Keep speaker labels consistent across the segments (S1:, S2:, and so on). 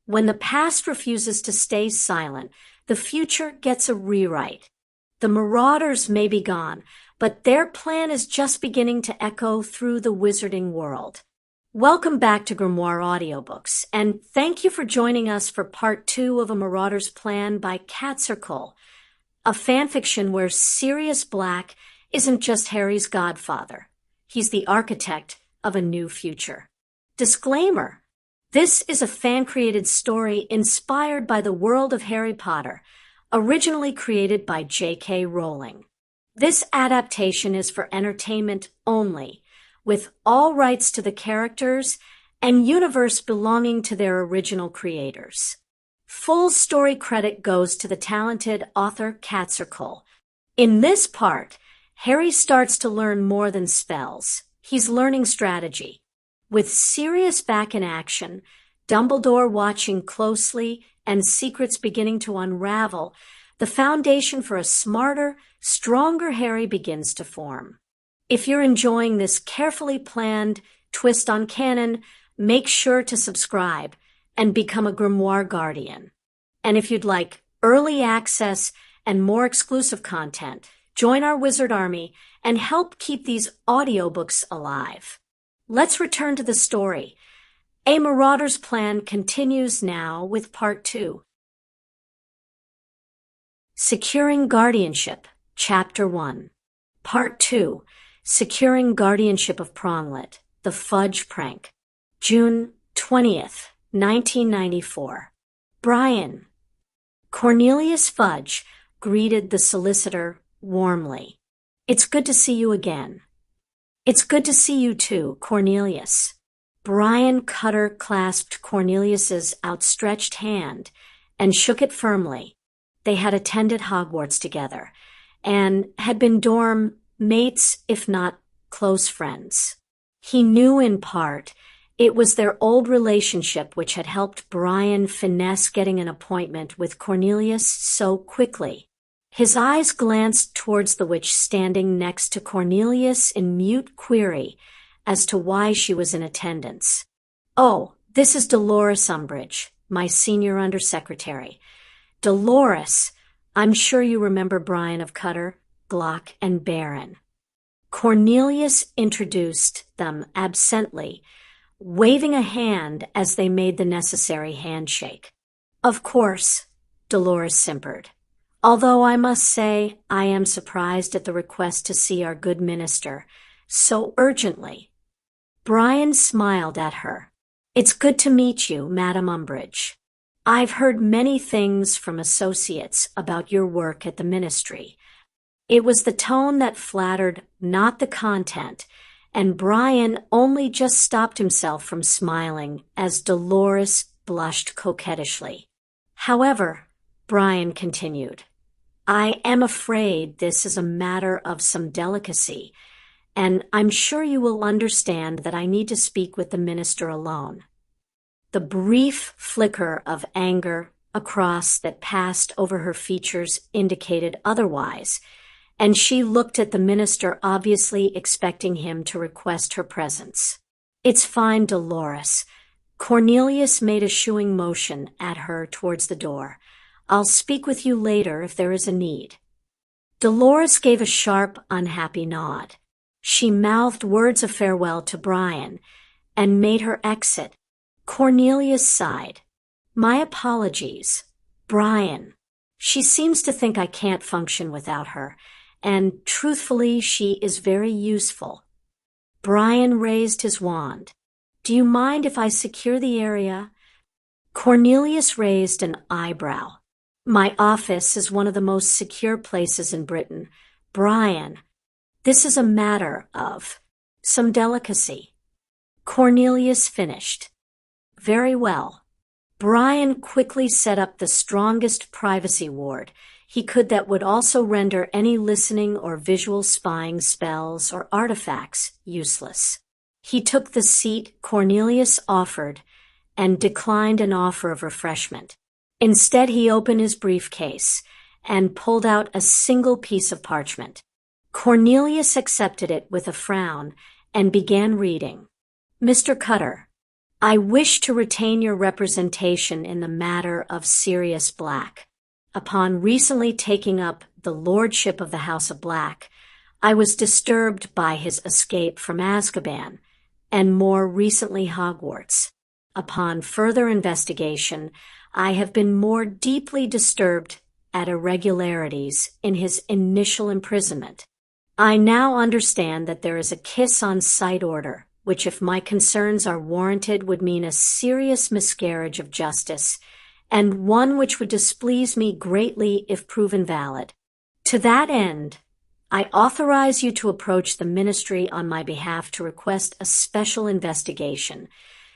S1: When the past refuses to stay silent, the future gets a rewrite. The Marauders may be gone, but their plan is just beginning to echo through the wizarding world. Welcome back to Grimoire Audiobooks, and thank you for joining us for part 2 of A Marauder's Plan by Catsarecool, a fanfiction where Sirius Black isn't just Harry's godfather. He's the architect of a new future. Disclaimer: this is a fan-created story inspired by the world of Harry Potter, originally created by J.K. Rowling. This adaptation is for entertainment only, with all rights to the characters and universe belonging to their original creators. Full story credit goes to the talented author Catsarecool. In this part, Harry starts to learn more than spells. He's learning strategy. With Sirius back in action, Dumbledore watching closely, and secrets beginning to unravel, the foundation for a smarter, stronger Harry begins to form. If you're enjoying this carefully planned twist on canon, make sure to subscribe and become a Grimoire Guardian. And if you'd like early access and more exclusive content, join our wizard army and help keep these audiobooks alive. Let's return to the story. A Marauder's Plan continues now with part 2. Securing Guardianship, Chapter 1. Part 2. Securing Guardianship of Pronglet, The Fudge Prank. June 20th, 1994. Brian. Cornelius Fudge greeted the solicitor warmly. "It's good to see you again." "It's good to see you too, Cornelius." Brian Cutter clasped Cornelius's outstretched hand and shook it firmly. They had attended Hogwarts together and had been dorm mates, if not close friends. He knew in part it was their old relationship which had helped Brian finesse getting an appointment with Cornelius so quickly. His eyes glanced towards the witch standing next to Cornelius in mute query as to why she was in attendance. "Oh, this is Dolores Umbridge, my senior undersecretary. Dolores, I'm sure you remember Brian of Cutter, Glock, and Baron." Cornelius introduced them absently, waving a hand as they made the necessary handshake. "Of course," Dolores simpered. "Although I must say I am surprised at the request to see our good minister so urgently." Brian smiled at her. "It's good to meet you, Madam Umbridge. I've heard many things from associates about your work at the ministry." It was the tone that flattered, not the content, and Brian only just stopped himself from smiling as Dolores blushed coquettishly. "However," Brian continued, "I am afraid this is a matter of some delicacy, and I'm sure you will understand that I need to speak with the minister alone." The brief flicker of anger across that passed over her features indicated otherwise, and she looked at the minister, obviously expecting him to request her presence. "It's fine, Dolores." Cornelius made a shooing motion at her towards the door. "I'll speak with you later if there is a need." Dolores gave a sharp, unhappy nod. She mouthed words of farewell to Brian and made her exit. Cornelius sighed. "My apologies, Brian. She seems to think I can't function without her, and truthfully, she is very useful." Brian raised his wand. "Do you mind if I secure the area?" Cornelius raised an eyebrow. "My office is one of the most secure places in Britain. Brian, this is a matter of some delicacy." Cornelius finished. "Very well." Brian quickly set up the strongest privacy ward he could that would also render any listening or visual spying spells or artifacts useless. He took the seat Cornelius offered and declined an offer of refreshment. Instead, he opened his briefcase and pulled out a single piece of parchment. Cornelius accepted it with a frown and began reading. "Mr. Cutter, I wish to retain your representation in the matter of Sirius Black. Upon recently taking up the lordship of the House of Black, I was disturbed by his escape from Azkaban, and more recently Hogwarts. Upon further investigation, I have been more deeply disturbed at irregularities in his initial imprisonment. I now understand that there is a kiss on sight order, which, if my concerns are warranted, would mean a serious miscarriage of justice, and one which would displease me greatly if proven valid. To that end, I authorize you to approach the ministry on my behalf to request a special investigation,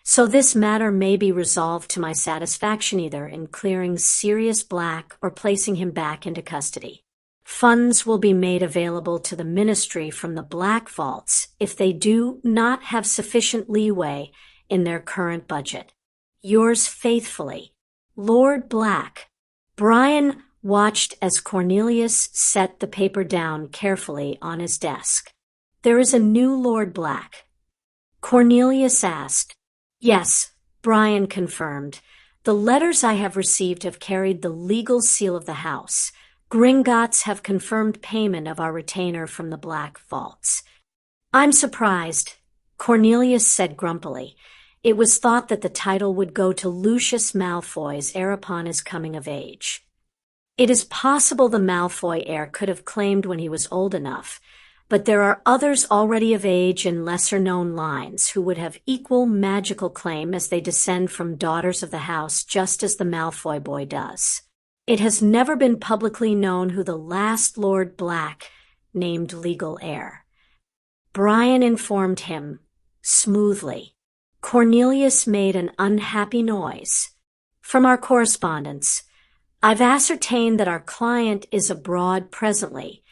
S1: so this matter may be resolved to my satisfaction, either in clearing Sirius Black or placing him back into custody. Funds will be made available to the ministry from the Black Vaults if they do not have sufficient leeway in their current budget. Yours faithfully, Lord Black. Brian watched as Cornelius set the paper down carefully on his desk. There is a new Lord Black? Cornelius asked. Yes, Brian confirmed. The letters I have received have carried the legal seal of the house. Gringotts have confirmed payment of our retainer from the Black Vaults. I'm surprised, Cornelius said grumpily. It was thought that the title would go to Lucius Malfoy's heir upon his coming of age. It is possible the Malfoy heir could have claimed when he was old enough, but there are others already of age in lesser-known lines who would have equal magical claim as they descend from daughters of the house, just as the Malfoy boy does. It has never been publicly known who the last Lord Black named legal heir. Brian informed him, smoothly. Cornelius made an unhappy noise. From our correspondence, I've ascertained that our client is abroad presently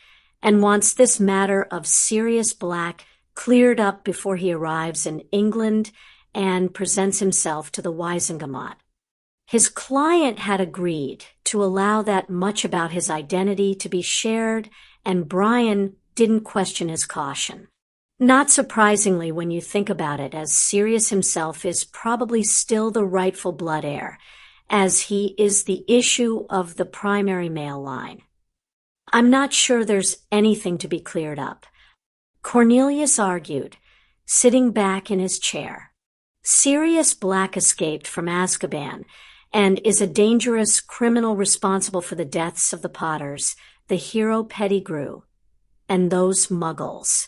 S1: and wants this matter of Sirius Black cleared up before he arrives in England and presents himself to the Wisengamot. His client had agreed to allow that much about his identity to be shared, and Brian didn't question his caution. Not surprisingly when you think about it, as Sirius himself is probably still the rightful blood heir, as he is the issue of the primary male line. I'm not sure there's anything to be cleared up, Cornelius argued, sitting back in his chair. Sirius Black escaped from Azkaban and is a dangerous criminal responsible for the deaths of the Potters, the hero Pettigrew, and those Muggles.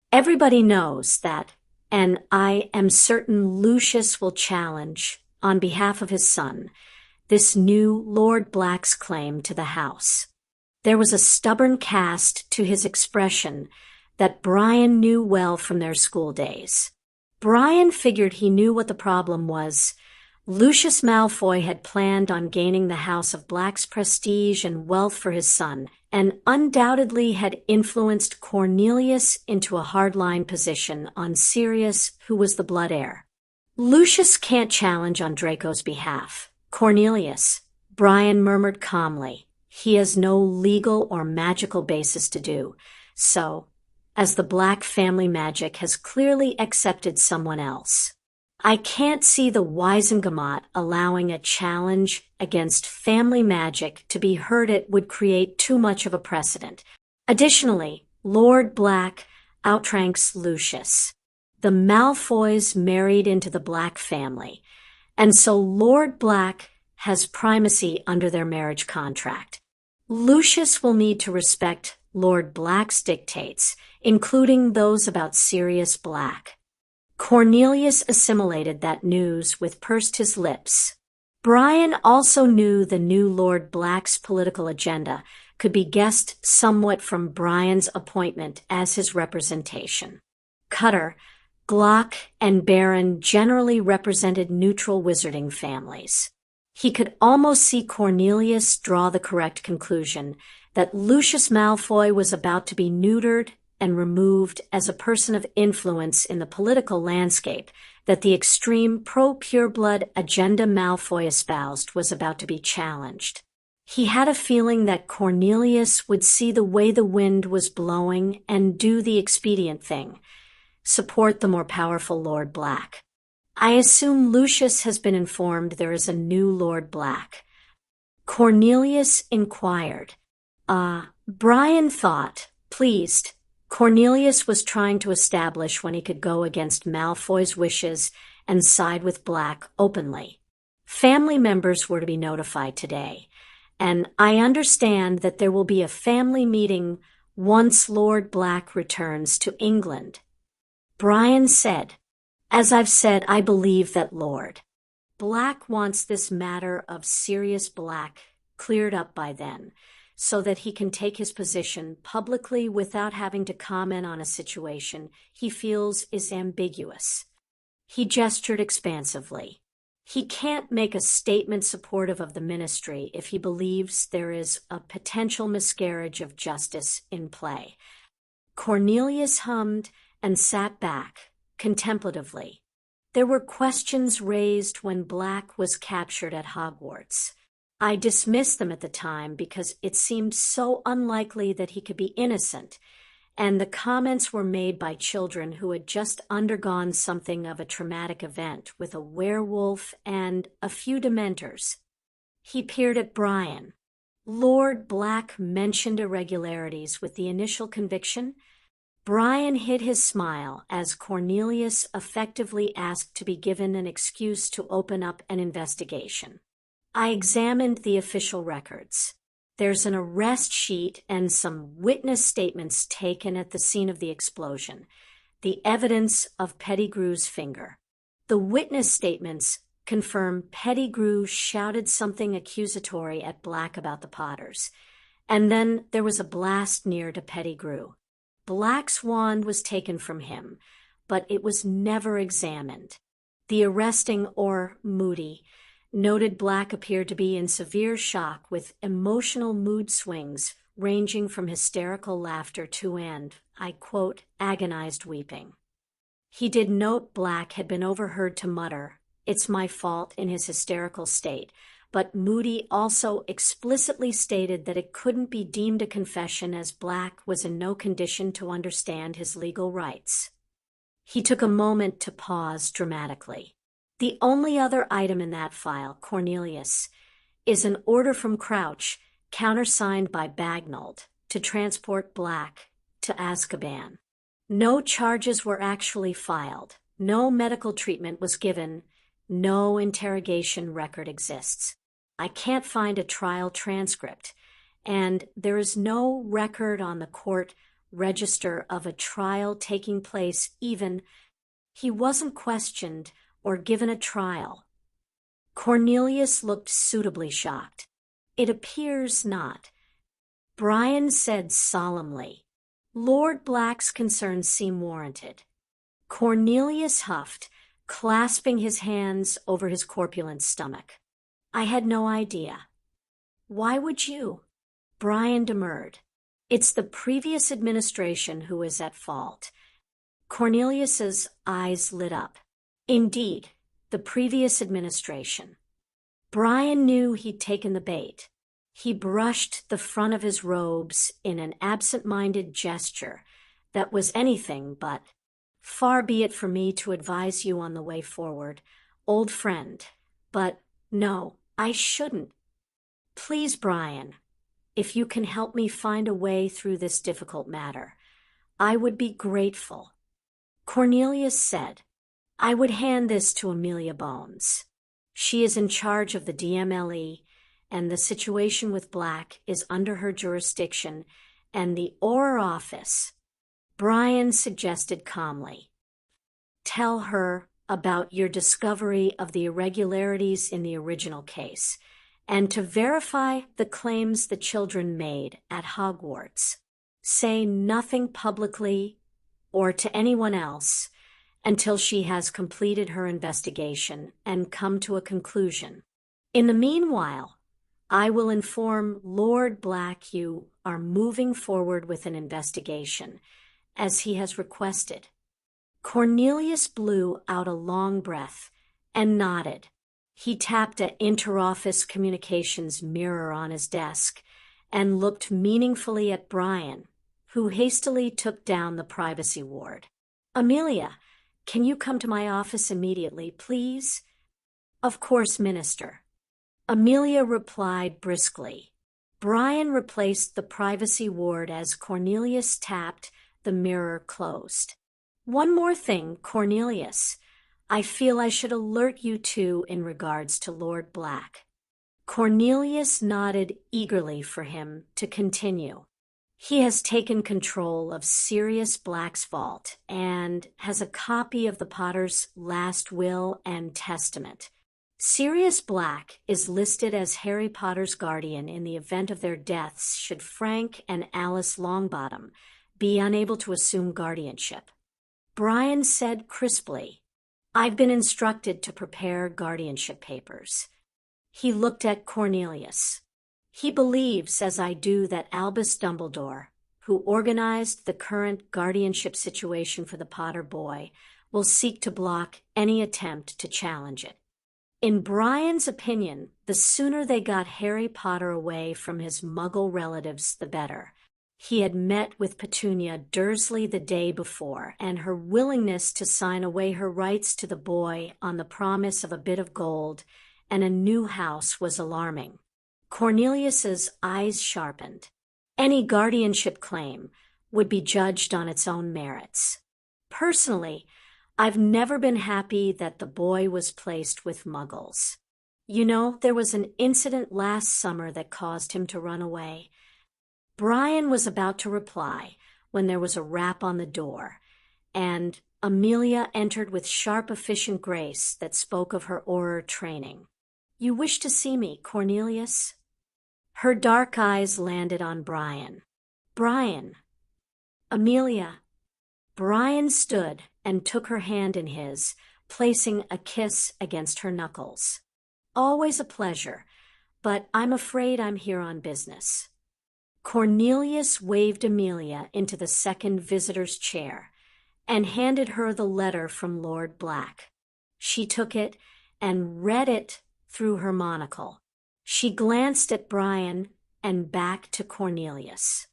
S1: Everybody knows that, and I am certain Lucius will challenge, on behalf of his son, this new Lord Black's claim to the house. There was a stubborn cast to his expression that Brian knew well from their school days. Brian figured he knew what the problem was. Lucius Malfoy had planned on gaining the House of Black's prestige and wealth for his son, and undoubtedly had influenced Cornelius into a hardline position on Sirius, who was the blood heir. Lucius can't challenge on Draco's behalf. Cornelius, Brian murmured calmly. He has no legal or magical basis to do so, as the Black family magic has clearly accepted someone else. I can't see the Wisengamot allowing a challenge against family magic to be heard. It would create too much of a precedent. Additionally, Lord Black outranks Lucius. The Malfoys married into the Black family, and so Lord Black has primacy under their marriage contract. Lucius will need to respect Lord Black's dictates, including those about Sirius Black. Cornelius assimilated that news with pursed his lips. Brian also knew the new Lord Black's political agenda could be guessed somewhat from Brian's appointment as his representation. Cutter, Glock, and Baron generally represented neutral wizarding families. He could almost see Cornelius draw the correct conclusion that Lucius Malfoy was about to be neutered and removed as a person of influence in the political landscape, that the extreme pro-pureblood agenda Malfoy espoused was about to be challenged. He had a feeling that Cornelius would see the way the wind was blowing and do the expedient thing, support the more powerful Lord Black. I assume Lucius has been informed there is a new Lord Black. Cornelius inquired. Brian thought, pleased. Cornelius was trying to establish when he could go against Malfoy's wishes and side with Black openly. Family members were to be notified today, and I understand that there will be a family meeting once Lord Black returns to England. Brian said, as I've said, I believe that Lord Black wants this matter of Sirius Black cleared up by then, so that he can take his position publicly without having to comment on a situation he feels is ambiguous. He gestured expansively. He can't make a statement supportive of the ministry if he believes there is a potential miscarriage of justice in play. Cornelius hummed and sat back, contemplatively. There were questions raised when Black was captured at Hogwarts. I dismissed them at the time because it seemed so unlikely that he could be innocent, and the comments were made by children who had just undergone something of a traumatic event with a werewolf and a few dementors. He peered at Brian. Lord Black mentioned irregularities with the initial conviction. Brian hid his smile as Cornelius effectively asked to be given an excuse to open up an investigation. I examined the official records. There's an arrest sheet and some witness statements taken at the scene of the explosion, the evidence of Pettigrew's finger. The witness statements confirm Pettigrew shouted something accusatory at Black about the Potters, and then there was a blast near to Pettigrew. Black's wand was taken from him, but it was never examined. The arresting, or Moody, noted Black appeared to be in severe shock with emotional mood swings ranging from hysterical laughter to, and, I quote, agonized weeping. He did note Black had been overheard to mutter, "It's my fault," in his hysterical state, but Moody also explicitly stated that it couldn't be deemed a confession as Black was in no condition to understand his legal rights. He took a moment to pause dramatically. The only other item in that file, Cornelius, is an order from Crouch, countersigned by Bagnold, to transport Black to Azkaban. No charges were actually filed, no medical treatment was given, no interrogation record exists. I can't find a trial transcript, and there is no record on the court register of a trial taking place even. He wasn't questioned or given a trial. Cornelius looked suitably shocked. It appears not. Brian said solemnly, Lord Black's concerns seem warranted. Cornelius huffed, clasping his hands over his corpulent stomach. I had no idea. Why would you? Brian demurred. It's the previous administration who is at fault. Cornelius's eyes lit up. Indeed, the previous administration. Brian knew he'd taken the bait. He brushed the front of his robes in an absent-minded gesture that was anything but, far be it from me to advise you on the way forward, old friend, but no, I shouldn't. Please, Brian, if you can help me find a way through this difficult matter, I would be grateful. Cornelius said, I would hand this to Amelia Bones. She is in charge of the DMLE, and the situation with Black is under her jurisdiction, and the OR office. Brian suggested calmly, tell her about your discovery of the irregularities in the original case, and to verify the claims the children made at Hogwarts. Say nothing publicly or to anyone else until she has completed her investigation and come to a conclusion. In the meanwhile, I will inform Lord Black you are moving forward with an investigation, as he has requested. Cornelius blew out a long breath and nodded. He tapped an interoffice communications mirror on his desk and looked meaningfully at Brian, who hastily took down the privacy ward. Amelia, Can you come to my office immediately, please? Of course, Minister. Amelia replied briskly. Brian replaced the privacy ward as Cornelius tapped, the mirror closed. One more thing, Cornelius. I feel I should alert you to in regards to Lord Black. Cornelius nodded eagerly for him to continue. He has taken control of Sirius Black's vault and has a copy of the Potter's last will and testament. Sirius Black is listed as Harry Potter's guardian in the event of their deaths should Frank and Alice Longbottom be unable to assume guardianship. Brian said crisply, I've been instructed to prepare guardianship papers. He looked at Cornelius. He believes, as I do, that Albus Dumbledore, who organized the current guardianship situation for the Potter boy, will seek to block any attempt to challenge it. In Brian's opinion, the sooner they got Harry Potter away from his Muggle relatives, the better. He had met with Petunia Dursley the day before, and her willingness to sign away her rights to the boy on the promise of a bit of gold and a new house was alarming. Cornelius's eyes sharpened. Any guardianship claim would be judged on its own merits. Personally, I've never been happy that the boy was placed with Muggles. You know, there was an incident last summer that caused him to run away. Brian was about to reply when there was a rap on the door, and Amelia entered with sharp, efficient grace that spoke of her Auror training. You wish to see me, Cornelius? Her dark eyes landed on Brian. Brian. Amelia. Brian stood and took her hand in his, placing a kiss against her knuckles. Always a pleasure, but I'm afraid I'm here on business. Cornelius waved Amelia into the second visitor's chair and handed her the letter from Lord Black. She took it and read it through her monocle. She glanced at Brian and back to Cornelius.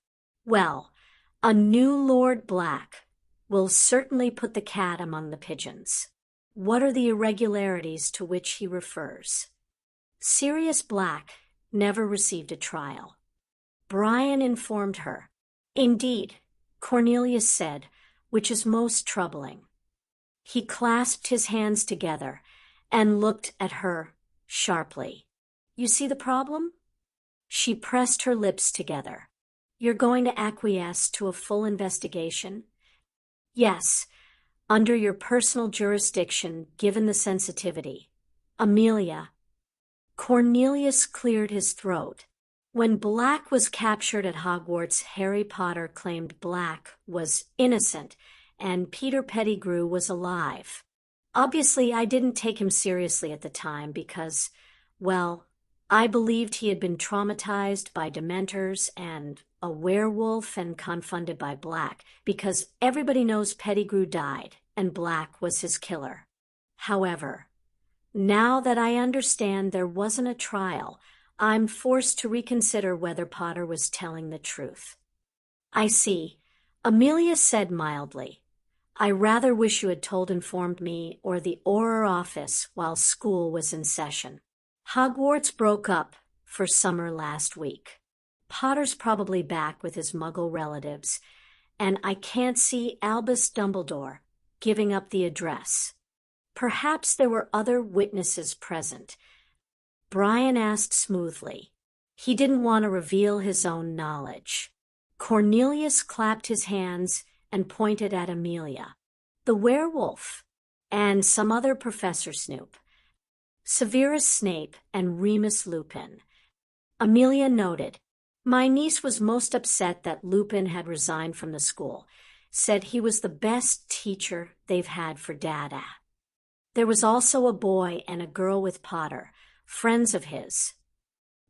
S1: Well, a new Lord Black will certainly put the cat among the pigeons. What are the irregularities to which he refers? Sirius Black never received a trial. Brian informed her. Indeed, Cornelius said, which is most troubling. He clasped his hands together and looked at her sharply. You see the problem? She pressed her lips together. You're going to acquiesce to a full investigation? Yes, under your personal jurisdiction, given the sensitivity. Amelia. Cornelius cleared his throat. When Black was captured at Hogwarts, Harry Potter claimed Black was innocent and Peter Pettigrew was alive. Obviously, I didn't take him seriously at the time because, well, I believed he had been traumatized by Dementors and a werewolf and confounded by Black because everybody knows Pettigrew died and Black was his killer. However, now that I understand there wasn't a trial, I'm forced to reconsider whether Potter was telling the truth. I see. Amelia said mildly, I rather wish you had informed me or the Auror office while school was in session. Hogwarts broke up for summer last week. Potter's probably back with his Muggle relatives, and I can't see Albus Dumbledore giving up the address. Perhaps there were other witnesses present. Brian asked smoothly. He didn't want to reveal his own knowledge. Cornelius clapped his hands and pointed at Amelia. The werewolf, and some other Professor Snoop. Severus Snape and Remus Lupin. Amelia noted, my niece was most upset that Lupin had resigned from the school, said he was the best teacher they've had for Dada. There was also a boy and a girl with Potter, friends of his.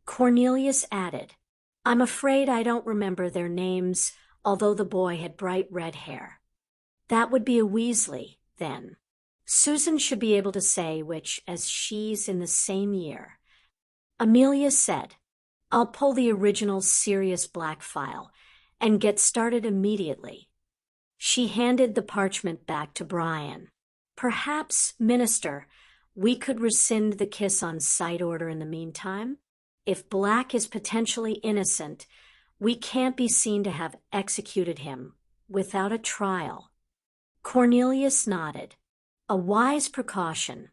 S1: Cornelius added, I'm afraid I don't remember their names, although the boy had bright red hair. That would be a Weasley, then. Susan should be able to say which, as she's in the same year. Amelia said, I'll pull the original Sirius Black file and get started immediately. She handed the parchment back to Brian. Perhaps, Minister, we could rescind the kiss on sight order in the meantime? If Black is potentially innocent, we can't be seen to have executed him without a trial. Cornelius nodded. A wise precaution.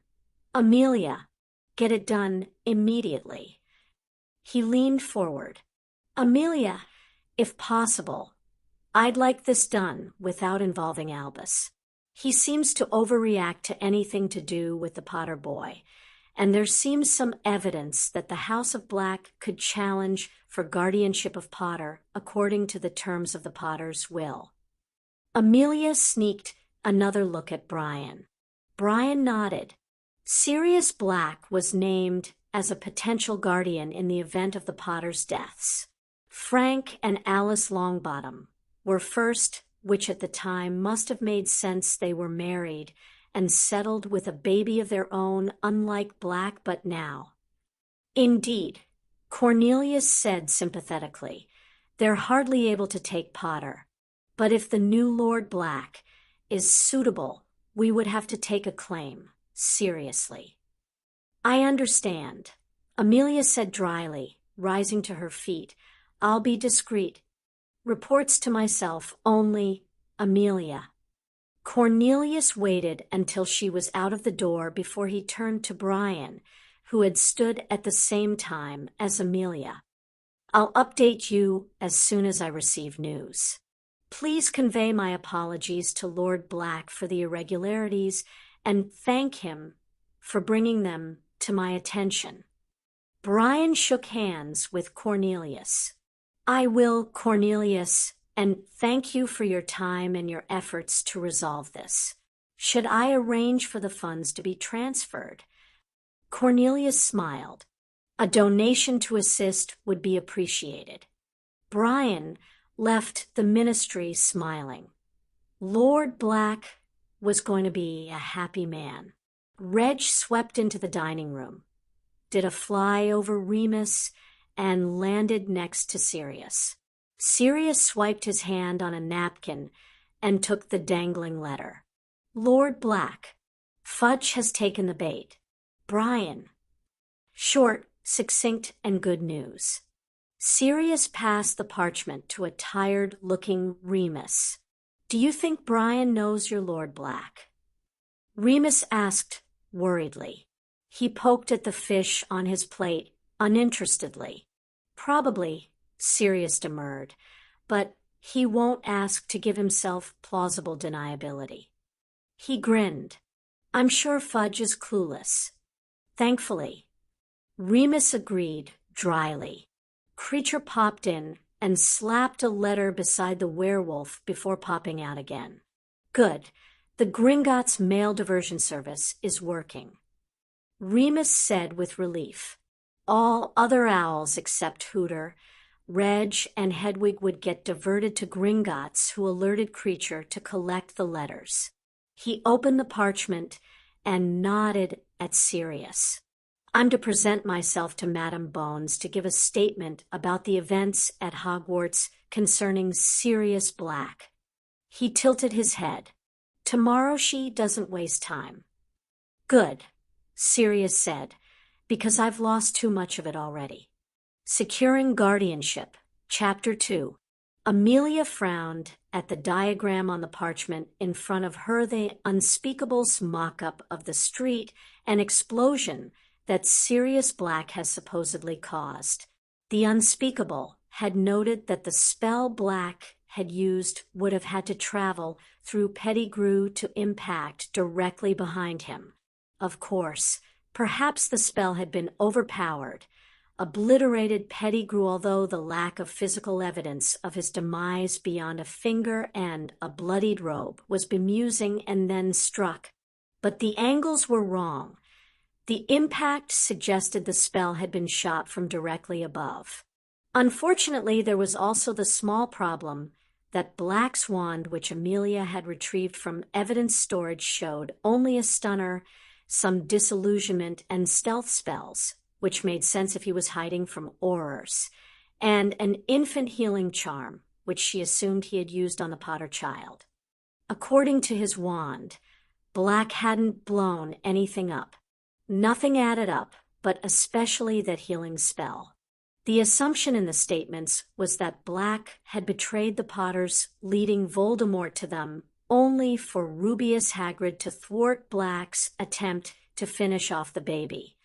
S1: Amelia, get it done immediately. He leaned forward. Amelia, if possible, I'd like this done without involving Albus. He seems to overreact to anything to do with the Potter boy, and there seems some evidence that the House of Black could challenge for guardianship of Potter according to the terms of the Potter's will. Amelia sneaked another look at Brian. Brian nodded. Sirius Black was named as a potential guardian in the event of the Potters' deaths. Frank and Alice Longbottom were first, which at the time must have made sense. They were married and settled with a baby of their own, unlike Black, but now. Indeed, Cornelius said sympathetically, they're hardly able to take Potter. But if the new Lord Black is suitable, we would have to take a claim seriously. I understand, Amelia said dryly, rising to her feet. I'll be discreet. Reports to myself only, Amelia. Cornelius waited until she was out of the door before he turned to Brian, who had stood at the same time as Amelia. I'll update you as soon as I receive news. Please convey my apologies to Lord Black for the irregularities and thank him for bringing them to my attention. Brian shook hands with Cornelius. I will, Cornelius, and thank you for your time and your efforts to resolve this. Should I arrange for the funds to be transferred? Cornelius smiled. A donation to assist would be appreciated. Brian left the ministry smiling. Lord Black was going to be a happy man. Reg swept into the dining room, did a fly over Remus, and landed next to Sirius. Sirius swiped his hand on a napkin and took the dangling letter. Lord Black, Fudge has taken the bait. Brian. Short, succinct, and good news. Sirius passed the parchment to a tired-looking Remus. Do you think Brian knows your Lord Black? Remus asked worriedly. He poked at the fish on his plate uninterestedly. Probably, Sirius demurred, but he won't ask to give himself plausible deniability. He grinned. I'm sure Fudge is clueless. Thankfully. Remus agreed dryly. Creature popped in and slapped a letter beside the werewolf before popping out again. Good. The Gringotts mail diversion service is working. Remus said with relief. All other owls except Hooter, Reg, and Hedwig would get diverted to Gringotts, who alerted Creature to collect the letters. He opened the parchment and nodded at Sirius. I'm to present myself to Madame Bones to give a statement about the events at Hogwarts concerning Sirius Black. He tilted his head. Tomorrow she doesn't waste time. Good, Sirius said, because I've lost too much of it already. Securing Guardianship, Chapter 2. Amelia frowned at the diagram on the parchment in front of her, the unspeakable's mock-up of the street and explosion that Sirius Black has supposedly caused. The unspeakable had noted that the spell Black had used would have had to travel through Pettigrew to impact directly behind him. Of course, perhaps the spell had been overpowered, obliterated Pettigrew, although the lack of physical evidence of his demise beyond a finger and a bloodied robe was bemusing, and then struck. But the angles were wrong. The impact suggested the spell had been shot from directly above. Unfortunately, there was also the small problem that Black's wand, which Amelia had retrieved from evidence storage, showed only a stunner, some disillusionment, and stealth spells, which made sense if he was hiding from Aurors, and an infant healing charm, which she assumed he had used on the Potter child. According to his wand, Black hadn't blown anything up. Nothing added up, but especially that healing spell. The assumption in the statements was that Black had betrayed the Potters, leading Voldemort to them, only for Rubeus Hagrid to thwart Black's attempt to finish off the baby.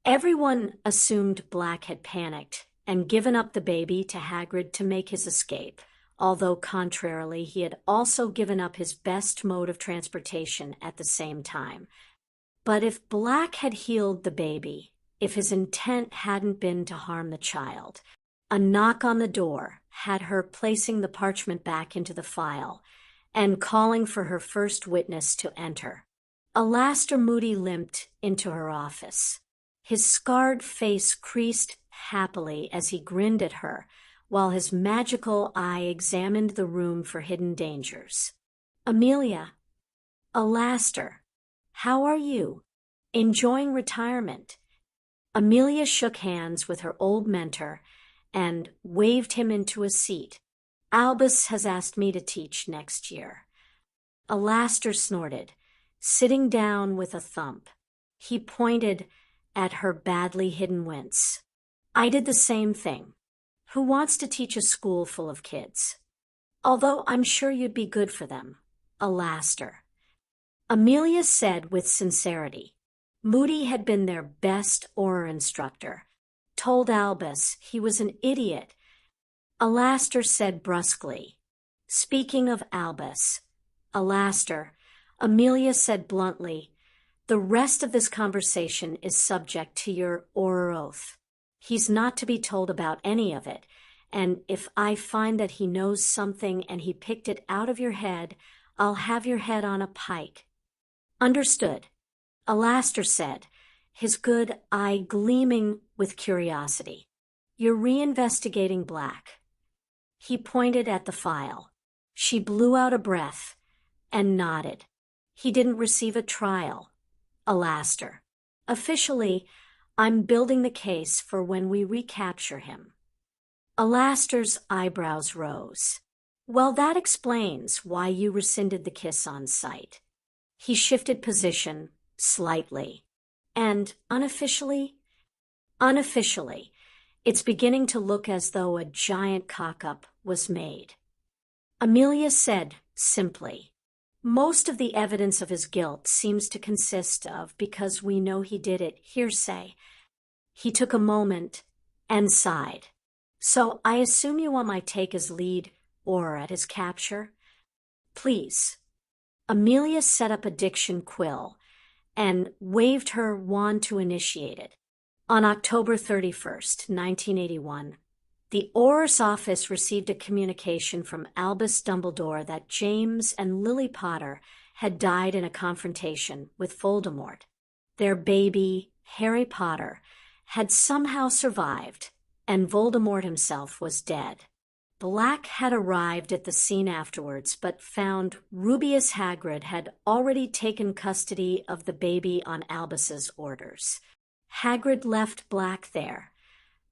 S1: Everyone assumed Black had panicked and given up the baby to Hagrid to make his escape, although contrarily he had also given up his best mode of transportation at the same time. But if Black had healed the baby, if his intent hadn't been to harm the child, a knock on the door had her placing the parchment back into the file and calling for her first witness to enter. Alastor Moody limped into her office. His scarred face creased happily as he grinned at her, while his magical eye examined the room for hidden dangers. "Amelia." "Alastor. How are you? Enjoying retirement?" Amelia shook hands with her old mentor and waved him into a seat. "Albus has asked me to teach next year." Alastor snorted, sitting down with a thump. He pointed at her badly hidden wince. "I did the same thing. Who wants to teach a school full of kids? Although I'm sure you'd be good for them, Alastor." Amelia said with sincerity. Moody had been their best Auror instructor. Told Albus he was an idiot. Alastor said brusquely. "Speaking of Albus, Alastor," Amelia said bluntly, "the rest of this conversation is subject to your Auror oath. He's not to be told about any of it, and if I find that he knows something and he picked it out of your head, I'll have your head on a pike." "Understood," Alastor said, his good eye gleaming with curiosity. "You're reinvestigating Black." He pointed at the file. She blew out a breath and nodded. "He didn't receive a trial, Alastor. Officially, I'm building the case for when we recapture him." Alastor's eyebrows rose. "Well, that explains why you rescinded the kiss on sight." He shifted position slightly. "And unofficially?" "Unofficially, it's beginning to look as though a giant cock-up was made." Amelia said simply. "Most of the evidence of his guilt seems to consist of, because we know he did it, hearsay." He took a moment and sighed. "So I assume you want my take as lead or at his capture?" "Please." Amelia set up a diction quill and waved her wand to initiate it. On October 31st, 1981, the Auror's office received a communication from Albus Dumbledore that James and Lily Potter had died in a confrontation with Voldemort. Their baby, Harry Potter, had somehow survived, and Voldemort himself was dead. Black had arrived at the scene afterwards, but found Rubeus Hagrid had already taken custody of the baby on Albus's orders. Hagrid left Black there,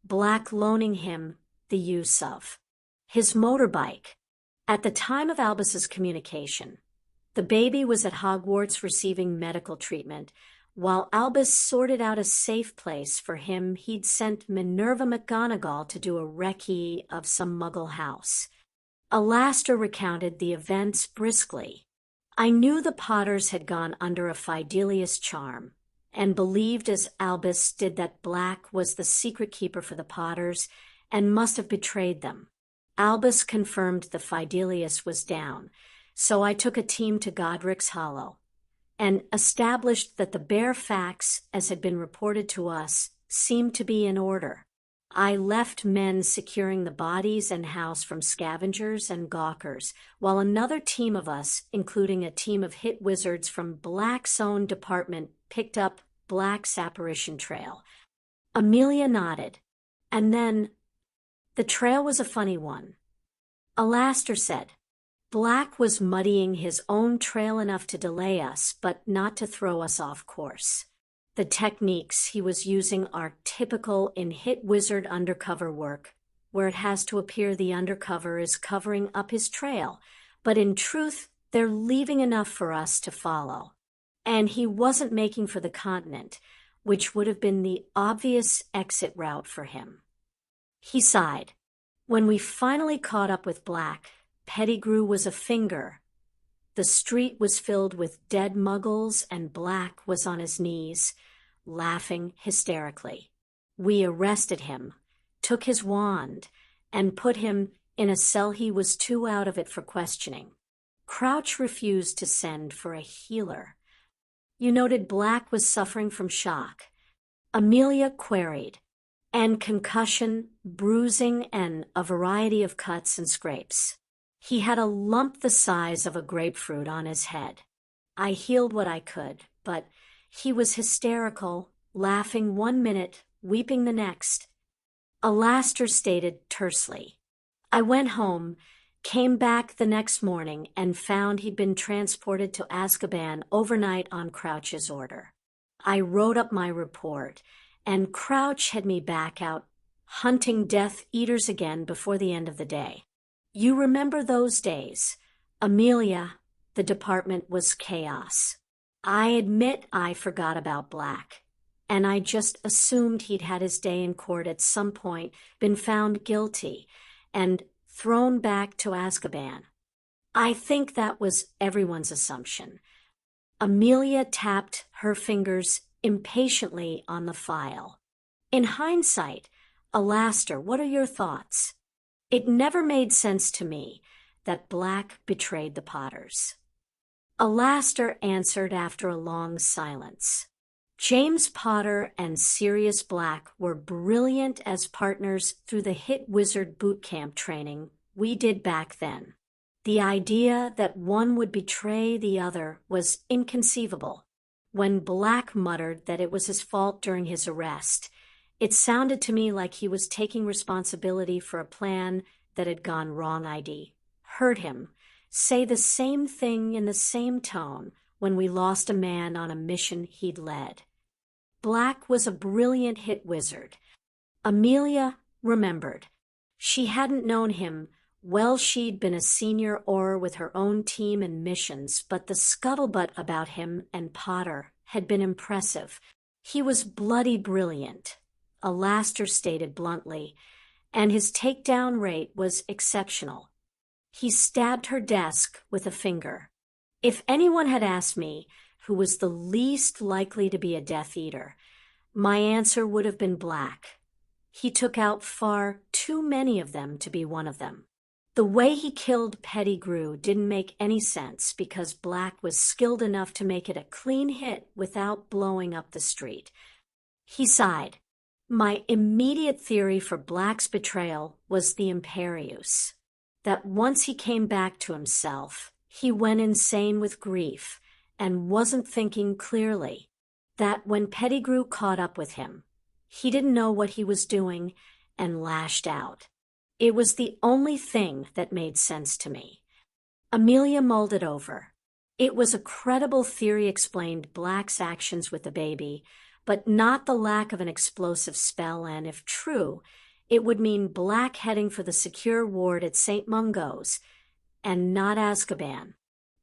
S1: Black loaning him the use of his motorbike. At the time of Albus's communication, the baby was at Hogwarts receiving medical treatment. While Albus sorted out a safe place for him, he'd sent Minerva McGonagall to do a recce of some Muggle house. Alastor recounted the events briskly. "I knew the Potters had gone under a Fidelius charm, and believed as Albus did that Black was the secret keeper for the Potters and must have betrayed them. Albus confirmed the Fidelius was down, so I took a team to Godric's Hollow and established that the bare facts, as had been reported to us, seemed to be in order. I left men securing the bodies and house from scavengers and gawkers, while another team of us, including a team of hit wizards from Black's own department, picked up Black's apparition trail." Amelia nodded. "And then, the trail was a funny one." Alastor said, "Black was muddying his own trail enough to delay us, but not to throw us off course. The techniques he was using are typical in hit wizard undercover work, where it has to appear the undercover is covering up his trail, but in truth, they're leaving enough for us to follow. and he wasn't making for the continent, which would have been the obvious exit route for him. He sighed. When we finally caught up with Black, Pettigrew was a finger. The street was filled with dead muggles, and Black was on his knees, laughing hysterically. We arrested him, took his wand, and put him in a cell he was too out of it for questioning. Crouch refused to send for a healer. You noted Black was suffering from shock. Amelia queried. And concussion, bruising, and a variety of cuts and scrapes. He had a lump the size of a grapefruit on his head. I healed what I could, but he was hysterical, laughing 1 minute, weeping the next. Alastair stated tersely. I went home, came back the next morning, and found he'd been transported to Azkaban overnight on Crouch's order. I wrote up my report, and Crouch had me back out hunting Death Eaters again before the end of the day. You remember those days. Amelia, the department was chaos. I admit I forgot about Black, and I just assumed he'd had his day in court at some point, been found guilty, and thrown back to Azkaban. I think that was everyone's assumption. Amelia tapped her fingers impatiently on the file. In hindsight, Alastair, what are your thoughts? It never made sense to me that Black betrayed the Potters. Alastair answered after a long silence. James Potter and Sirius Black were brilliant as partners through the hit wizard boot camp training we did back then. The idea that one would betray the other was inconceivable. When Black muttered that it was his fault during his arrest, it sounded to me like he was taking responsibility for a plan that had gone wrong. I'd heard him say the same thing in the same tone when we lost a man on a mission he'd led. Black was a brilliant hit wizard. Amelia remembered. She hadn't known him well. She'd been a senior Auror with her own team and missions, but the scuttlebutt about him and Potter had been impressive. He was bloody brilliant, Alastair stated bluntly, and his takedown rate was exceptional. He stabbed her desk with a finger. If anyone had asked me who was the least likely to be a Death Eater, my answer would have been Black. He took out far too many of them to be one of them. The way he killed Pettigrew didn't make any sense because Black was skilled enough to make it a clean hit without blowing up the street. He sighed. My immediate theory for Black's betrayal was the Imperius. That once he came back to himself, he went insane with grief and wasn't thinking clearly. That when Pettigrew caught up with him, he didn't know what he was doing and lashed out. It was the only thing that made sense to me. Amelia mulled it over. It was a credible theory, explained Black's actions with the baby, but not the lack of an explosive spell, and if true, it would mean Black heading for the secure ward at St. Mungo's, and not Azkaban.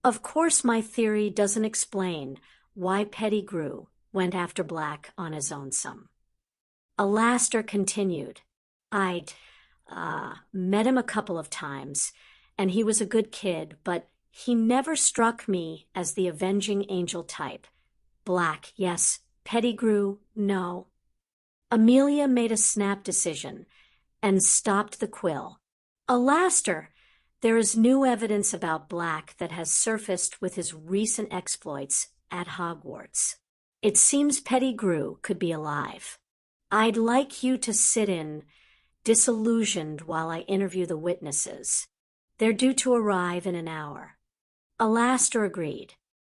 S1: Of course, my theory doesn't explain why Pettigrew went after Black on his own sum. Alastair continued. I'd met him a couple of times, and he was a good kid, but he never struck me as the avenging angel type. Black, yes. Pettigrew, no. Amelia made a snap decision and stopped the quill. Alastair, there is new evidence about Black that has surfaced with his recent exploits at Hogwarts. It seems Pettigrew could be alive. I'd like you to sit in disillusioned while I interview the witnesses. They're due to arrive in an hour. Alastair agreed.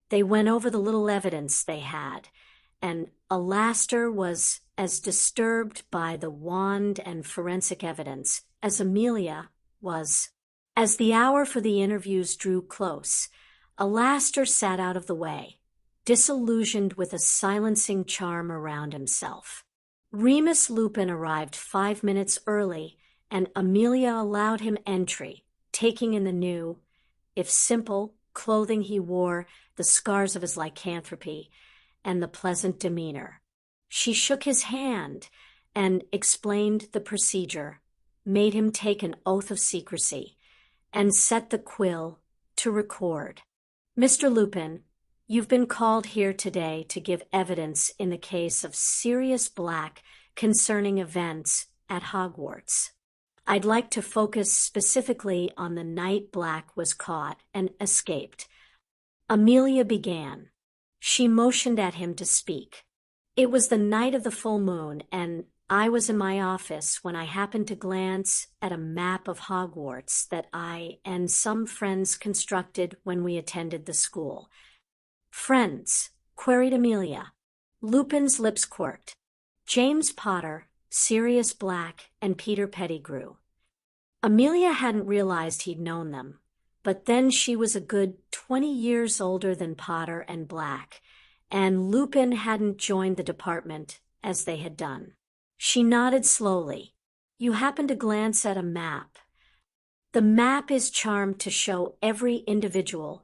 S1: They went over the little evidence they had, and Alastair was as disturbed by the wand and forensic evidence as Amelia was. As the hour for the interviews drew close, Alastair sat out of the way, disillusioned with a silencing charm around himself. Remus Lupin arrived 5 minutes early, and Amelia allowed him entry, taking in the new, if simple, clothing he wore, the scars of his lycanthropy, and the pleasant demeanor. She shook his hand and explained the procedure, made him take an oath of secrecy, and set the quill to record. Mr. Lupin, you've been called here today to give evidence in the case of Sirius Black concerning events at Hogwarts. I'd like to focus specifically on the night Black was caught and escaped. Amelia began. She motioned at him to speak. It was the night of the full moon, and I was in my office when I happened to glance at a map of Hogwarts that I and some friends constructed when we attended the school. Friends? Queried Amelia. Lupin's lips quirked. James Potter, Sirius Black, and Peter Pettigrew. Amelia hadn't realized he'd known them, but then she was a good 20 years older than Potter and Black, and Lupin hadn't joined the department as they had done. She nodded slowly. You happen to glance at a map. The map is charmed to show every individual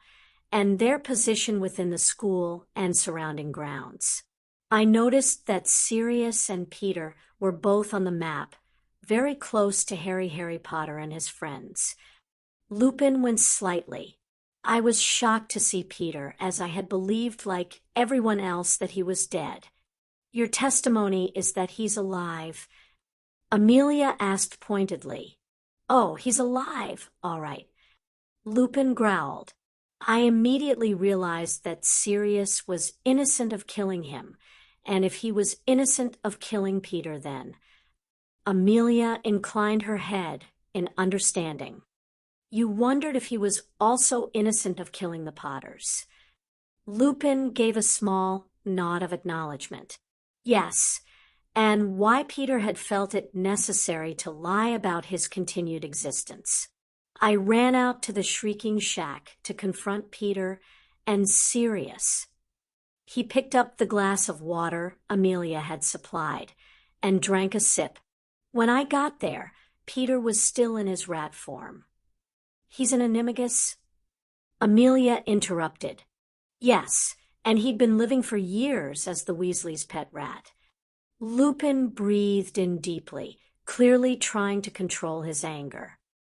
S1: and their position within the school and surrounding grounds. I noticed that Sirius and Peter were both on the map, very close to Harry Potter and his friends. Lupin winced slightly. I was shocked to see Peter, as I had believed, like everyone else, that he was dead. Your testimony is that he's alive. Amelia asked pointedly. Oh, he's alive, all right. Lupin growled. I immediately realized that Sirius was innocent of killing him, and if he was innocent of killing Peter then. Amelia inclined her head in understanding. You wondered if he was also innocent of killing the Potters. Lupin gave a small nod of acknowledgement. Yes, and why Peter had felt it necessary to lie about his continued existence. I ran out to the shrieking shack to confront Peter and Sirius. He picked up the glass of water Amelia had supplied and drank a sip. When I got there, Peter was still in his rat form. He's an animagus? Amelia interrupted. Yes, and he'd been living for years as the Weasleys' pet rat. Lupin breathed in deeply, clearly trying to control his anger.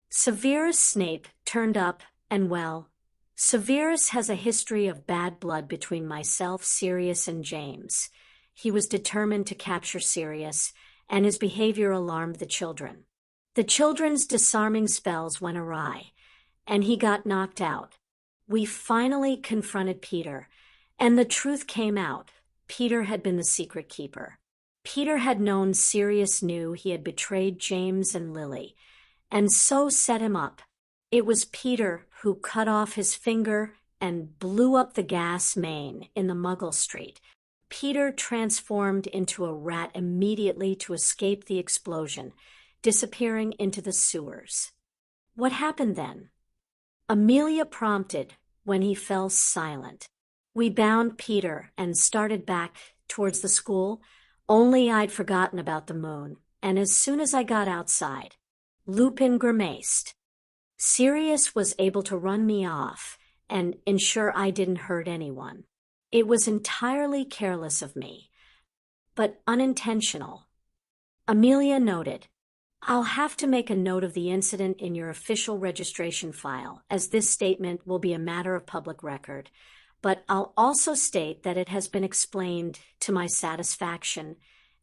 S1: Severus Snape turned up, and well, Severus has a history of bad blood between myself, Sirius, and James. He was determined to capture Sirius, and his behavior alarmed the children. The children's disarming spells went awry, and he got knocked out. We finally confronted Peter, and the truth came out. Peter had been the secret keeper. Peter had known Sirius knew he had betrayed James and Lily, and so set him up. It was Peter who cut off his finger and blew up the gas main in the Muggle Street. Peter transformed into a rat immediately to escape the explosion, disappearing into the sewers. What happened then? Amelia prompted when he fell silent. We bound Peter and started back towards the school, only I'd forgotten about the moon, and as soon as I got outside, Lupin grimaced. Sirius was able to run me off and ensure I didn't hurt anyone. It was entirely careless of me, but unintentional. Amelia noted, I'll have to make a note of the incident in your official registration file, as this statement will be a matter of public record, but I'll also state that it has been explained to my satisfaction,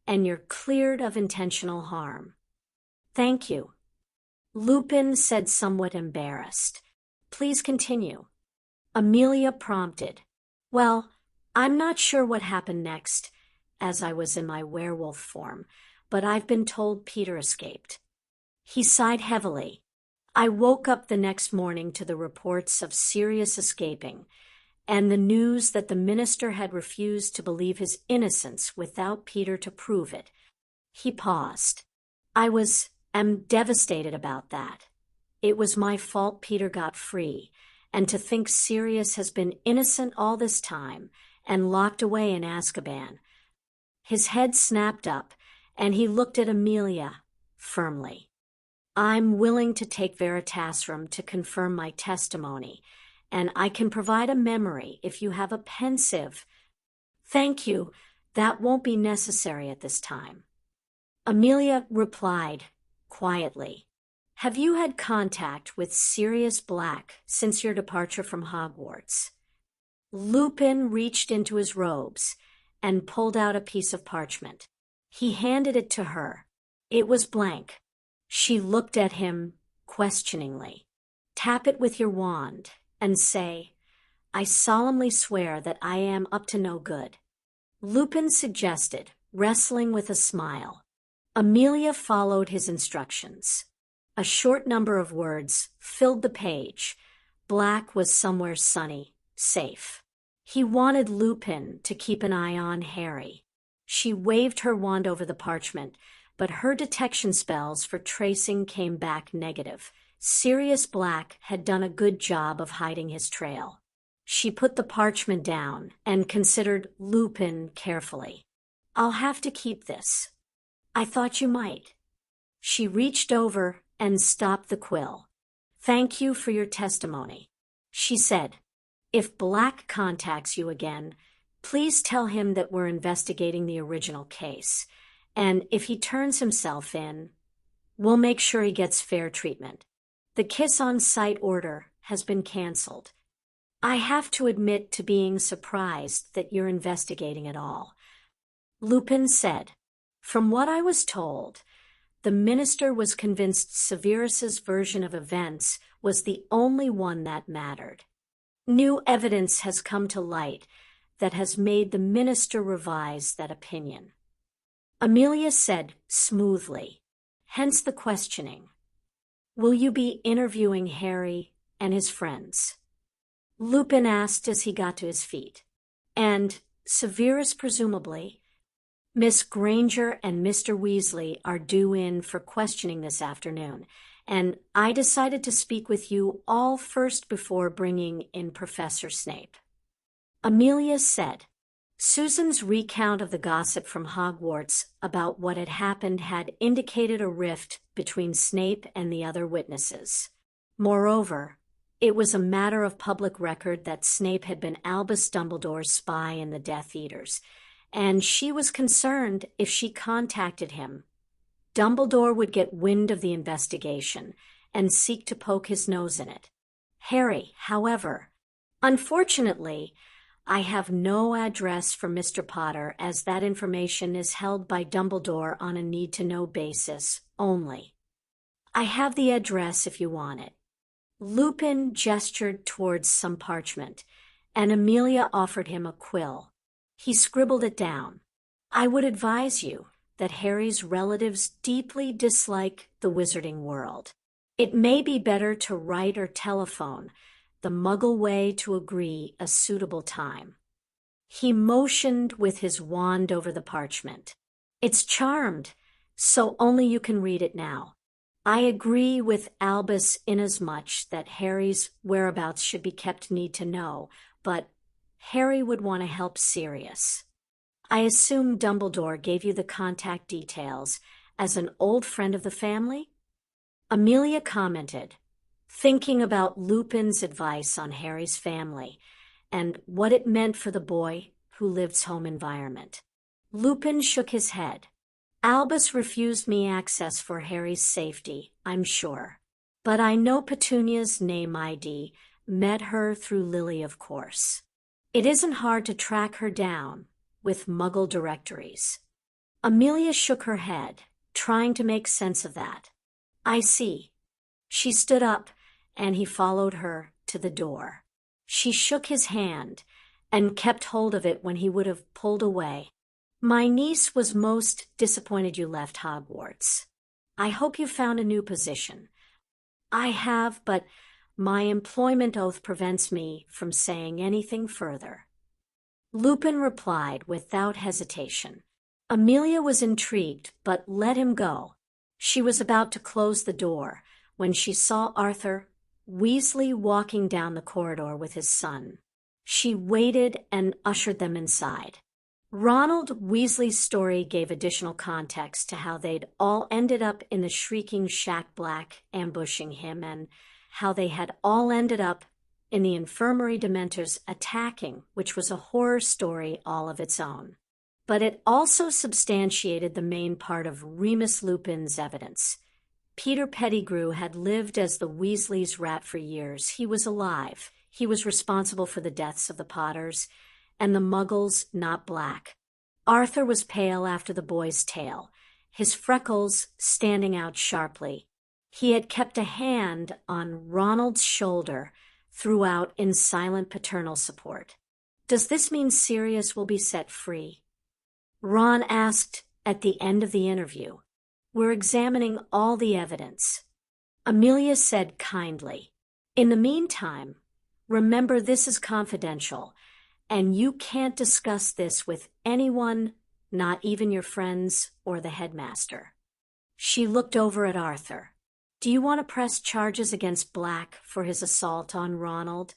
S1: and you're cleared of intentional harm. Thank you. Lupin said, somewhat embarrassed. Please continue. Amelia prompted. Well, I'm not sure what happened next, as I was in my werewolf form, but I've been told Peter escaped. He sighed heavily. I woke up the next morning to the reports of Sirius escaping, and the news that the minister had refused to believe his innocence without Peter to prove it. He paused. I am devastated about that. It was my fault Peter got free, and to think Sirius has been innocent all this time and locked away in Azkaban. His head snapped up, and he looked at Amelia firmly. I'm willing to take Veritasrum to confirm my testimony, and I can provide a memory if you have a pensive. Thank you, that won't be necessary at this time. Amelia replied quietly. Have you had contact with Sirius Black since your departure from Hogwarts? Lupin reached into his robes and pulled out a piece of parchment. He handed it to her. It was blank. She looked at him questioningly. Tap it with your wand and say, I solemnly swear that I am up to no good. Lupin suggested, wrestling with a smile. Amelia followed his instructions. A short number of words filled the page. Black was somewhere sunny, safe. He wanted Lupin to keep an eye on Harry. She waved her wand over the parchment, but her detection spells for tracing came back negative. Sirius Black had done a good job of hiding his trail. She put the parchment down and considered Lupin carefully. I'll have to keep this. I thought you might. She reached over and stopped the quill. Thank you for your testimony. She said, if Black contacts you again, please tell him that we're investigating the original case. And if he turns himself in, we'll make sure he gets fair treatment. The kiss on sight order has been canceled. I have to admit to being surprised that you're investigating at all. Lupin said, from what I was told, the minister was convinced Severus's version of events was the only one that mattered. New evidence has come to light that has made the minister revise that opinion. Amelia said smoothly, hence the questioning. Will you be interviewing Harry and his friends? Lupin asked as he got to his feet. And Severus presumably. Miss Granger and Mr. Weasley are due in for questioning this afternoon, and I decided to speak with you all first before bringing in Professor Snape. Amelia said, Susan's recount of the gossip from Hogwarts about what had happened had indicated a rift between Snape and the other witnesses. Moreover, it was a matter of public record that Snape had been Albus Dumbledore's spy in the Death Eaters, and she was concerned if she contacted him, Dumbledore would get wind of the investigation and seek to poke his nose in it. Harry, however, unfortunately, I have no address for Mr. Potter as that information is held by Dumbledore on a need-to-know basis only. I have the address if you want it. Lupin gestured towards some parchment, and Amelia offered him a quill. He scribbled it down. I would advise you that Harry's relatives deeply dislike the wizarding world. It may be better to write or telephone, the Muggle way to agree a suitable time. He motioned with his wand over the parchment. It's charmed, so only you can read it now. I agree with Albus inasmuch that Harry's whereabouts should be kept need to know, but Harry would want to help Sirius. I assume Dumbledore gave you the contact details as an old friend of the family? Amelia commented, thinking about Lupin's advice on Harry's family and what it meant for the boy who lives home environment. Lupin shook his head. Albus refused me access for Harry's safety, I'm sure. But I know Petunia's name ID met her through Lily, of course. It isn't hard to track her down with Muggle directories. Amelia shook her head, trying to make sense of that. I see. She stood up, and he followed her to the door. She shook his hand and kept hold of it when he would have pulled away. My niece was most disappointed you left Hogwarts. I hope you found a new position. I have, but my employment oath prevents me from saying anything further. Lupin replied without hesitation. Amelia was intrigued, but let him go. She was about to close the door when she saw Arthur Weasley walking down the corridor with his son. She waited and ushered them inside. Ronald Weasley's story gave additional context to how they'd all ended up in the shrieking Shack Black ambushing him and how they had all ended up in the infirmary Dementors attacking, which was a horror story all of its own. But it also substantiated the main part of Remus Lupin's evidence. Peter Pettigrew had lived as the Weasleys' rat for years. He was alive. He was responsible for the deaths of the Potters, and the Muggles not black. Arthur was pale after the boy's tale, his freckles standing out sharply. He had kept a hand on Ronald's shoulder throughout in silent paternal support. Does this mean Sirius will be set free? Ron asked at the end of the interview. We're examining all the evidence. Amelia said kindly, in the meantime, remember this is confidential, and you can't discuss this with anyone, not even your friends or the headmaster. She looked over at Arthur. Do you want to press charges against Black for his assault on Ronald?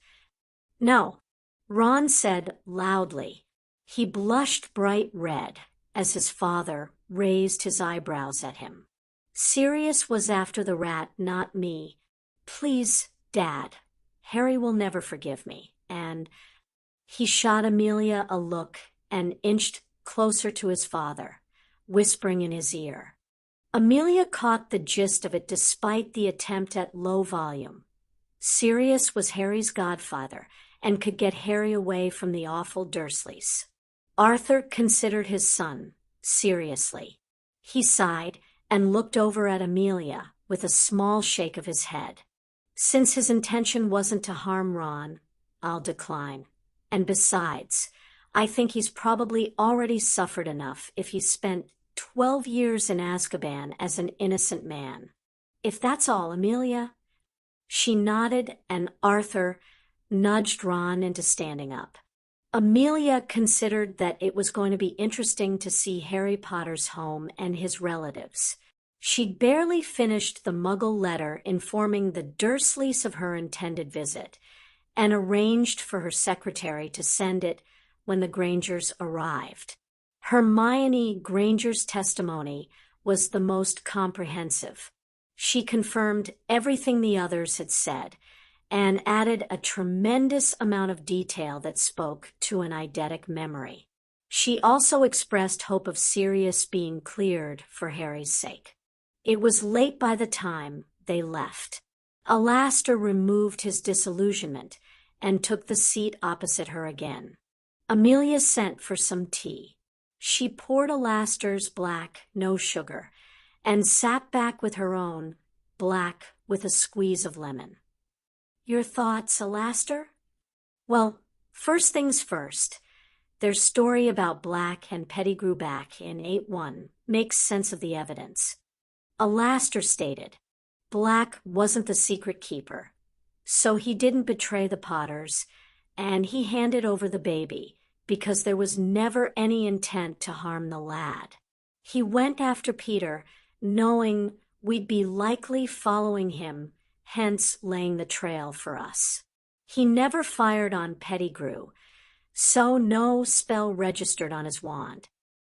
S1: No, Ron said loudly. He blushed bright red as his father raised his eyebrows at him. Sirius was after the rat, not me. Please, Dad. Harry will never forgive me. And he shot Amelia a look and inched closer to his father, whispering in his ear. Amelia caught the gist of it despite the attempt at low volume. Sirius was Harry's godfather and could get Harry away from the awful Dursleys. Arthur considered his son seriously. He sighed and looked over at Amelia with a small shake of his head. Since his intention wasn't to harm Ron, I'll decline. And besides, I think he's probably already suffered enough if he spent 12 years in Azkaban as an innocent man. If that's all, Amelia. She nodded and Arthur nudged Ron into standing up. Amelia considered that it was going to be interesting to see Harry Potter's home and his relatives. She'd barely finished the Muggle letter informing the Dursleys of her intended visit, and arranged for her secretary to send it when the Grangers arrived. Hermione Granger's testimony was the most comprehensive. She confirmed everything the others had said, and added a tremendous amount of detail that spoke to an eidetic memory. She also expressed hope of Sirius being cleared for Harry's sake. It was late by the time they left. Alastor removed his disillusionment and took the seat opposite her again. Amelia sent for some tea. She poured Alastor's black, no sugar, and sat back with her own, black with a squeeze of lemon. Your thoughts, Alastor? Well, first things first. Their story about Black and Pettigrew back in 8-1 makes sense of the evidence. Alastor stated, Black wasn't the secret keeper, so he didn't betray the Potters, and he handed over the baby because there was never any intent to harm the lad. He went after Peter, knowing we'd be likely following him, hence laying the trail for us. He never fired on Pettigrew, so no spell registered on his wand.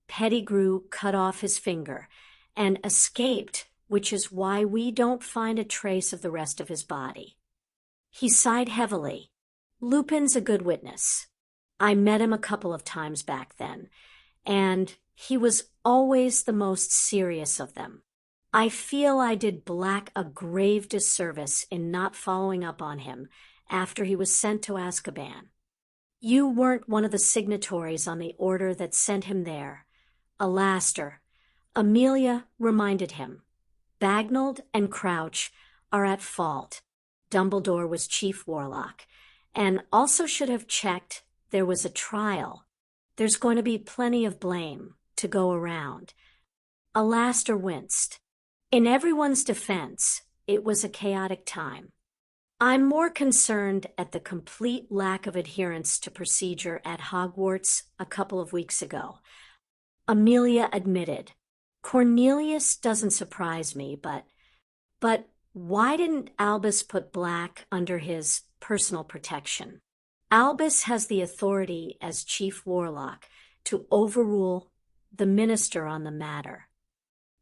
S1: Pettigrew cut off his finger and escaped, which is why we don't find a trace of the rest of his body. He sighed heavily. Lupin's a good witness. I met him a couple of times back then, and he was always the most serious of them. I feel I did Black a grave disservice in not following up on him after he was sent to Azkaban. You weren't one of the signatories on the order that sent him there. Alastor, Amelia reminded him. Bagnald and Crouch are at fault. Dumbledore was chief warlock, and also should have checked there was a trial. There's going to be plenty of blame to go around. Alastor winced. In everyone's defense, it was a chaotic time. I'm more concerned at the complete lack of adherence to procedure at Hogwarts a couple of weeks ago. Amelia admitted. Cornelius doesn't surprise me, but why didn't Albus put Black under his personal protection? Albus has the authority as chief warlock to overrule the minister on the matter.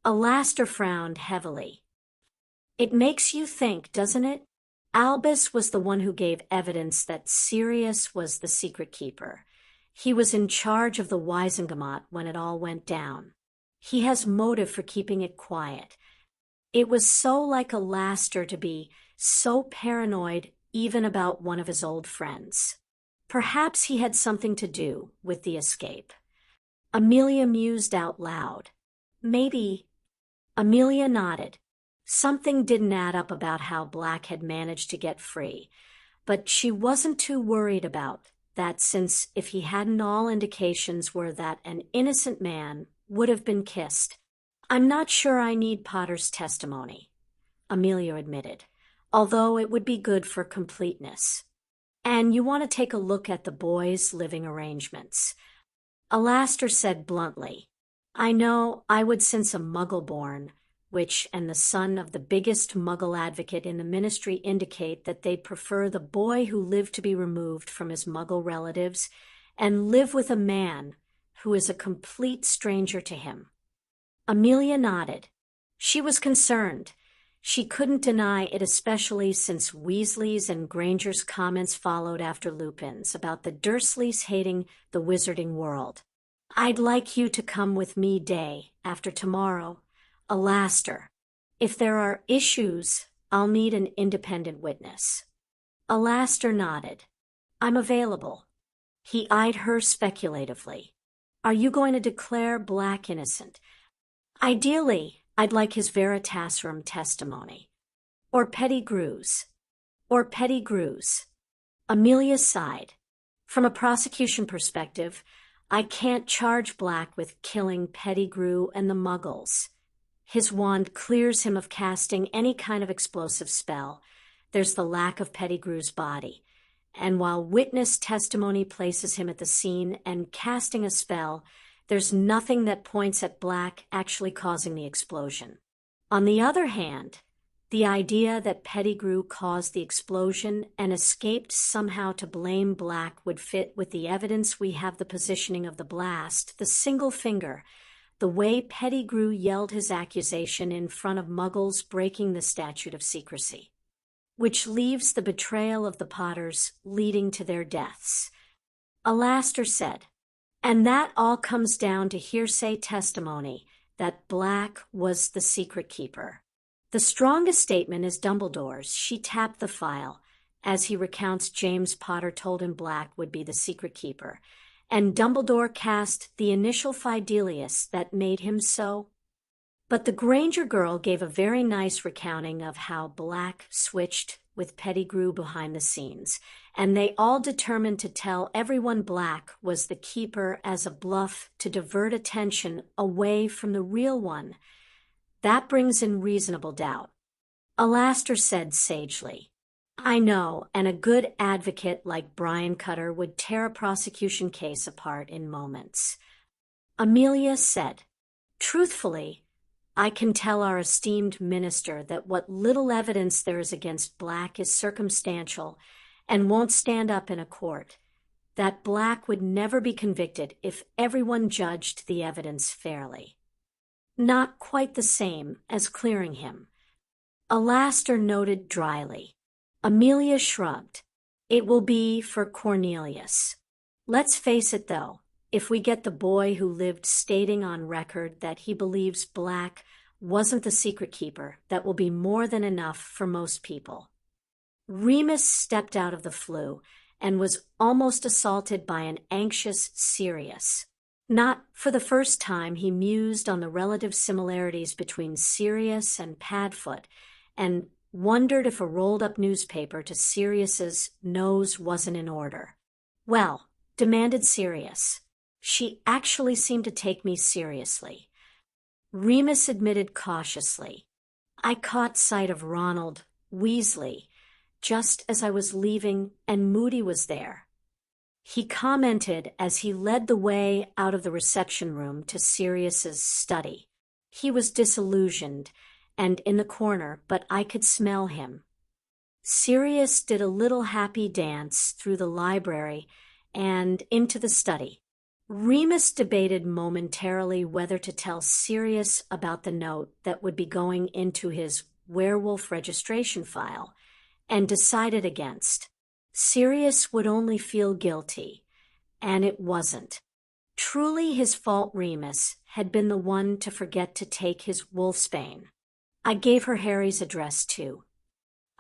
S1: Alastor frowned heavily. It makes you think, doesn't it? Albus was the one who gave evidence that Sirius was the secret keeper. He was in charge of the Wisengamot when it all went down. He has motive for keeping it quiet. It was so like Alastor to be so paranoid even about one of his old friends. Perhaps he had something to do with the escape. Amelia mused out loud. Maybe. Amelia nodded. Something didn't add up about how Black had managed to get free, but she wasn't too worried about that, since if he hadn't, all indications were that an innocent man would have been kissed. "I'm not sure I need Potter's testimony," Amelia admitted, "although it would be good for completeness. And you want to take a look at the boys' living arrangements." Alastor said bluntly, "I know I would, since a Muggle-born, which and the son of the biggest Muggle advocate in the ministry indicate that they'd prefer the boy who lived to be removed from his Muggle relatives and live with a man who is a complete stranger to him." Amelia nodded. She was concerned. She couldn't deny it, especially since Weasley's and Granger's comments followed after Lupin's about the Dursleys hating the wizarding world. "I'd like you to come with me day after tomorrow, Alastor. If there are issues, I'll need an independent witness." Alastor nodded. "I'm available." He eyed her speculatively. "Are you going to declare Black innocent?" "Ideally, I'd like his Veritaserum testimony. Or Pettigrew's. Or Pettigrew's." Amelia sighed. "From a prosecution perspective, I can't charge Black with killing Pettigrew and the Muggles. His wand clears him of casting any kind of explosive spell. There's the lack of Pettigrew's body. And while witness testimony places him at the scene and casting a spell, there's nothing that points at Black actually causing the explosion. On the other hand, the idea that Pettigrew caused the explosion and escaped somehow to blame Black would fit with the evidence we have, the positioning of the blast, the single finger, the way Pettigrew yelled his accusation in front of Muggles breaking the statute of secrecy, which leaves the betrayal of the Potters leading to their deaths." Alastor said, "And that all comes down to hearsay testimony that Black was the secret keeper. The strongest statement is Dumbledore's." She tapped the file as he recounts James Potter told him Black would be the secret keeper, and Dumbledore cast the initial Fidelius that made him so. But the Granger girl gave a very nice recounting of how Black switched with Pettigrew behind the scenes, and they all determined to tell everyone Black was the keeper as a bluff to divert attention away from the real one. That brings in reasonable doubt." Alastor said sagely, "I know, and a good advocate like Brian Cutter would tear a prosecution case apart in moments." Amelia said, "Truthfully, I can tell our esteemed minister that what little evidence there is against Black is circumstantial and won't stand up in a court. That Black would never be convicted if everyone judged the evidence fairly. Not quite the same as clearing him." Alastor noted dryly. Amelia shrugged. "It will be for Cornelius. Let's face it, though. If we get the boy who lived stating on record that he believes Black wasn't the secret keeper, that will be more than enough for most people." Remus stepped out of the flue and was almost assaulted by an anxious Sirius. Not for the first time, he mused on the relative similarities between Sirius and Padfoot and wondered if a rolled-up newspaper to Sirius's nose wasn't in order. "Well," demanded Sirius, "she actually seemed to take me seriously." Remus admitted cautiously, "I caught sight of Ronald Weasley just as I was leaving, and Moody was there." He commented as he led the way out of the reception room to Sirius's study. He was disillusioned and in the corner, but I could smell him. Sirius did a little happy dance through the library and into the study. Remus debated momentarily whether to tell Sirius about the note that would be going into his werewolf registration file, and decided against. Sirius would only feel guilty, and it wasn't. Truly his fault. Remus had been the one to forget to take his wolfsbane. I gave her Harry's address too.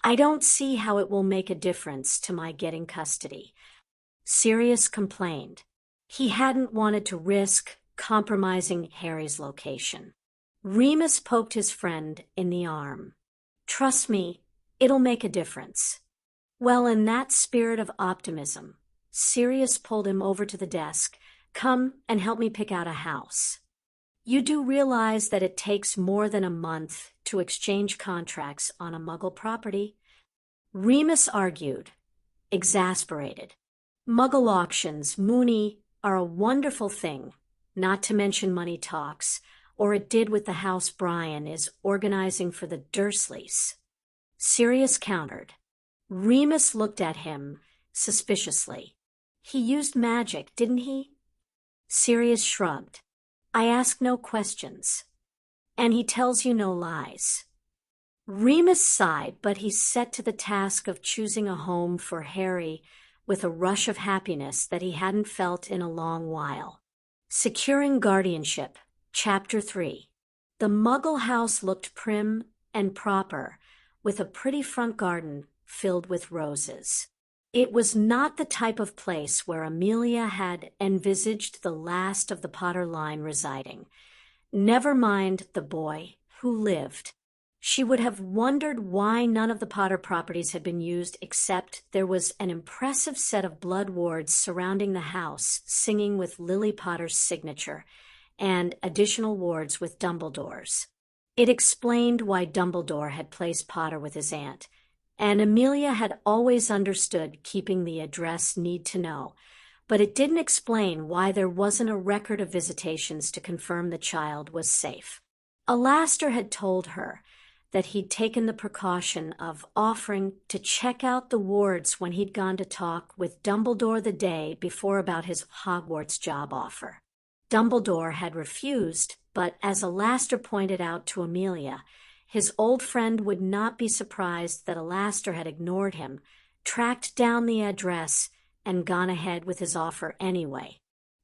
S1: I don't see how it will make a difference to my getting custody, Sirius complained. He hadn't wanted to risk compromising Harry's location. Remus poked his friend in the arm. Trust me, it'll make a difference. Well, in that spirit of optimism, Sirius pulled him over to the desk. Come and help me pick out a house. You do realize that it takes more than a month to exchange contracts on a Muggle property? Remus argued, exasperated. Muggle auctions, Mooney, are a wonderful thing, not to mention money talks, or it did with the house Brian is organizing for the Dursleys. Sirius countered. Remus looked at him suspiciously. He used magic, didn't he? Sirius shrugged. I ask no questions. And he tells you no lies. Remus sighed, but he set to the task of choosing a home for Harry with a rush of happiness that he hadn't felt in a long while. Securing Guardianship, Chapter 3. The Muggle house looked prim and proper, with a pretty front garden filled with roses. It was not the type of place where Amelia had envisaged the last of the Potter line residing. Never mind the boy who lived. She would have wondered why none of the Potter properties had been used, except there was an impressive set of blood wards surrounding the house, singing with Lily Potter's signature, and additional wards with Dumbledore's. It explained why Dumbledore had placed Potter with his aunt, and Amelia had always understood keeping the address need to know, but it didn't explain why there wasn't a record of visitations to confirm the child was safe. Alastor had told her that he'd taken the precaution of offering to check out the wards when he'd gone to talk with Dumbledore the day before about his Hogwarts job offer. Dumbledore had refused, but as Alastor pointed out to Amelia, his old friend would not be surprised that Alastor had ignored him, tracked down the address, and gone ahead with his offer anyway.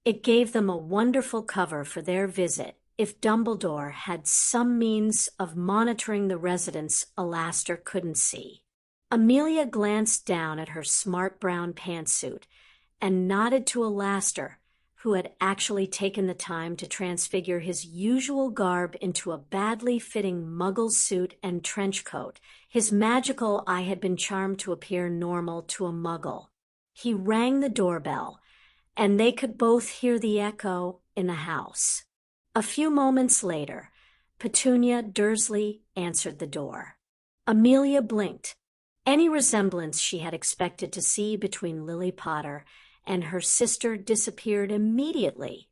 S1: It gave them a wonderful cover for their visit if Dumbledore had some means of monitoring the residence Alastor couldn't see. Amelia glanced down at her smart brown pantsuit and nodded to Alastor, who had actually taken the time to transfigure his usual garb into a badly fitting Muggle suit and trench coat. His magical eye had been charmed to appear normal to a Muggle. He rang the doorbell, and they could both hear the echo in the house. A few moments later, Petunia Dursley answered the door. Amelia blinked. Any resemblance she had expected to see between Lily Potter and her sister disappeared immediately.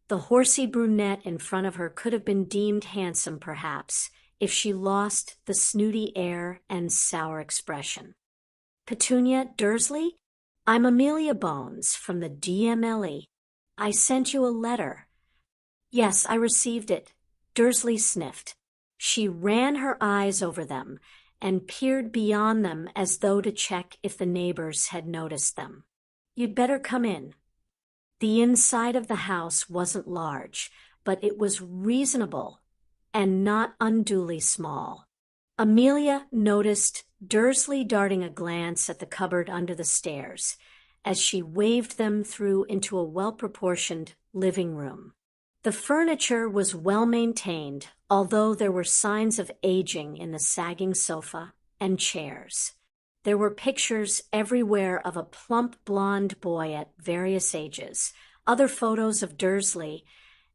S1: The horsey brunette in front of her could have been deemed handsome, perhaps, if she lost the snooty air and sour expression. Petunia Dursley? I'm Amelia Bones from the DMLE. I sent you a letter. Yes, I received it. Dursley sniffed. She ran her eyes over them and peered beyond them as though to check if the neighbors had noticed them. You'd better come in. The inside of the house wasn't large, but it was reasonable and not unduly small. Amelia noticed Dursley darting a glance at the cupboard under the stairs as she waved them through into a well-proportioned living room. The furniture was well maintained, although there were signs of aging in the sagging sofa and chairs. There were pictures everywhere of a plump blonde boy at various ages, other photos of Dursley,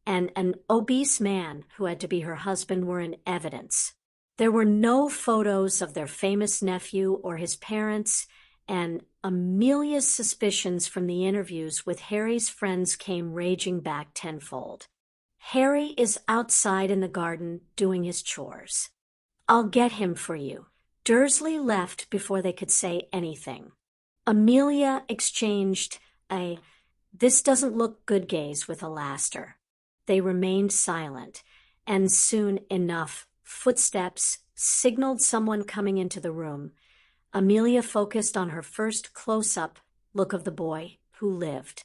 S1: and an obese man who had to be her husband were in evidence. There were no photos of their famous nephew or his parents, and Amelia's suspicions from the interviews with Harry's friends came raging back tenfold. Harry is outside in the garden doing his chores. I'll get him for you. Dursley left before they could say anything. Amelia exchanged a "this doesn't look good" gaze with Alastor. They remained silent, and soon enough footsteps signaled someone coming into the room. Amelia focused on her first close-up look of the boy who lived.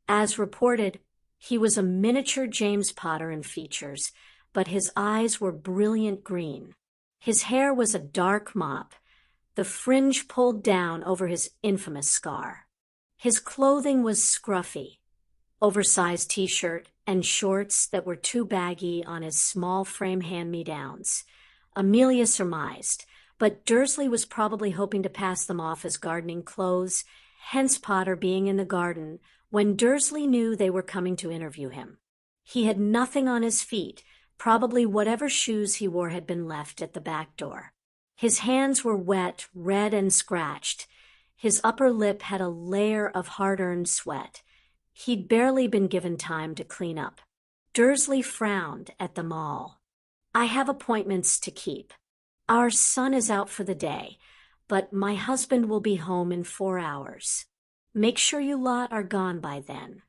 S1: As reported, he was a miniature James Potter in features, but his eyes were brilliant green. His hair was a dark mop, the fringe pulled down over his infamous scar. His clothing was scruffy, oversized t-shirt and shorts that were too baggy on his small frame hand-me-downs. Amelia surmised, but Dursley was probably hoping to pass them off as gardening clothes, hence Potter being in the garden when Dursley knew they were coming to interview him. He had nothing on his feet, probably whatever shoes he wore had been left at the back door. His hands were wet, red, and scratched. His upper lip had a layer of hard-earned sweat. He'd barely been given time to clean up. Dursley frowned at them all. "I have appointments to keep. Our son is out for the day, but my husband will be home in 4 hours. Make sure you lot are gone by then."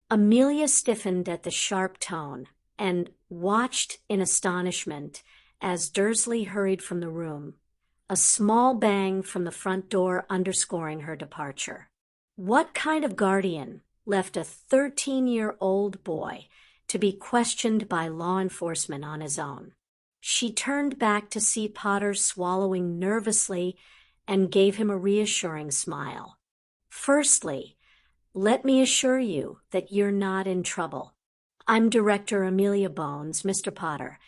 S1: Amelia stiffened at the sharp tone and watched in astonishment as Dursley hurried from the room, a small bang from the front door underscoring her departure. What kind of guardian left a 13-year-old boy to be questioned by law enforcement on his own? She turned back to see Potter swallowing nervously and gave him a reassuring smile. "Firstly, let me assure you that you're not in trouble. I'm Director Amelia Bones, Mr. Potter,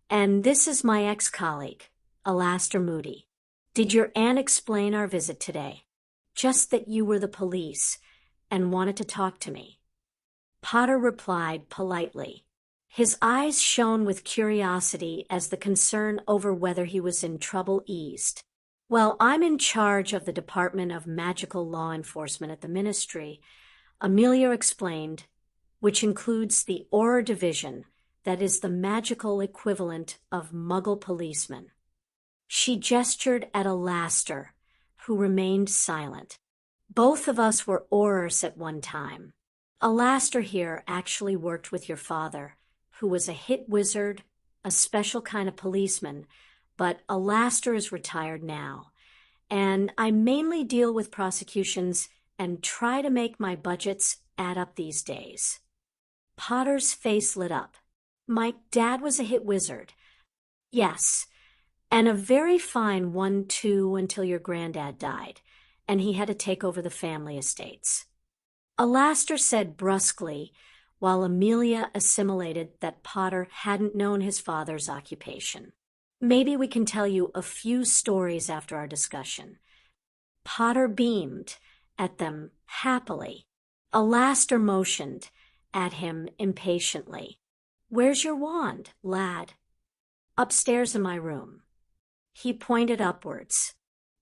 S1: and this is my ex-colleague, Alastair Moody. Did your aunt explain our visit today? Just that you were the police and wanted to talk to me?" Potter replied politely. His eyes shone with curiosity as the concern over whether he was in trouble eased. "Well, I'm in charge of the Department of Magical Law Enforcement at the Ministry," Amelia explained, "which includes the Auror Division, that is the magical equivalent of Muggle policemen." She gestured at Alastair, who remained silent. "Both of us were Aurors at one time. Alastair here actually worked with your father, who was a hit wizard, a special kind of policeman, but Alastair is retired now, and I mainly deal with prosecutions and try to make my budgets add up these days." Potter's face lit up. "My dad was a hit wizard." "Yes, and a very fine one too until your granddad died, and he had to take over the family estates." Alastair said brusquely, while Amelia assimilated that Potter hadn't known his father's occupation. "Maybe we can tell you a few stories after our discussion." Potter beamed at them happily. Alastair motioned at him impatiently. "Where's your wand, lad?" "Upstairs in my room." He pointed upwards.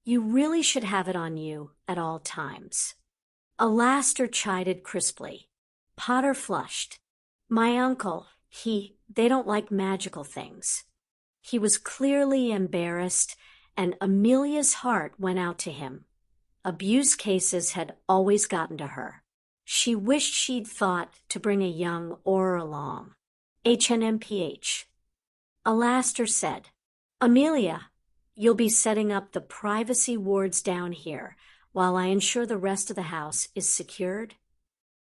S1: "You really should have it on you at all times." Alastair chided crisply. Potter flushed. "My uncle, they don't like magical things." He was clearly embarrassed, and Amelia's heart went out to him. Abuse cases had always gotten to her. She wished she'd thought to bring a young Auror along. HNMPH. Alastair said, "Amelia, you'll be setting up the privacy wards down here while I ensure the rest of the house is secured?"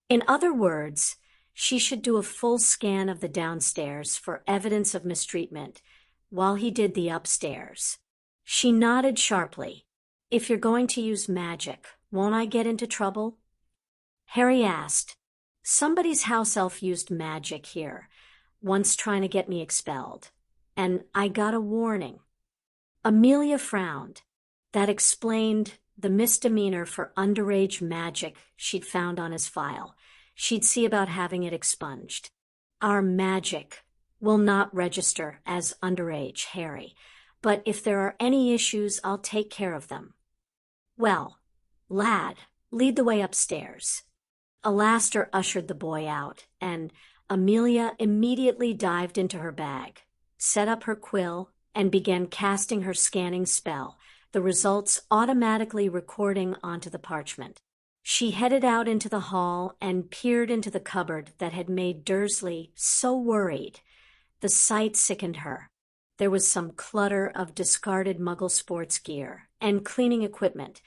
S1: In other words, she should do a full scan of the downstairs for evidence of mistreatment while he did the upstairs. She nodded sharply. "If you're going to use magic, won't I get into trouble?" Harry asked. "Somebody's house elf used magic here, once trying to get me expelled, and I got a warning." Amelia frowned. That explained the misdemeanor for underage magic she'd found on his file. She'd see about having it expunged. "Our magic will not register as underage, Harry, but if there are any issues, I'll take care of them." "Well, lad, lead the way upstairs." Alastair ushered the boy out, and Amelia immediately dived into her bag, set up her quill, and began casting her scanning spell, the results automatically recording onto the parchment. She headed out into the hall and peered into the cupboard that had made Dursley so worried. The sight sickened her. There was some clutter of discarded Muggle sports gear, and cleaning equipment,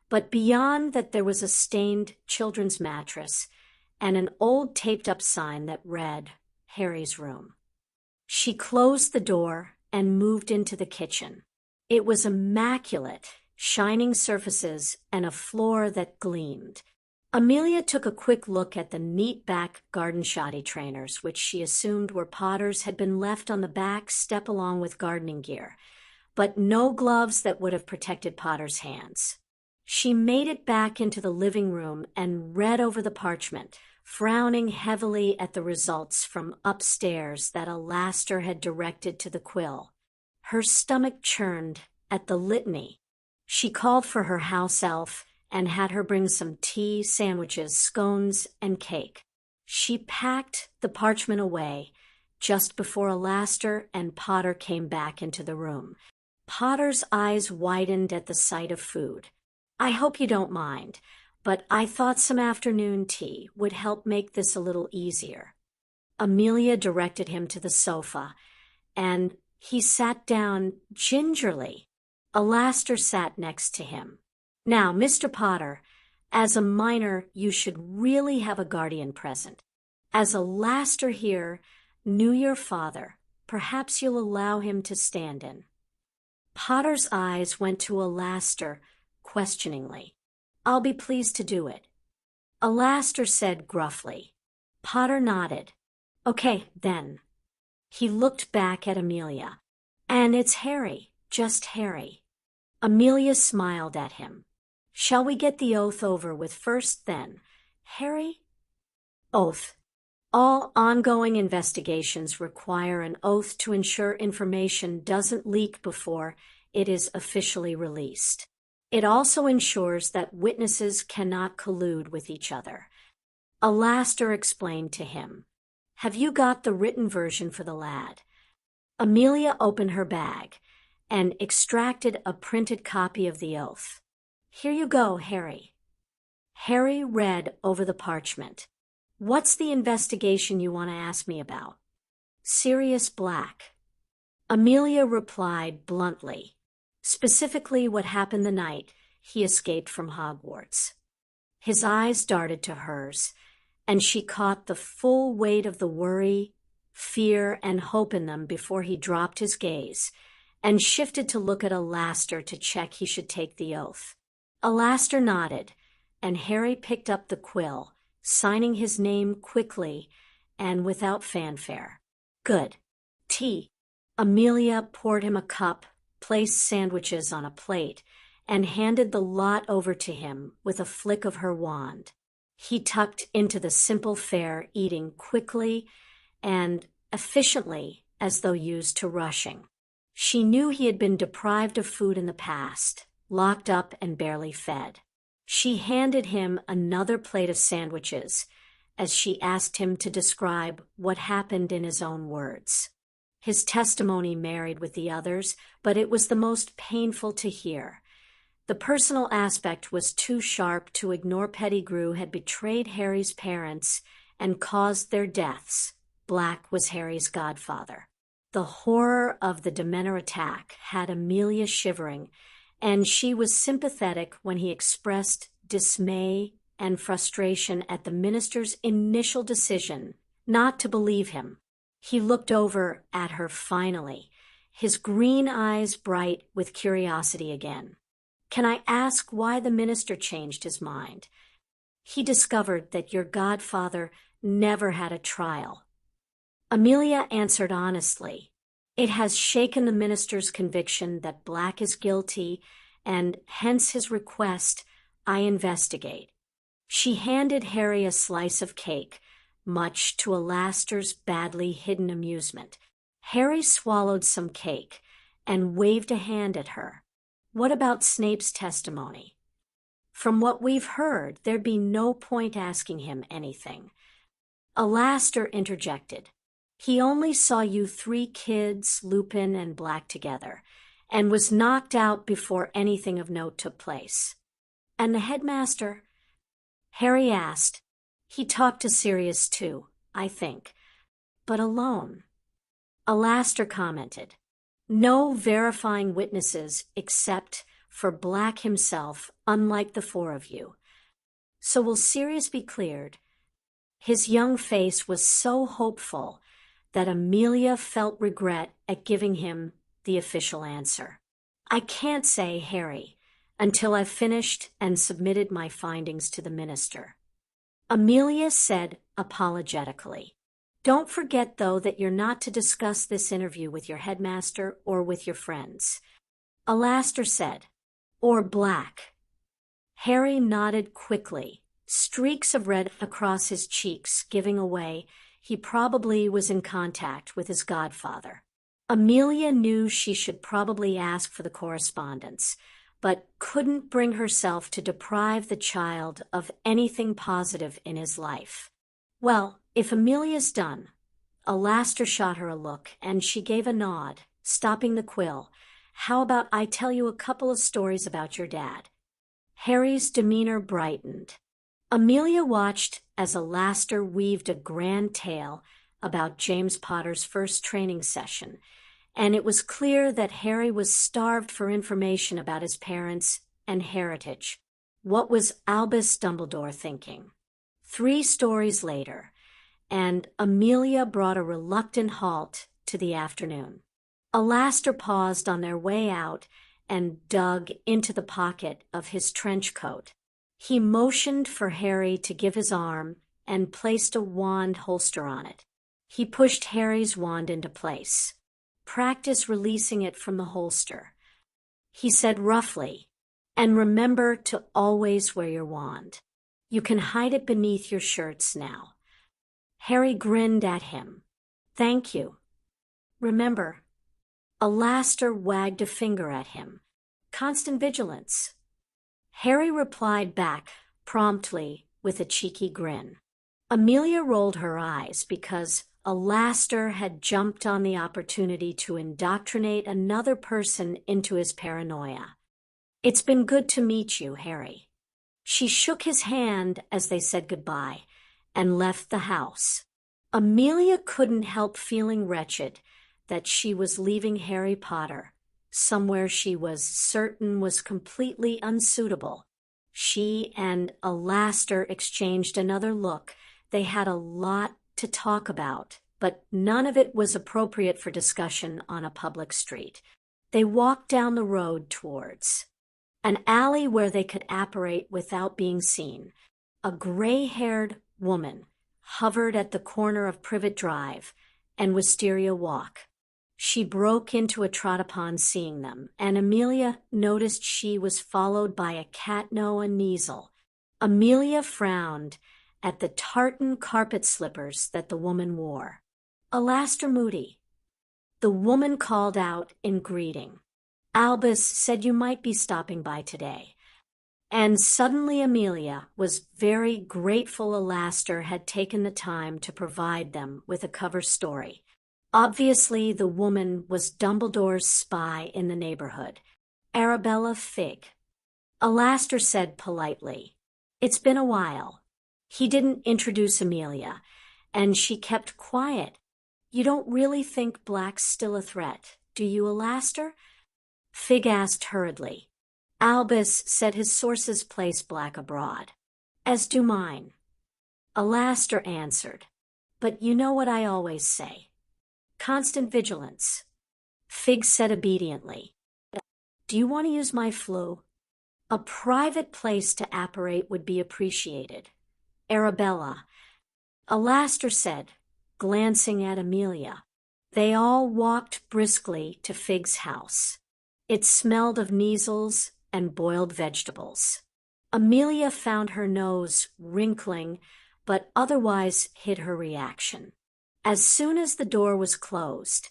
S1: but beyond that there was a stained children's mattress and an old taped-up sign that read, Harry's room. She closed the door and moved into the kitchen. It was immaculate, shining surfaces and a floor that gleamed. Amelia took a quick look at the neat back garden shoddy trainers, which she assumed were Potter's had been left on the back step along with gardening gear, but no gloves that would have protected Potter's hands. She made it back into the living room and read over the parchment, frowning heavily at the results from upstairs that Alastor had directed to the quill. Her stomach churned at the litany. She called for her house elf and had her bring some tea, sandwiches, scones, and cake. She packed the parchment away just before Alastor and Potter came back into the room. Potter's eyes widened at the sight of food. I hope you don't mind, but I thought some afternoon tea would help make this a little easier. Amelia directed him to the sofa, and he sat down gingerly. Alastor sat next to him. Now, Mr. Potter, as a minor, you should really have a guardian present. As Alastor here knew your father, perhaps you'll allow him to stand in. Potter's eyes went to Alastor questioningly. I'll be pleased to do it. Alastor said gruffly. Potter nodded. Okay, then. He looked back at Amelia. And it's Harry, just Harry. Amelia smiled at him. Shall we get the oath over with first, then? Harry? Oath. All ongoing investigations require an oath to ensure information doesn't leak before it is officially released. It also ensures that witnesses cannot collude with each other. Alastor explained to him. Have you got the written version for the lad? Amelia opened her bag and extracted a printed copy of the oath. Here you go, Harry. Harry read over the parchment. What's the investigation you want to ask me about? Sirius Black. Amelia replied bluntly. Specifically what happened the night he escaped from Hogwarts. His eyes darted to hers, and she caught the full weight of the worry, fear, and hope in them before he dropped his gaze and shifted to look at Alastor to check he should take the oath. Alastor nodded, and Harry picked up the quill, signing his name quickly and without fanfare. Good. Tea. Amelia poured him a cup, placed sandwiches on a plate, and handed the lot over to him with a flick of her wand. He tucked into the simple fare, eating quickly and efficiently as though used to rushing. She knew he had been deprived of food in the past, locked up and barely fed. She handed him another plate of sandwiches as she asked him to describe what happened in his own words. His testimony married with the others, but it was the most painful to hear. The personal aspect was too sharp to ignore Pettigrew had betrayed Harry's parents and caused their deaths. Black was Harry's godfather. The horror of the Dementor attack had Amelia shivering, and she was sympathetic when he expressed dismay and frustration at the minister's initial decision not to believe him. He looked over at her finally, his green eyes bright with curiosity again. Can I ask why the minister changed his mind? He discovered that your godfather never had a trial. Amelia answered honestly. It has shaken the minister's conviction that Black is guilty, and hence his request I investigate. She handed Harry a slice of cake, much to Alastor's badly hidden amusement. Harry swallowed some cake and waved a hand at her. What about Snape's testimony? From what we've heard, there'd be no point asking him anything. Alastor interjected. He only saw you 3 kids, Lupin and Black together, and was knocked out before anything of note took place. And the headmaster? Harry asked. He talked to Sirius too, I think, but alone. Alastor commented. No verifying witnesses except for Black himself, unlike the four of you. So will Sirius be cleared? His young face was so hopeful that Amelia felt regret at giving him the official answer. I can't say, Harry, until I've finished and submitted my findings to the minister. Amelia said apologetically. Don't forget, though, that you're not to discuss this interview with your headmaster or with your friends. Alastor said, or Black. Harry nodded quickly, streaks of red across his cheeks, giving away he probably was in contact with his godfather. Amelia knew she should probably ask for the correspondence, but couldn't bring herself to deprive the child of anything positive in his life. Well, if Amelia's done, Alastor shot her a look, and she gave a nod, stopping the quill. How about I tell you a couple of stories about your dad? Harry's demeanor brightened. Amelia watched as Alastor weaved a grand tale about James Potter's first training session, and it was clear that Harry was starved for information about his parents and heritage. What was Albus Dumbledore thinking? 3 stories later, and Amelia brought a reluctant halt to the afternoon. Alastor paused on their way out and dug into the pocket of his trench coat. He motioned for Harry to give his arm and placed a wand holster on it. He pushed Harry's wand into place. Practice releasing it from the holster. He said roughly, and remember to always wear your wand. You can hide it beneath your shirts now. Harry grinned at him. Thank you. Remember. Alastor wagged a finger at him. Constant vigilance. Harry replied back promptly with a cheeky grin. Amelia rolled her eyes because Alastor had jumped on the opportunity to indoctrinate another person into his paranoia. It's been good to meet you, Harry. She shook his hand as they said goodbye and left the house. Amelia couldn't help feeling wretched that she was leaving Harry Potter, somewhere she was certain was completely unsuitable. She and Alastor exchanged another look. They had a lot to talk about, but none of it was appropriate for discussion on a public street. They walked down the road towards an alley where they could apparate without being seen. A gray-haired woman hovered at the corner of Privet Drive and Wisteria Walk. She broke into a trot upon seeing them, and Amelia noticed she was followed by a cat-no and Kneazle. Amelia frowned at the tartan carpet slippers that the woman wore. Alastor Moody. The woman called out in greeting. Albus said you might be stopping by today. And suddenly Amelia was very grateful Alastor had taken the time to provide them with a cover story. Obviously, the woman was Dumbledore's spy in the neighborhood, Arabella Figg. Alastor said politely, "It's been a while." He didn't introduce Amelia, and she kept quiet. "You don't really think Black's still a threat, do you, Alastor?" Figg asked hurriedly. Albus said his sources place Black abroad. "As do mine." Alastor answered, "But you know what I always say. Constant vigilance." Figg said obediently, "Do you want to use my flu?" "A private place to apparate would be appreciated." Arabella. Alastor said, glancing at Amelia. They all walked briskly to Figg's house. It smelled of Kneazles and boiled vegetables. Amelia found her nose wrinkling, but otherwise hid her reaction. As soon as the door was closed,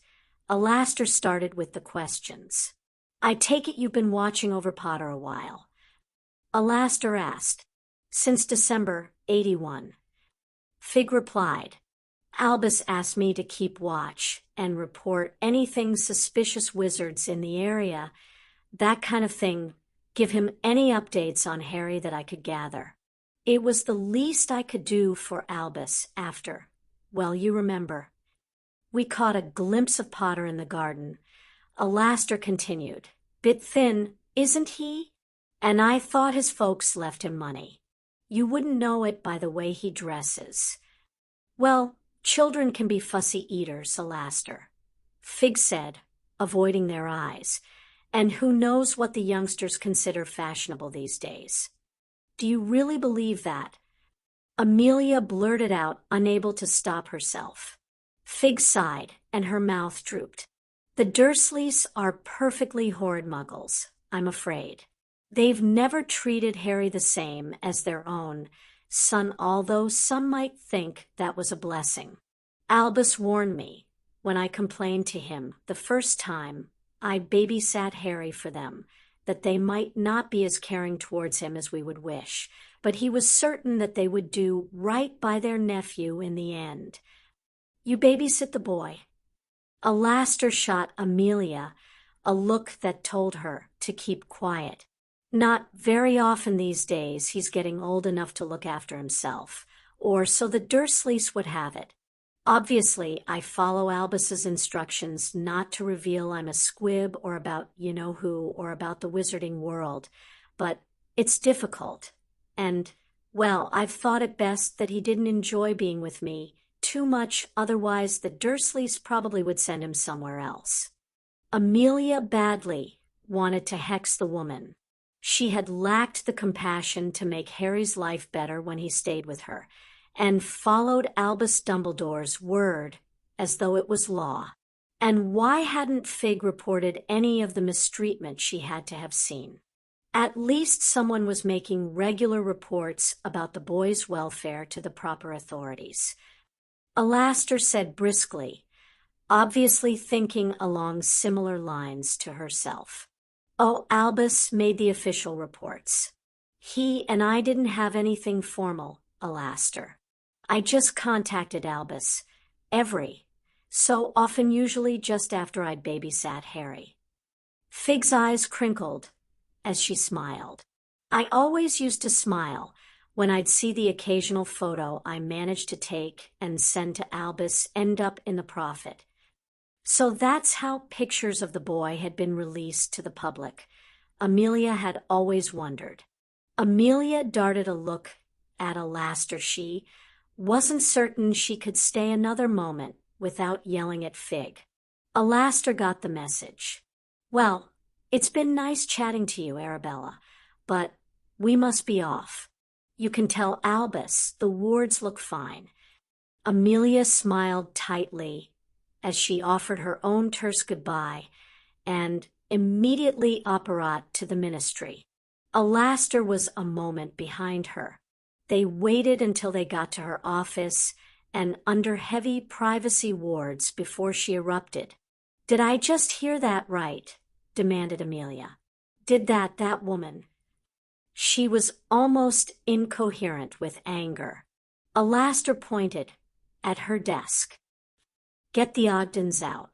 S1: Alastor started with the questions. "I take it you've been watching over Potter a while?" Alastor asked. "Since December '81. Figg replied. "Albus asked me to keep watch and report anything suspicious wizards in the area, that kind of thing, give him any updates on Harry that I could gather. It was the least I could do for Albus after. Well, you remember. We caught a glimpse of Potter in the garden." Alastor continued. "Bit thin, Isn't he? And I thought his folks left him money. You wouldn't know it by the way he dresses. Well, children can be fussy eaters, Alastair, Fig said, avoiding their eyes. And who knows what the youngsters consider fashionable these days. Do you really believe that? Amelia blurted out, unable to stop herself. Fig sighed, and her mouth drooped. The Dursleys are perfectly horrid muggles, I'm afraid. They've never treated Harry the same as their own son, although some might think that was a blessing. Albus warned me, when I complained to him the first time I babysat Harry for them, that they might not be as caring towards him as we would wish, but he was certain that they would do right by their nephew in the end. You babysit the boy. Alastair shot Amelia a look that told her to keep quiet. Not very often these days he's getting old enough to look after himself, or so the Dursleys would have it. Obviously, I follow Albus's instructions not to reveal I'm a squib or about you-know-who or about the wizarding world, but it's difficult. And, well, I've thought it best that he didn't enjoy being with me too much, otherwise the Dursleys probably would send him somewhere else. Amelia badly wanted to hex the woman. She had lacked the compassion to make Harry's life better when he stayed with her, and followed Albus Dumbledore's word as though it was law. And why hadn't Fig reported any of the mistreatment she had to have seen? At least someone was making regular reports about the boy's welfare to the proper authorities. Alastair said briskly, obviously thinking along similar lines to herself. Oh, Albus made the official reports. He and I didn't have anything formal, Alastair. I just contacted Albus so often, usually just after I'd babysat Harry. Fig's eyes crinkled as she smiled. I always used to smile when I'd see the occasional photo I managed to take and send to Albus end up in the Prophet. So that's how pictures of the boy had been released to the public. Amelia had always wondered. Amelia darted a look at Alastair. She wasn't certain she could stay another moment without yelling at Fig. Alastair got the message. Well, it's been nice chatting to you, Arabella, but we must be off. You can tell Albus the wards look fine. Amelia smiled tightly as she offered her own terse goodbye and immediately apparat to the ministry. Alastair was a moment behind her. They waited until they got to her office and under heavy privacy wards before she erupted. Did I just hear that right? Demanded Amelia. Did that woman? She was almost incoherent with anger. Alastair pointed at her desk. Get the Ogdens out.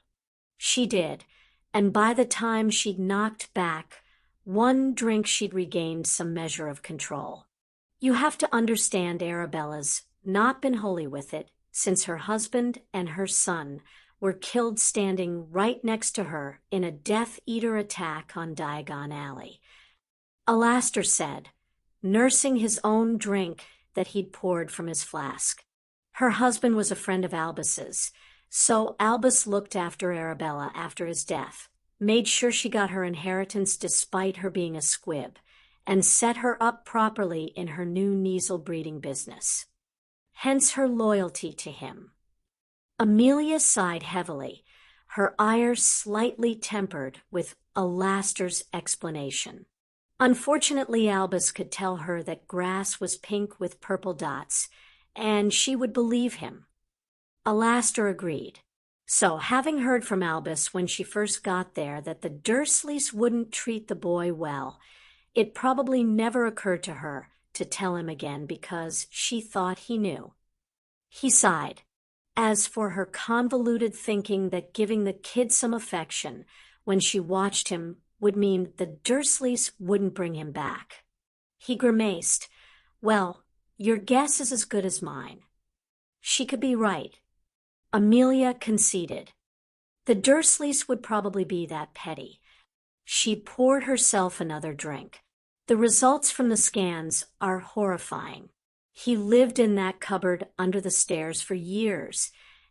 S1: She did, and by the time she'd knocked back one drink, she'd regained some measure of control. You have to understand, Arabella's not been holy with it since her husband and her son were killed standing right next to her in a Death Eater attack on Diagon Alley. Alastair said, nursing his own drink that he'd poured from his flask. Her husband was a friend of Albus's, so Albus looked after Arabella after his death, made sure she got her inheritance despite her being a squib, and set her up properly in her new Kneasel breeding business. Hence her loyalty to him. Amelia sighed heavily, her ire slightly tempered with Alastair's explanation. Unfortunately, Albus could tell her that grass was pink with purple dots, and she would believe him. Alastair agreed. So, having heard from Albus when she first got there that the Dursleys wouldn't treat the boy well, it probably never occurred to her to tell him again because she thought he knew. He sighed. As for her convoluted thinking that giving the kid some affection when she watched him would mean the Dursleys wouldn't bring him back. He grimaced. Well, your guess is as good as mine. She could be right. Amelia conceded. The Dursleys would probably be that petty. She poured herself another drink. The results from the scans are horrifying. He lived in that cupboard under the stairs for years,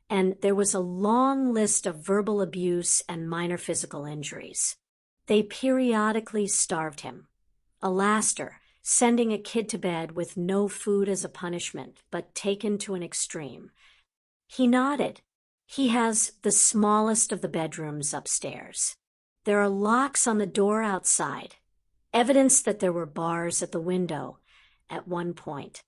S1: and there was a long list of verbal abuse and minor physical injuries. They periodically starved him. Alastair, sending a kid to bed with no food as a punishment, but taken to an extreme. He nodded. He has the smallest of the bedrooms upstairs. There are locks on the door outside, evidence that there were bars at the window at one point.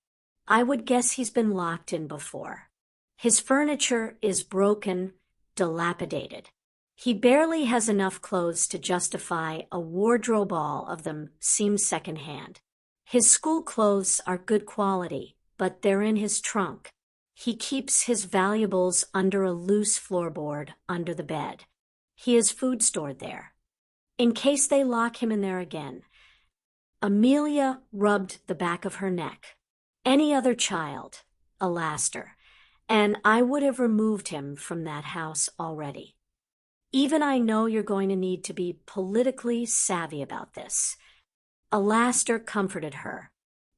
S1: I would guess he's been locked in before. His furniture is broken, dilapidated. He barely has enough clothes to justify a wardrobe. All of them seem secondhand. His school clothes are good quality, but they're in his trunk. He keeps his valuables under a loose floorboard under the bed. He has food stored there, in case they lock him in there again. Amelia rubbed the back of her neck. Any other child, Alastair, and I would have removed him from that house already. Even I know you're going to need to be politically savvy about this. Alastair comforted her.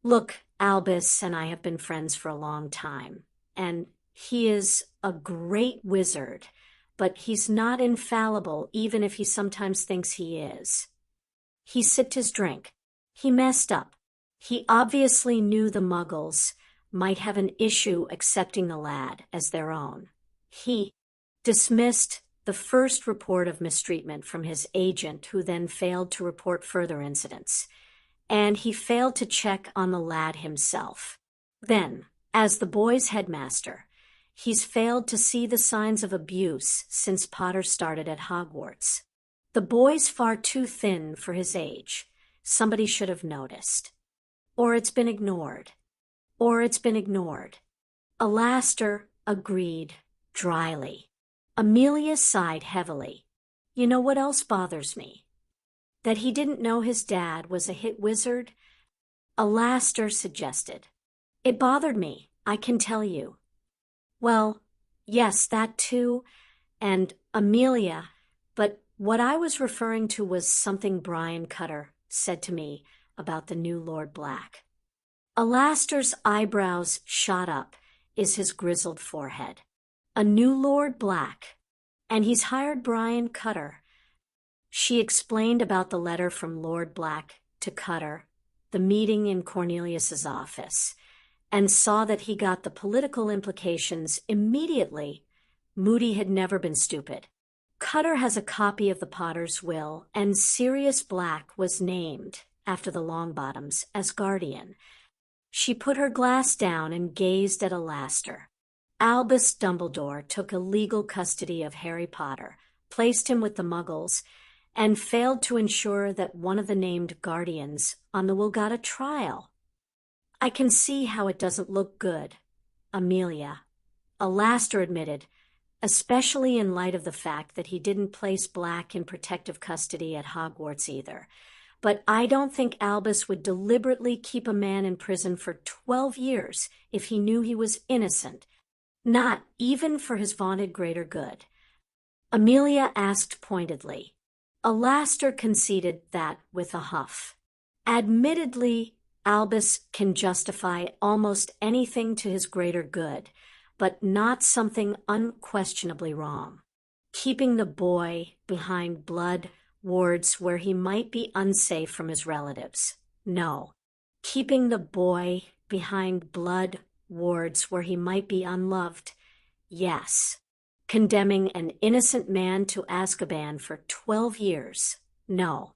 S1: Look, Albus and I have been friends for a long time, and he is a great wizard, but he's not infallible even if he sometimes thinks he is. He sipped his drink. He messed up. He obviously knew the Muggles might have an issue accepting the lad as their own. He dismissed the first report of mistreatment from his agent, who then failed to report further incidents, and he failed to check on the lad himself. Then, as the boys' headmaster, he's failed to see the signs of abuse since Potter started at Hogwarts. The boy's far too thin for his age. Somebody should have noticed. Or it's been ignored. Alastair agreed dryly. Amelia sighed heavily. You know what else bothers me? That he didn't know his dad was a hit wizard? Alastair suggested. It bothered me, I can tell you. Well, yes, that too, and Amelia, but what I was referring to was something Brian Cutter said to me about the new Lord Black. Alastair's eyebrows shot up, is his grizzled forehead. A new Lord Black, and he's hired Brian Cutter. She explained about the letter from Lord Black to Cutter, the meeting in Cornelius's office, and saw that he got the political implications immediately. Moody had never been stupid. Cutter has a copy of the Potter's will, and Sirius Black was named, after the Longbottoms, as guardian. She put her glass down and gazed at Alastair. Albus Dumbledore took illegal custody of Harry Potter, placed him with the Muggles, and failed to ensure that one of the named guardians on the will got a trial. I can see how it doesn't look good, Amelia. Alastair admitted, especially in light of the fact that he didn't place Black in protective custody at Hogwarts either. But I don't think Albus would deliberately keep a man in prison for 12 years if he knew he was innocent, not even for his vaunted greater good. Amelia asked pointedly. Alastair conceded that with a huff. Admittedly, Albus can justify almost anything to his greater good, but not something unquestionably wrong. Keeping the boy behind blood wards where he might be unsafe from his relatives. No. Keeping the boy behind blood wards where he might be unloved. Yes. Condemning an innocent man to Azkaban for 12 years. No.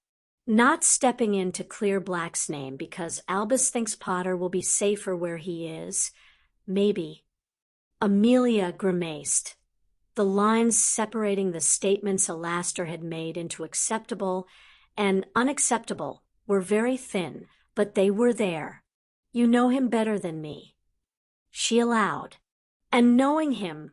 S1: Not stepping in to clear Black's name because Albus thinks Potter will be safer where he is. Maybe. Amelia grimaced. The lines separating the statements Alastair had made into acceptable and unacceptable were very thin, but they were there. You know him better than me. She allowed. And knowing him,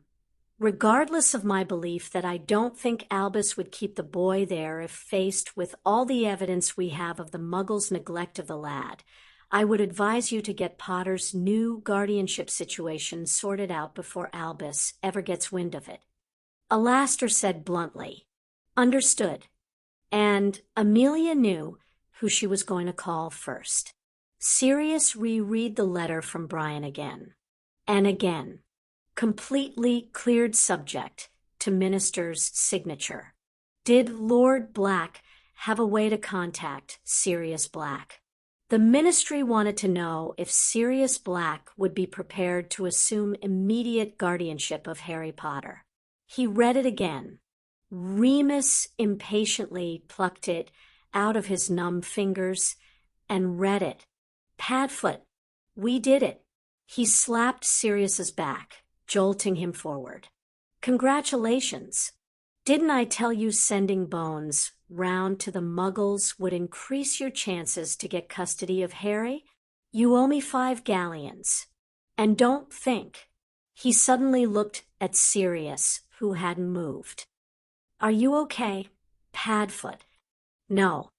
S1: regardless of my belief that I don't think Albus would keep the boy there if faced with all the evidence we have of the Muggles' neglect of the lad, I would advise you to get Potter's new guardianship situation sorted out before Albus ever gets wind of it. Alastair said bluntly, Understood. and Amelia knew who she was going to call first. Sirius reread the letter from Brian again and again. Completely cleared subject to Minister's signature. Did Lord Black have a way to contact Sirius Black? The Ministry wanted to know if Sirius Black would be prepared to assume immediate guardianship of Harry Potter. He read it again. Remus impatiently plucked it out of his numb fingers and read it. Padfoot, we did it. He slapped Sirius's back, jolting him forward. Congratulations. Didn't I tell you sending Bones round to the Muggles would increase your chances to get custody of Harry? You owe me 5 galleons. And don't think. He suddenly looked at Sirius, who hadn't moved. Are you okay, Padfoot? No.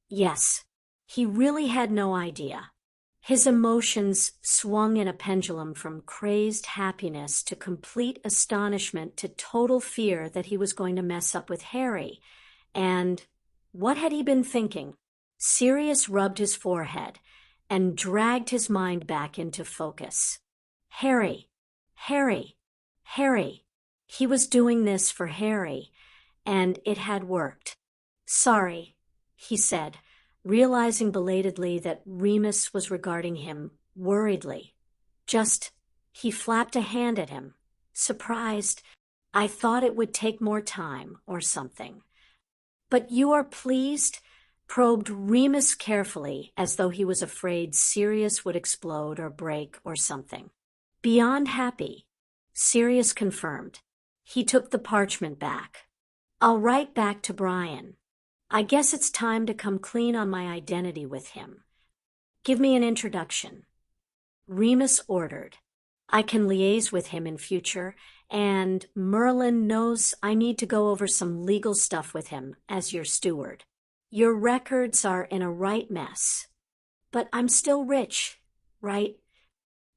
S1: Yes. He really had no idea. His emotions swung in a pendulum from crazed happiness to complete astonishment to total fear that he was going to mess up with Harry. And what had he been thinking? Sirius rubbed his forehead and dragged his mind back into focus. Harry, Harry, Harry. He was doing this for Harry, and it had worked. Sorry, he said, realizing belatedly that Remus was regarding him worriedly. He flapped a hand at him, surprised. I thought it would take more time or something. But you are pleased? Probed Remus carefully, as though he was afraid Sirius would explode or break or something. Beyond happy, Sirius confirmed. He took the parchment back. I'll write back to Brian. I guess it's time to come clean on my identity with him. Give me an introduction. Remus ordered. I can liaise with him in future, and Merlin knows I need to go over some legal stuff with him as your steward. Your records are in a right mess. But I'm still rich, right?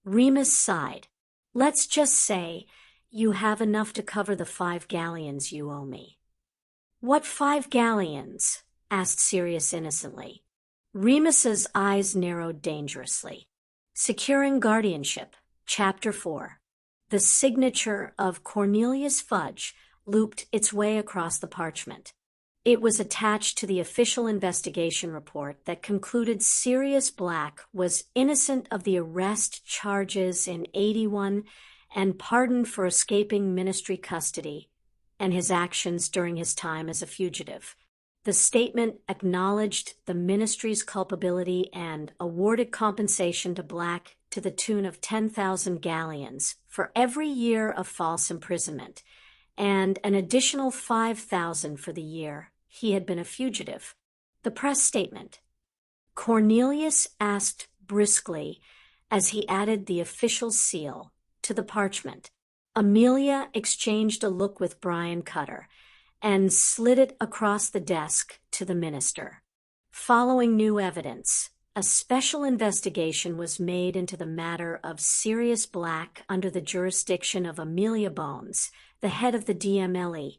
S1: Remus sighed. Let's just say you have enough to cover the 5 galleons you owe me. What 5 galleons? Asked Sirius innocently. Remus's eyes narrowed dangerously. Securing Guardianship, Chapter 4. The signature of Cornelius Fudge looped its way across the parchment. It was attached to the official investigation report that concluded Sirius Black was innocent of the arrest charges in 81 and pardoned for escaping Ministry custody and his actions during his time as a fugitive. The statement acknowledged the Ministry's culpability and awarded compensation to Black to the tune of 10,000 galleons for every year of false imprisonment, and an additional 5,000 for the year he had been a fugitive. The press statement. Cornelius asked briskly as he added the official seal to the parchment. Amelia exchanged a look with Brian Cutter and slid it across the desk to the minister. Following new evidence, a special investigation was made into the matter of Sirius Black under the jurisdiction of Amelia Bones, the head of the DMLE.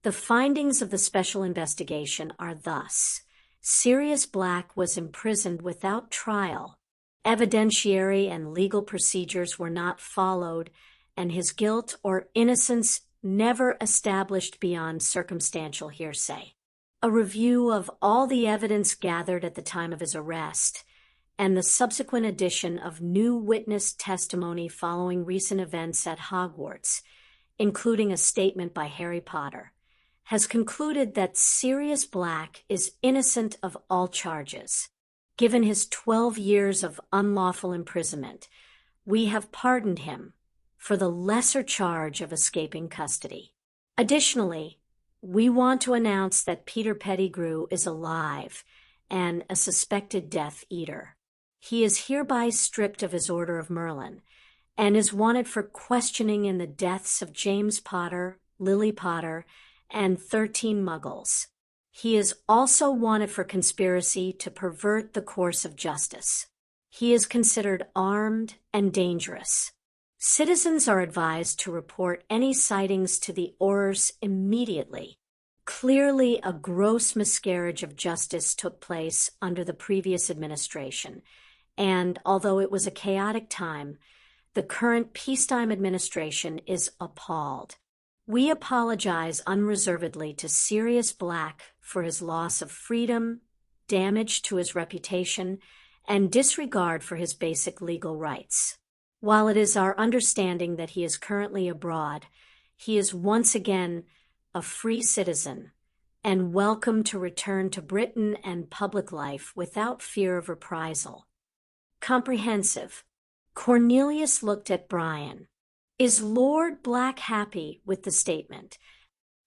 S1: The findings of the special investigation are thus: Sirius Black was imprisoned without trial, evidentiary and legal procedures were not followed, and his guilt or innocence never established beyond circumstantial hearsay. A review of all the evidence gathered at the time of his arrest, and the subsequent addition of new witness testimony following recent events at Hogwarts, including a statement by Harry Potter, has concluded that Sirius Black is innocent of all charges. Given his 12 years of unlawful imprisonment, we have pardoned him for the lesser charge of escaping custody. Additionally, we want to announce that Peter Pettigrew is alive and a suspected Death Eater. He is hereby stripped of his Order of Merlin and is wanted for questioning in the deaths of James Potter, Lily Potter, and 13 Muggles. He is also wanted for conspiracy to pervert the course of justice. He is considered armed and dangerous. Citizens are advised to report any sightings to the Aurors immediately. Clearly, a gross miscarriage of justice took place under the previous administration, and although it was a chaotic time, the current peacetime administration is appalled. We apologize unreservedly to Sirius Black for his loss of freedom, damage to his reputation, and disregard for his basic legal rights. While it is our understanding that he is currently abroad, he is once again a free citizen and welcome to return to Britain and public life without fear of reprisal. Comprehensive. Cornelius looked at Brian. Is Lord Black happy with the statement?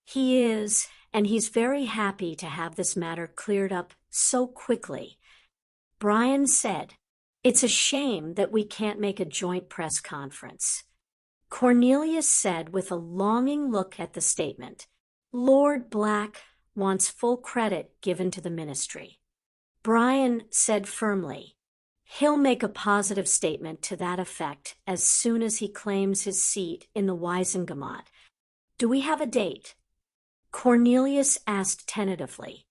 S1: He is, and he's very happy to have this matter cleared up so quickly. Brian said, "It's a shame that we can't make a joint press conference." Cornelius said with a longing look at the statement, "Lord Black wants full credit given to the ministry." Brian said firmly, "He'll make a positive statement to that effect as soon as he claims his seat in the Wiesengemot. Do we have a date?" Cornelius asked tentatively.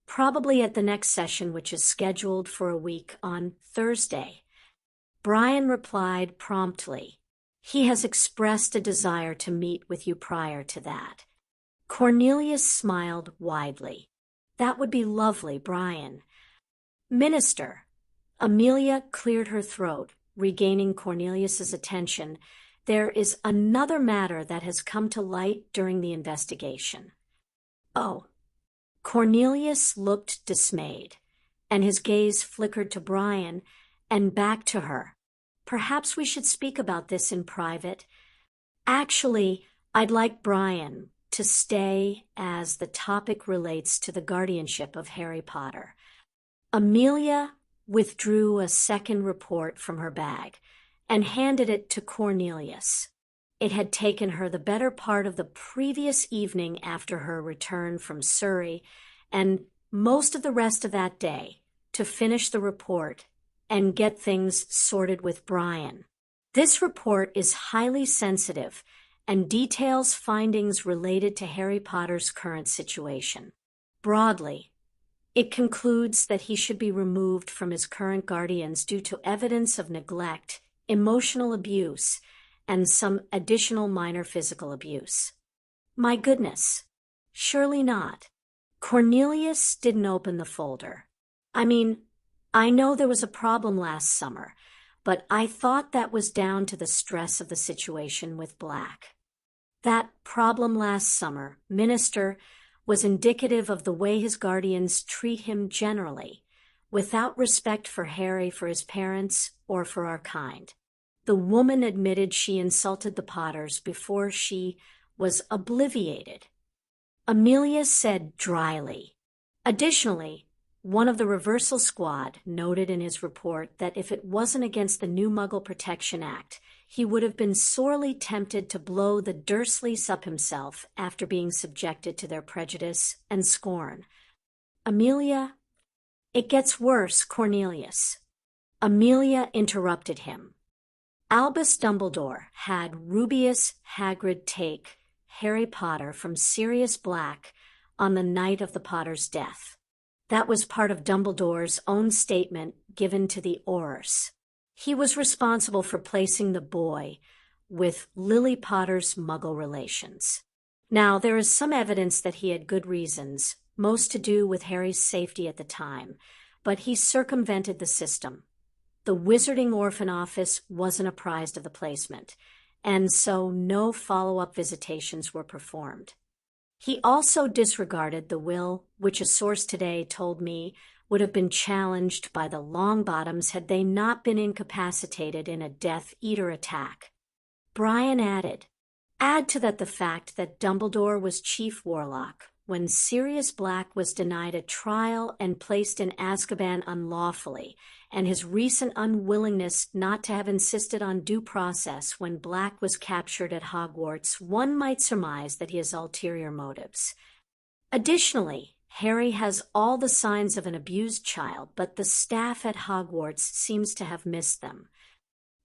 S1: "Probably at the next session, which is scheduled for a week on Thursday." Brian replied promptly, "He has expressed a desire to meet with you prior to that." Cornelius smiled widely. "That would be lovely, Brian." "Minister." Amelia cleared her throat, regaining Cornelius's attention. "There is another matter that has come to light during the investigation." "Oh." Cornelius looked dismayed, and his gaze flickered to Brian and back to her. "Perhaps we should speak about this in private. Actually, I'd like Brian to stay as the topic relates to the guardianship of Harry Potter." Amelia withdrew a second report from her bag and handed it to Cornelius. It had taken her the better part of the previous evening after her return from Surrey and most of the rest of that day to finish the report and get things sorted with Brian. This report is highly sensitive and details findings related to Harry Potter's current situation. Broadly, it concludes that he should be removed from his current guardians due to evidence of neglect, emotional abuse, and some additional minor physical abuse. My goodness, surely not. Cornelius didn't open the folder. I mean, I know there was a problem last summer, but I thought that was down to the stress of the situation with Black. That problem last summer, Minister, was indicative of the way his guardians treat him generally, without respect for Harry, for his parents, or for our kind. The woman admitted she insulted the Potters before she was obliviated. Amelia said dryly. Additionally, one of the reversal squad noted in his report that if it wasn't against the new Muggle Protection Act, he would have been sorely tempted to blow the Dursleys up himself after being subjected to their prejudice and scorn. Amelia, it gets worse, Cornelius. Amelia interrupted him. Albus Dumbledore had Rubeus Hagrid take Harry Potter from Sirius Black on the night of the Potter's death. That was part of Dumbledore's own statement given to the Aurors. He was responsible for placing the boy with Lily Potter's Muggle relations. Now, there is some evidence that he had good reasons, most to do with Harry's safety at the time, but he circumvented the system. The Wizarding Orphan Office wasn't apprised of the placement, and so no follow-up visitations were performed. He also disregarded the will, which a source today told me would have been challenged by the Longbottoms had they not been incapacitated in a Death Eater attack. Brian added, add to that the fact that Dumbledore was Chief Warlock when Sirius Black was denied a trial and placed in Azkaban unlawfully, and his recent unwillingness not to have insisted on due process when Black was captured at Hogwarts, one might surmise that he has ulterior motives. Additionally, Harry has all the signs of an abused child, but the staff at Hogwarts seems to have missed them.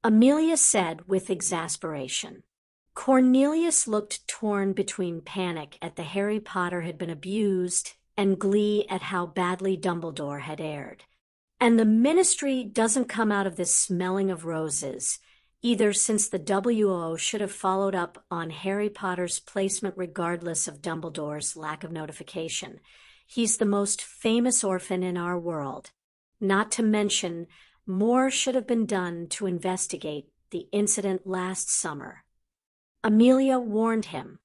S1: Amelia said with exasperation. Cornelius looked torn between panic at the Harry Potter had been abused and glee at how badly Dumbledore had erred. And the Ministry doesn't come out of this smelling of roses, either, since the WO should have followed up on Harry Potter's placement regardless of Dumbledore's lack of notification. He's the most famous orphan in our world. Not to mention, more should have been done to investigate the incident last summer. Amelia warned him.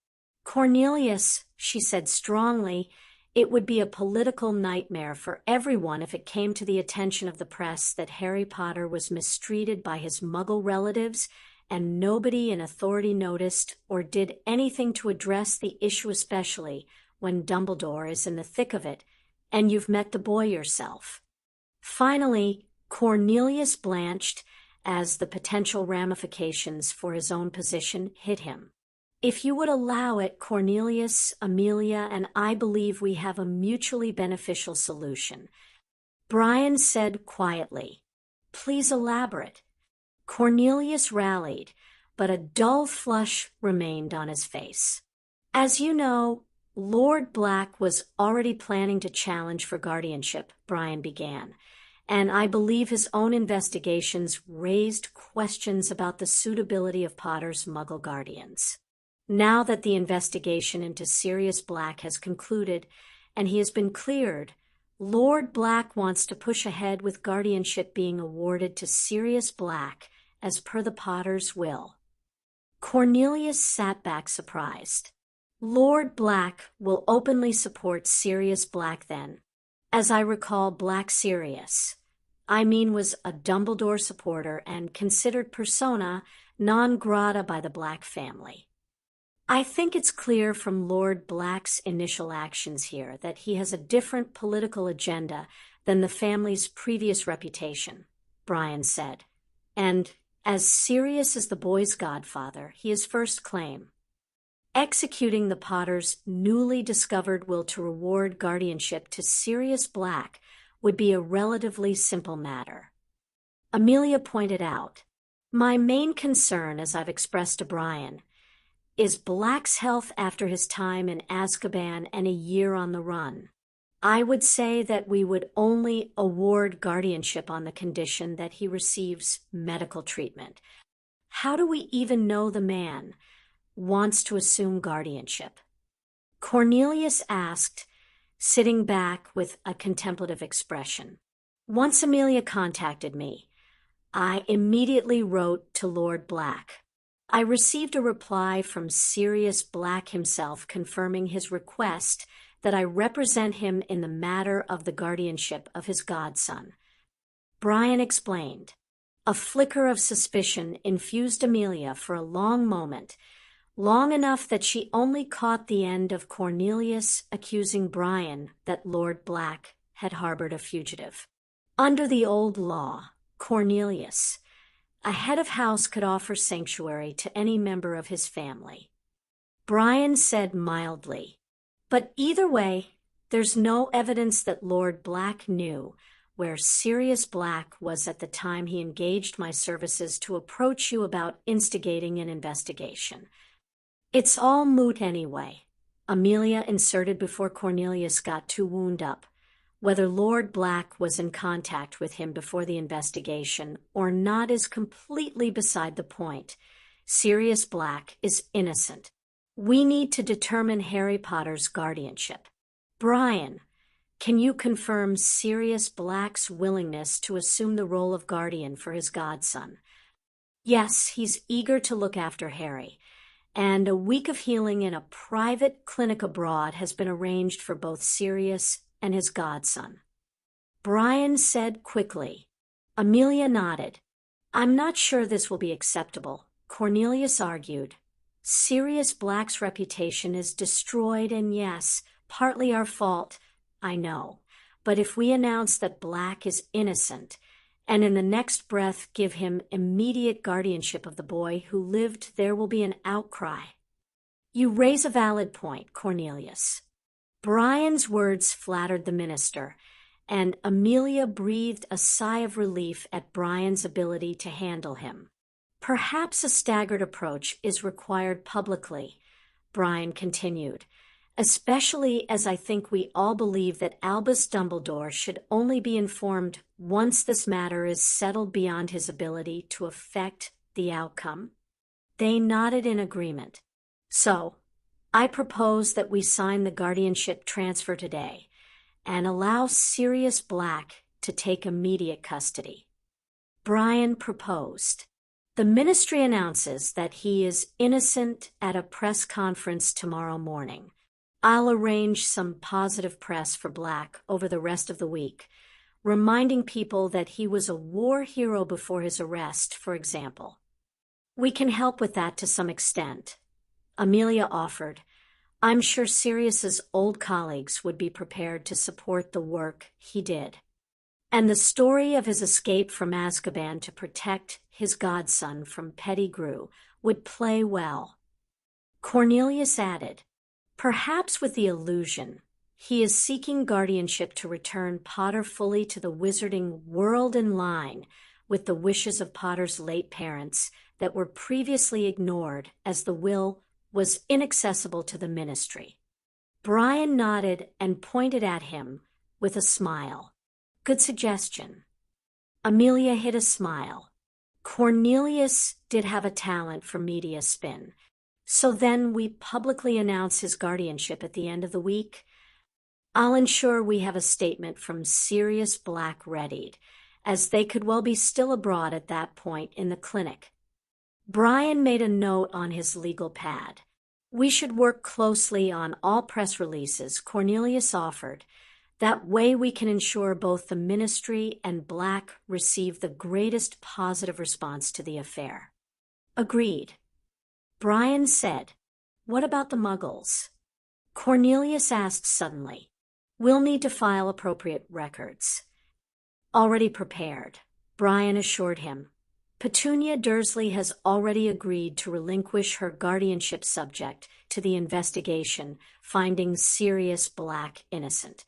S1: Cornelius, she said strongly, it would be a political nightmare for everyone if it came to the attention of the press that Harry Potter was mistreated by his Muggle relatives, and nobody in authority noticed or did anything to address the issue, especially when Dumbledore is in the thick of it, and you've met the boy yourself. Finally, Cornelius blanched as the potential ramifications for his own position hit him. If you would allow it, Cornelius, Amelia, and I believe we have a mutually beneficial solution. Brian said quietly. Please elaborate. Cornelius rallied, but a dull flush remained on his face. As you know, Lord Black was already planning to challenge for guardianship, Brian began, and I believe his own investigations raised questions about the suitability of Potter's Muggle guardians. Now that the investigation into Sirius Black has concluded and he has been cleared, Lord Black wants to push ahead with guardianship being awarded to Sirius Black as per the Potter's will. Cornelius sat back surprised. Lord Black will openly support Sirius Black then. As I recall, Black Sirius, was a Dumbledore supporter and considered persona non grata by the Black family. I think it's clear from Lord Black's initial actions here that he has a different political agenda than the family's previous reputation, Brian said. And as Sirius is the boy's godfather, he is first claim. Executing the Potters' newly discovered will to reward guardianship to Sirius Black would be a relatively simple matter. Amelia pointed out, my main concern, as I've expressed to Brian, is Black's health after his time in Azkaban and a year on the run. I would say that we would only award guardianship on the condition that he receives medical treatment. How do we even know the man wants to assume guardianship? Cornelius asked, sitting back with a contemplative expression. Once Amelia contacted me, I immediately wrote to Lord Black. I received a reply from Sirius Black himself confirming his request that I represent him in the matter of the guardianship of his godson. Brian explained. A flicker of suspicion infused Amelia for a long moment, long enough that she only caught the end of Cornelius accusing Brian that Lord Black had harbored a fugitive. Under the old law, Cornelius, a head of house, could offer sanctuary to any member of his family. Brian said mildly, but either way, there's no evidence that Lord Black knew where Sirius Black was at the time he engaged my services to approach you about instigating an investigation. It's all moot anyway, Amelia inserted before Cornelius got too wound up. Whether Lord Black was in contact with him before the investigation or not is completely beside the point. Sirius Black is innocent. We need to determine Harry Potter's guardianship. Brian, can you confirm Sirius Black's willingness to assume the role of guardian for his godson? Yes, he's eager to look after Harry, and a week of healing in a private clinic abroad has been arranged for both Sirius and his godson. Brian said quickly. Amelia nodded. I'm not sure this will be acceptable, Cornelius argued. Sirius Black's reputation is destroyed, and yes, partly our fault, I know. But if we announce that Black is innocent, and in the next breath give him immediate guardianship of the boy who lived, there will be an outcry. You raise a valid point, Cornelius. Brian's words flattered the minister, and Amelia breathed a sigh of relief at Brian's ability to handle him. Perhaps a staggered approach is required publicly, Brian continued, especially as I think we all believe that Albus Dumbledore should only be informed once this matter is settled beyond his ability to affect the outcome. They nodded in agreement. So, I propose that we sign the guardianship transfer today and allow Sirius Black to take immediate custody. Brian proposed. The ministry announces that he is innocent at a press conference tomorrow morning. I'll arrange some positive press for Black over the rest of the week, reminding people that he was a war hero before his arrest, for example. We can help with that to some extent, Amelia offered. I'm sure Sirius's old colleagues would be prepared to support the work he did. And the story of his escape from Azkaban to protect his godson from Pettigrew would play well. Cornelius added, perhaps with the illusion he is seeking guardianship to return Potter fully to the wizarding world in line with the wishes of Potter's late parents that were previously ignored as the will was inaccessible to the ministry. Brian nodded and pointed at him with a smile. Good suggestion. Amelia hid a smile. Cornelius did have a talent for media spin. So then we publicly announce his guardianship at the end of the week. I'll ensure we have a statement from Sirius Black readied, as they could well be still abroad at that point in the clinic. Brian made a note on his legal pad. We should work closely on all press releases, Cornelius offered. That way we can ensure both the ministry and Black receive the greatest positive response to the affair. Agreed. Brian said, what about the Muggles? Cornelius asked suddenly. We'll need to file appropriate records. Already prepared, Brian assured him. Petunia Dursley has already agreed to relinquish her guardianship subject to the investigation, finding Sirius Black innocent.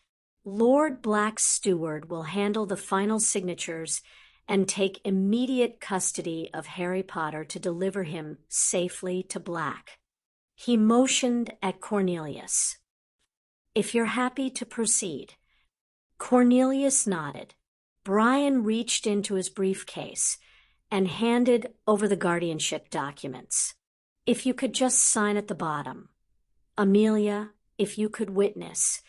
S1: Lord Black's steward will handle the final signatures and take immediate custody of Harry Potter to deliver him safely to Black. He motioned at Cornelius. If you're happy to proceed. Cornelius nodded. Brian reached into his briefcase and handed over the guardianship documents. If you could just sign at the bottom. Amelia, if you could witness.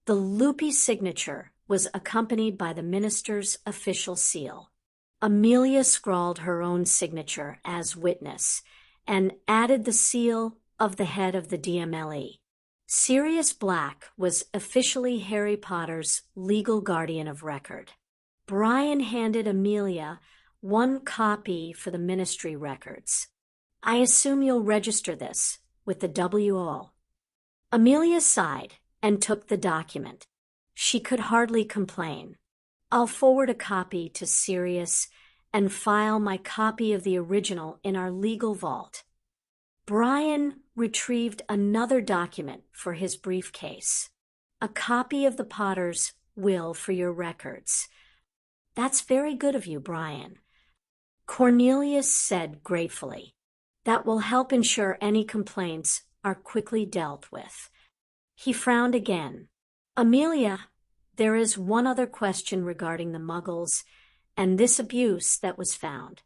S1: The loopy signature was accompanied by the minister's official seal. Amelia scrawled her own signature as witness and added the seal of the head of the DMLE. Sirius Black was officially Harry Potter's legal guardian of record. Brian handed Amelia one copy for the ministry records. I assume you'll register this with the WO. Amelia sighed and took the document. She could hardly complain. I'll forward a copy to Sirius and file my copy of the original in our legal vault. Brian retrieved another document for his briefcase. A copy of the Potter's will for your records. That's very good of you, Brian. Cornelius said gratefully. That will help ensure any complaints are quickly dealt with. He frowned again. Amelia, there is one other question regarding the Muggles and this abuse that was found.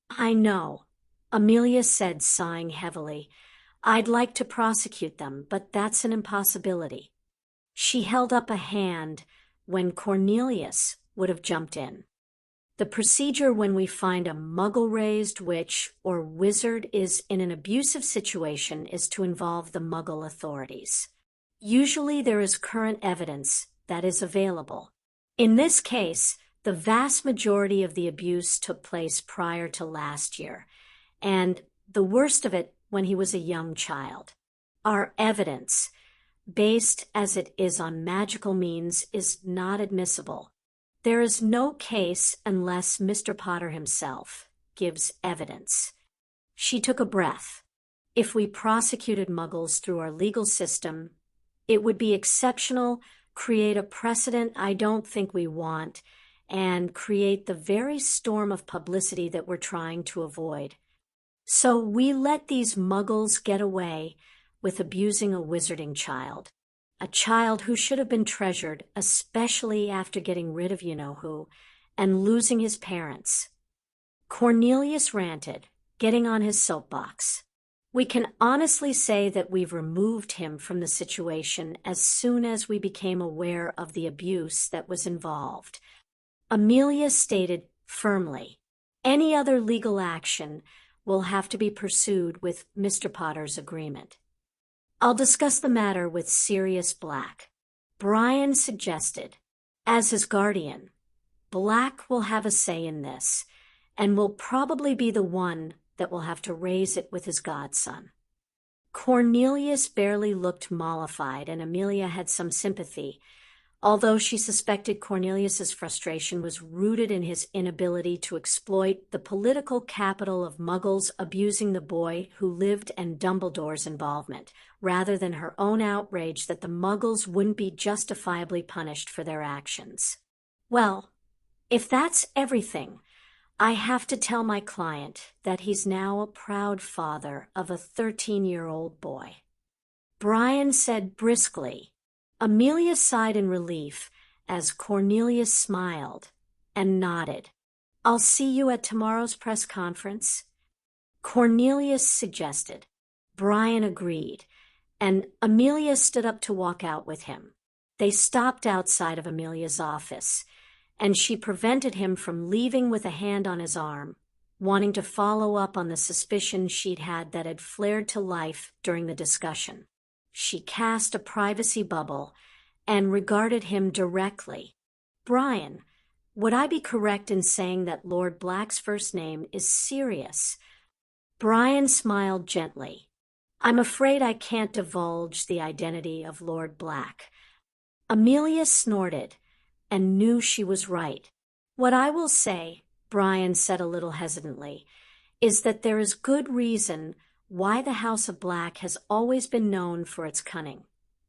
S1: I know, Amelia said, sighing heavily. I'd like to prosecute them, but that's an impossibility. She held up a hand when Cornelius would have jumped in. The procedure when we find a Muggle-raised witch or wizard is in an abusive situation is to involve the Muggle authorities. Usually there is current evidence that is available. In this case, the vast majority of the abuse took place prior to last year, and the worst of it when he was a young child. Our evidence, based as it is on magical means, is not admissible. There is no case unless Mr. Potter himself gives evidence. She took a breath. If we prosecuted Muggles through our legal system, it would be exceptional, create a precedent I don't think we want, and create the very storm of publicity that we're trying to avoid. So we let these muggles get away with abusing a wizarding child, a child who should have been treasured, especially after getting rid of you-know-who and losing his parents. Cornelius ranted, getting on his soapbox. We can honestly say that we've removed him from the situation as soon as we became aware of the abuse that was involved. Amelia stated firmly, any other legal action will have to be pursued with Mr. Potter's agreement. I'll discuss the matter with Sirius Black. Brian suggested, as his guardian, Black will have a say in this, and will probably be the one that will have to raise it with his godson. Cornelius barely looked mollified, and Amelia had some sympathy, although she suspected Cornelius's frustration was rooted in his inability to exploit the political capital of Muggles abusing the boy who lived and Dumbledore's involvement, rather than her own outrage that the Muggles wouldn't be justifiably punished for their actions. Well, if that's everything, I have to tell my client that he's now a proud father of a 13-year-old boy. Brian said briskly. Amelia sighed in relief as Cornelius smiled and nodded. I'll see you at tomorrow's press conference. Cornelius suggested. Brian agreed, and Amelia stood up to walk out with him. They stopped outside of Amelia's office, and she prevented him from leaving with a hand on his arm, wanting to follow up on the suspicion she'd had that had flared to life during the discussion. She cast a privacy bubble and regarded him directly. Brian, would I be correct in saying that Lord Black's first name is Sirius? Brian smiled gently. I'm afraid I can't divulge the identity of Lord Black. Amelia snorted and knew she was right. What I will say, Brian said a little hesitantly, is that there is good reason why the House of Black has always been known for its cunning,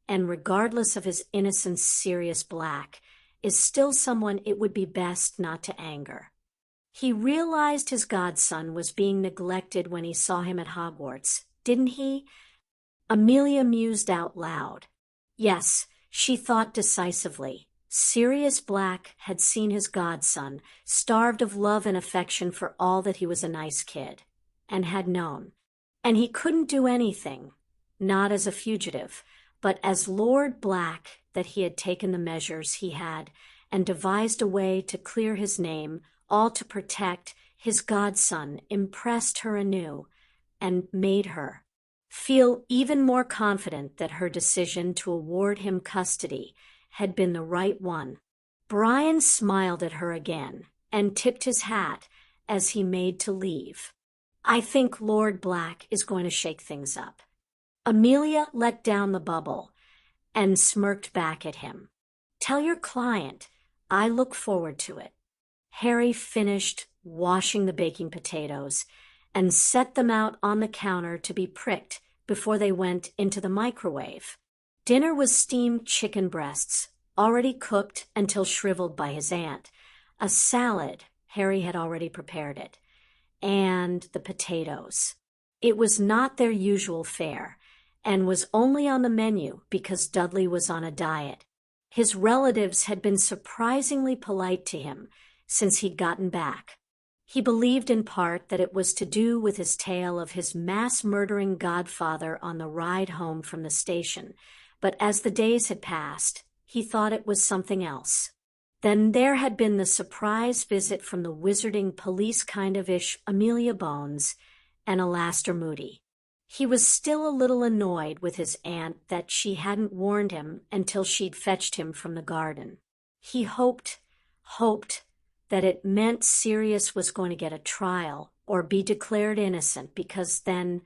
S1: and regardless of his innocence, Sirius Black is still someone it would be best not to anger. He realized his godson was being neglected when he saw him at Hogwarts, didn't he? Amelia mused out loud. Yes, she thought decisively. Sirius Black had seen his godson, starved of love and affection for all that he was a nice kid, and had known. And he couldn't do anything, not as a fugitive, but as Lord Black, that he had taken the measures he had and devised a way to clear his name, all to protect his godson, impressed her anew, and made her feel even more confident that her decision to award him custody had been the right one. Brian smiled at her again and tipped his hat as he made to leave. I think Lord Black is going to shake things up. Amelia let down the bubble and smirked back at him. Tell your client I look forward to it. Harry finished washing the baking potatoes and set them out on the counter to be pricked before they went into the microwave. Dinner was steamed chicken breasts, already cooked until shriveled by his aunt, a salad, Harry had already prepared it, and the potatoes. It was not their usual fare, and was only on the menu because Dudley was on a diet. His relatives had been surprisingly polite to him since he'd gotten back. He believed in part that it was to do with his tale of his mass-murdering godfather on the ride home from the station, but as the days had passed, he thought it was something else. Then there had been the surprise visit from the wizarding police kind-of-ish Amelia Bones and Alastair Moody. He was still a little annoyed with his aunt that she hadn't warned him until she'd fetched him from the garden. He hoped that it meant Sirius was going to get a trial or be declared innocent, because then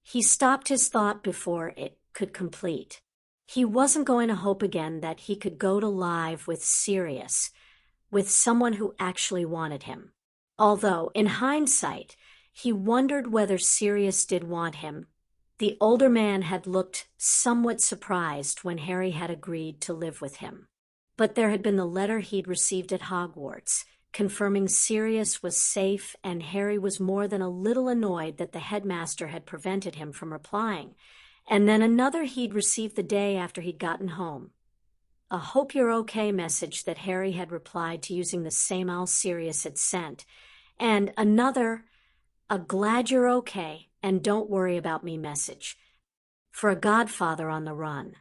S1: he stopped his thought before it could complete. He wasn't going to hope again that he could go to live with Sirius, with someone who actually wanted him. Although, in hindsight, he wondered whether Sirius did want him. The older man had looked somewhat surprised when Harry had agreed to live with him. But there had been the letter he'd received at Hogwarts, confirming Sirius was safe, and Harry was more than a little annoyed that the headmaster had prevented him from replying. And then another he'd received the day after he'd gotten home. A "hope you're okay" message that Harry had replied to using the same owl Sirius had sent, and another, a "glad you're okay and don't worry about me" message. For a godfather on the run,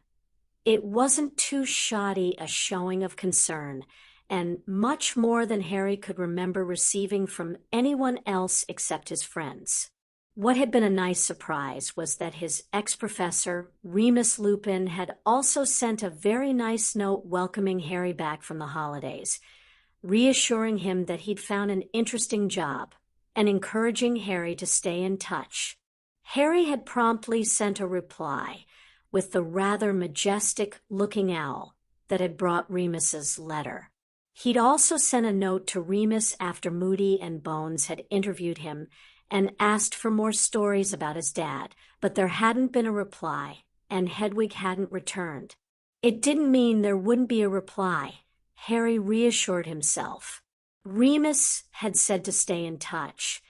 S1: it wasn't too shoddy a showing of concern, and much more than Harry could remember receiving from anyone else except his friends. What had been a nice surprise was that his ex-professor, Remus Lupin, had also sent a very nice note welcoming Harry back from the holidays, reassuring him that he'd found an interesting job and encouraging Harry to stay in touch. Harry had promptly sent a reply with the rather majestic-looking owl that had brought Remus's letter. He'd also sent a note to Remus after Moody and Bones had interviewed him and asked for more stories about his dad, but there hadn't been a reply, and Hedwig hadn't returned. It didn't mean there wouldn't be a reply, Harry reassured himself. Remus had said to stay in touch,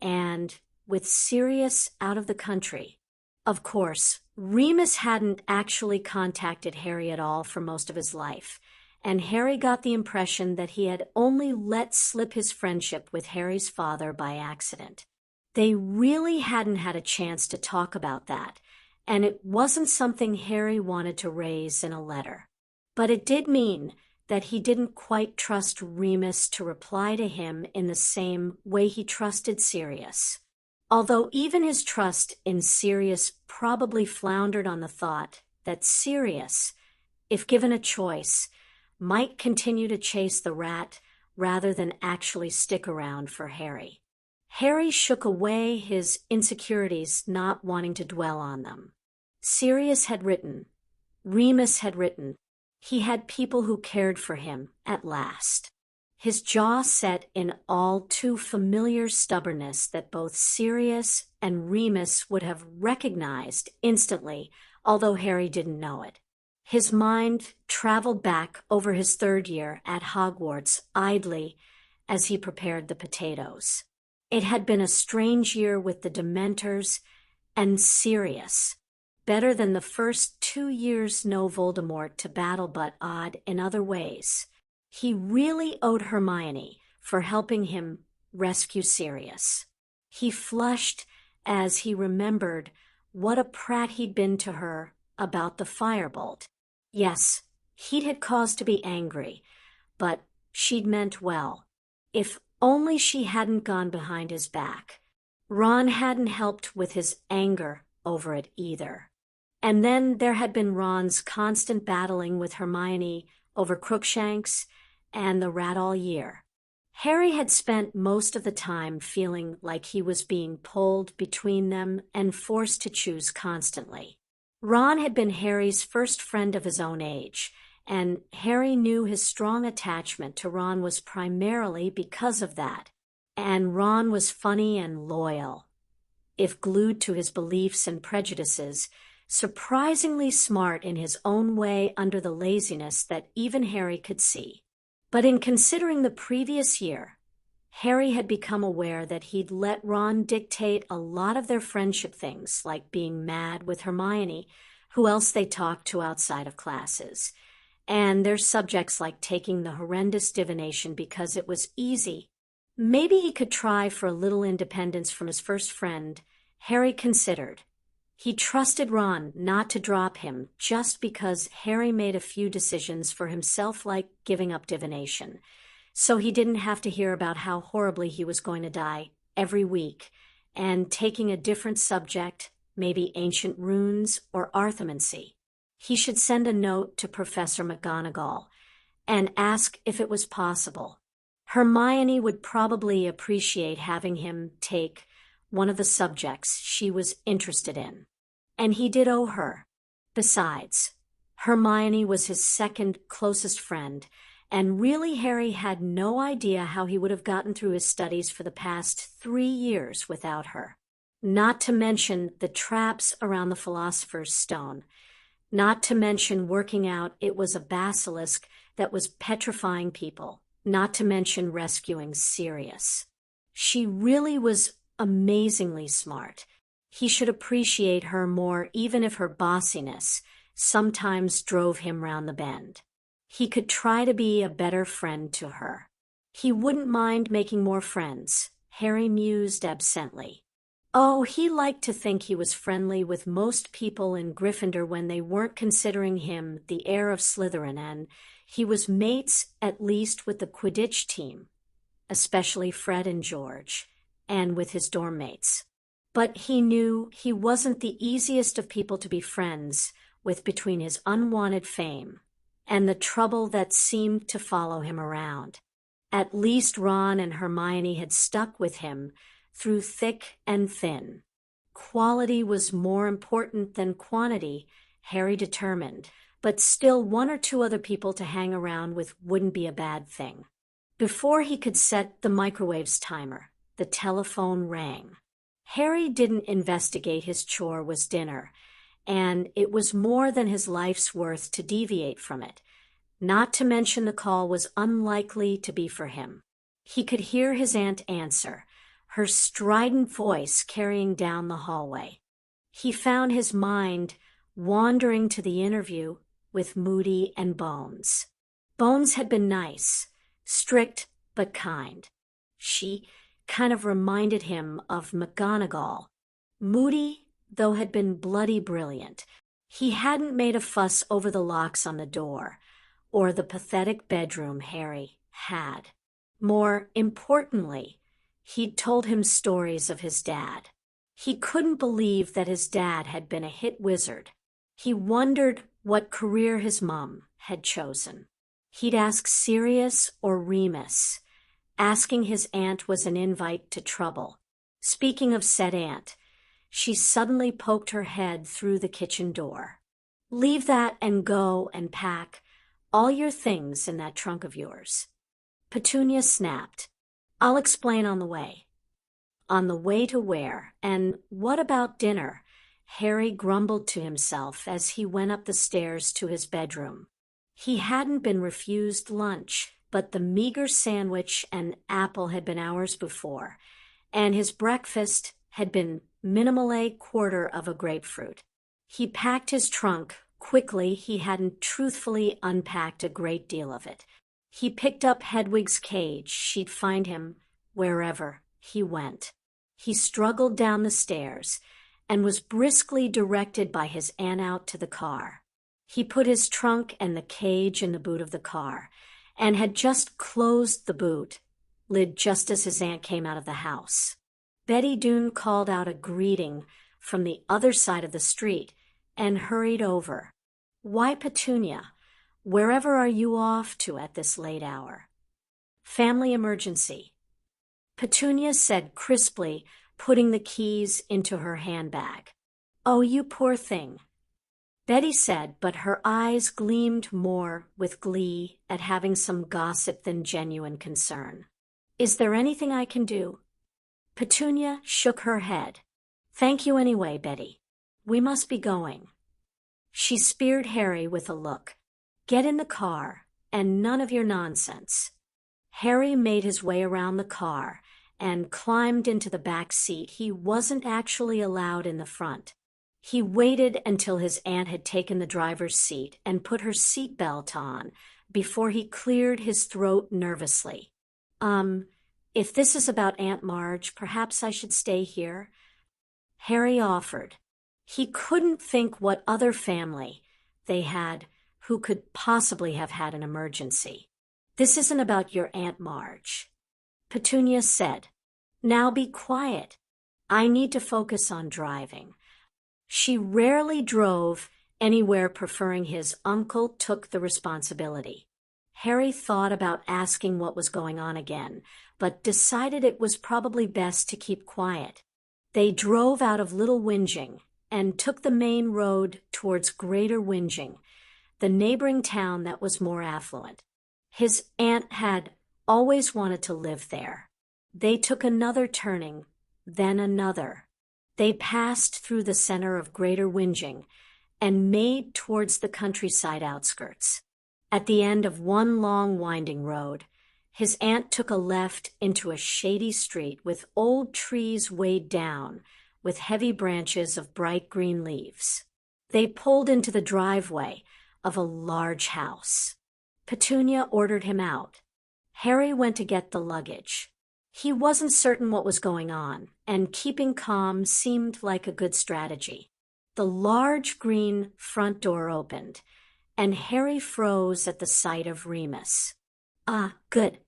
S1: and with Sirius out of the country. Of course, Remus hadn't actually contacted Harry at all for most of his life, and Harry got the impression that he had only let slip his friendship with Harry's father by accident. They really hadn't had a chance to talk about that, and it wasn't something Harry wanted to raise in a letter. But it did mean that he didn't quite trust Remus to reply to him in the same way he trusted Sirius. Although even his trust in Sirius probably floundered on the thought that Sirius, if given a choice, might continue to chase the rat rather than actually stick around for Harry. Harry shook away his insecurities, not wanting to dwell on them. Sirius had written. Remus had written. He had people who cared for him at last. His jaw set in all too familiar stubbornness that both Sirius and Remus would have recognized instantly, although Harry didn't know it. His mind traveled back over his third year at Hogwarts idly as he prepared the potatoes. It had been a strange year with the Dementors and Sirius. Better than the first 2 years no Voldemort to battle, but odd in other ways. He really owed Hermione for helping him rescue Sirius. He flushed as he remembered what a prat he'd been to her about the firebolt. Yes, he'd had cause to be angry, but she'd meant well. If only she hadn't gone behind his back. Ron hadn't helped with his anger over it either. And then there had been Ron's constant battling with Hermione over Crookshanks and the rat all year. Harry had spent most of the time feeling like he was being pulled between them and forced to choose constantly. Ron had been Harry's first friend of his own age, and Harry knew his strong attachment to Ron was primarily because of that. And Ron was funny and loyal. If glued to his beliefs and prejudices, surprisingly smart in his own way under the laziness that even Harry could see. But in considering the previous year, Harry had become aware that he'd let Ron dictate a lot of their friendship things, like being mad with Hermione, who else they talked to outside of classes, and their subjects like taking the horrendous divination because it was easy. Maybe he could try for a little independence from his first friend, Harry considered. He trusted Ron not to drop him just because Harry made a few decisions for himself, like giving up divination, so he didn't have to hear about how horribly he was going to die every week, and taking a different subject, maybe ancient runes or arthromancy. He should send a note to Professor McGonagall and ask if it was possible. Hermione would probably appreciate having him take one of the subjects she was interested in, and he did owe her. Besides, Hermione was his second closest friend, and really Harry had no idea how he would have gotten through his studies for the past 3 years without her. Not to mention the traps around the Philosopher's Stone. Not to mention working out it was a basilisk that was petrifying people, not to mention rescuing Sirius. She really was amazingly smart. He should appreciate her more, even if her bossiness sometimes drove him round the bend. He could try to be a better friend to her. He wouldn't mind making more friends, Harry mused absently. Oh, he liked to think he was friendly with most people in Gryffindor when they weren't considering him the heir of Slytherin, and he was mates at least with the Quidditch team, especially Fred and George, and with his dorm mates. But he knew he wasn't the easiest of people to be friends with between his unwanted fame and the trouble that seemed to follow him around. At least Ron and Hermione had stuck with him through thick and thin. Quality was more important than quantity, Harry determined, but still one or two other people to hang around with wouldn't be a bad thing. Before he could set the microwave's timer, the telephone rang. Harry didn't investigate his chore was dinner, and it was more than his life's worth to deviate from it. Not to mention the call was unlikely to be for him. He could hear his aunt answer, her strident voice carrying down the hallway. He found his mind wandering to the interview with Moody and Bones. Bones had been nice, strict but kind. She kind of reminded him of McGonagall. Moody, though, had been bloody brilliant. He hadn't made a fuss over the locks on the door, or the pathetic bedroom Harry had. More importantly, he'd told him stories of his dad. He couldn't believe that his dad had been a hit wizard. He wondered what career his mom had chosen. He'd ask Sirius or Remus. Asking his aunt was an invite to trouble. Speaking of said aunt, she suddenly poked her head through the kitchen door. "Leave that and go and pack all your things in that trunk of yours." Petunia snapped. "I'll explain on the way." On the way to where? And what about dinner? Harry grumbled to himself as he went up the stairs to his bedroom. He hadn't been refused lunch, but the meager sandwich and apple had been hours before, and his breakfast had been minimal a quarter of a grapefruit. He packed his trunk quickly. He hadn't truthfully unpacked a great deal of it. He picked up Hedwig's cage. She'd find him wherever he went. He struggled down the stairs and was briskly directed by his aunt out to the car. He put his trunk and the cage in the boot of the car and had just closed the boot lid just as his aunt came out of the house. Betty Doon called out a greeting from the other side of the street and hurried over. "Why, Petunia, wherever are you off to at this late hour?" "Family emergency," Petunia said crisply, putting the keys into her handbag. "Oh, you poor thing," Betty said, but her eyes gleamed more with glee at having some gossip than genuine concern. "Is there anything I can do?" Petunia shook her head. "Thank you anyway, Betty. We must be going." She speared Harry with a look. "Get in the car, and none of your nonsense." Harry made his way around the car and climbed into the back seat. He wasn't actually allowed in the front. He waited until his aunt had taken the driver's seat and put her seatbelt on before he cleared his throat nervously. If this is about Aunt Marge, perhaps I should stay here," Harry offered. He couldn't think what other family they had who could possibly have had an emergency. "This isn't about your Aunt Marge," Petunia said. "Now be quiet. I need to focus on driving." She rarely drove anywhere, preferring his uncle took the responsibility. Harry thought about asking what was going on again, but decided it was probably best to keep quiet. They drove out of Little Whinging and took the main road towards Greater Whinging, the neighboring town that was more affluent. His aunt had always wanted to live there. They took another turning, then another. They passed through the center of Greater Whinging and made towards the countryside outskirts. At the end of one long winding road, his aunt took a left into a shady street with old trees weighed down with heavy branches of bright green leaves. They pulled into the driveway of a large house. Petunia ordered him out. Harry went to get the luggage. He wasn't certain what was going on, and keeping calm seemed like a good strategy. The large green front door opened, and Harry froze at the sight of Remus. "Ah, good.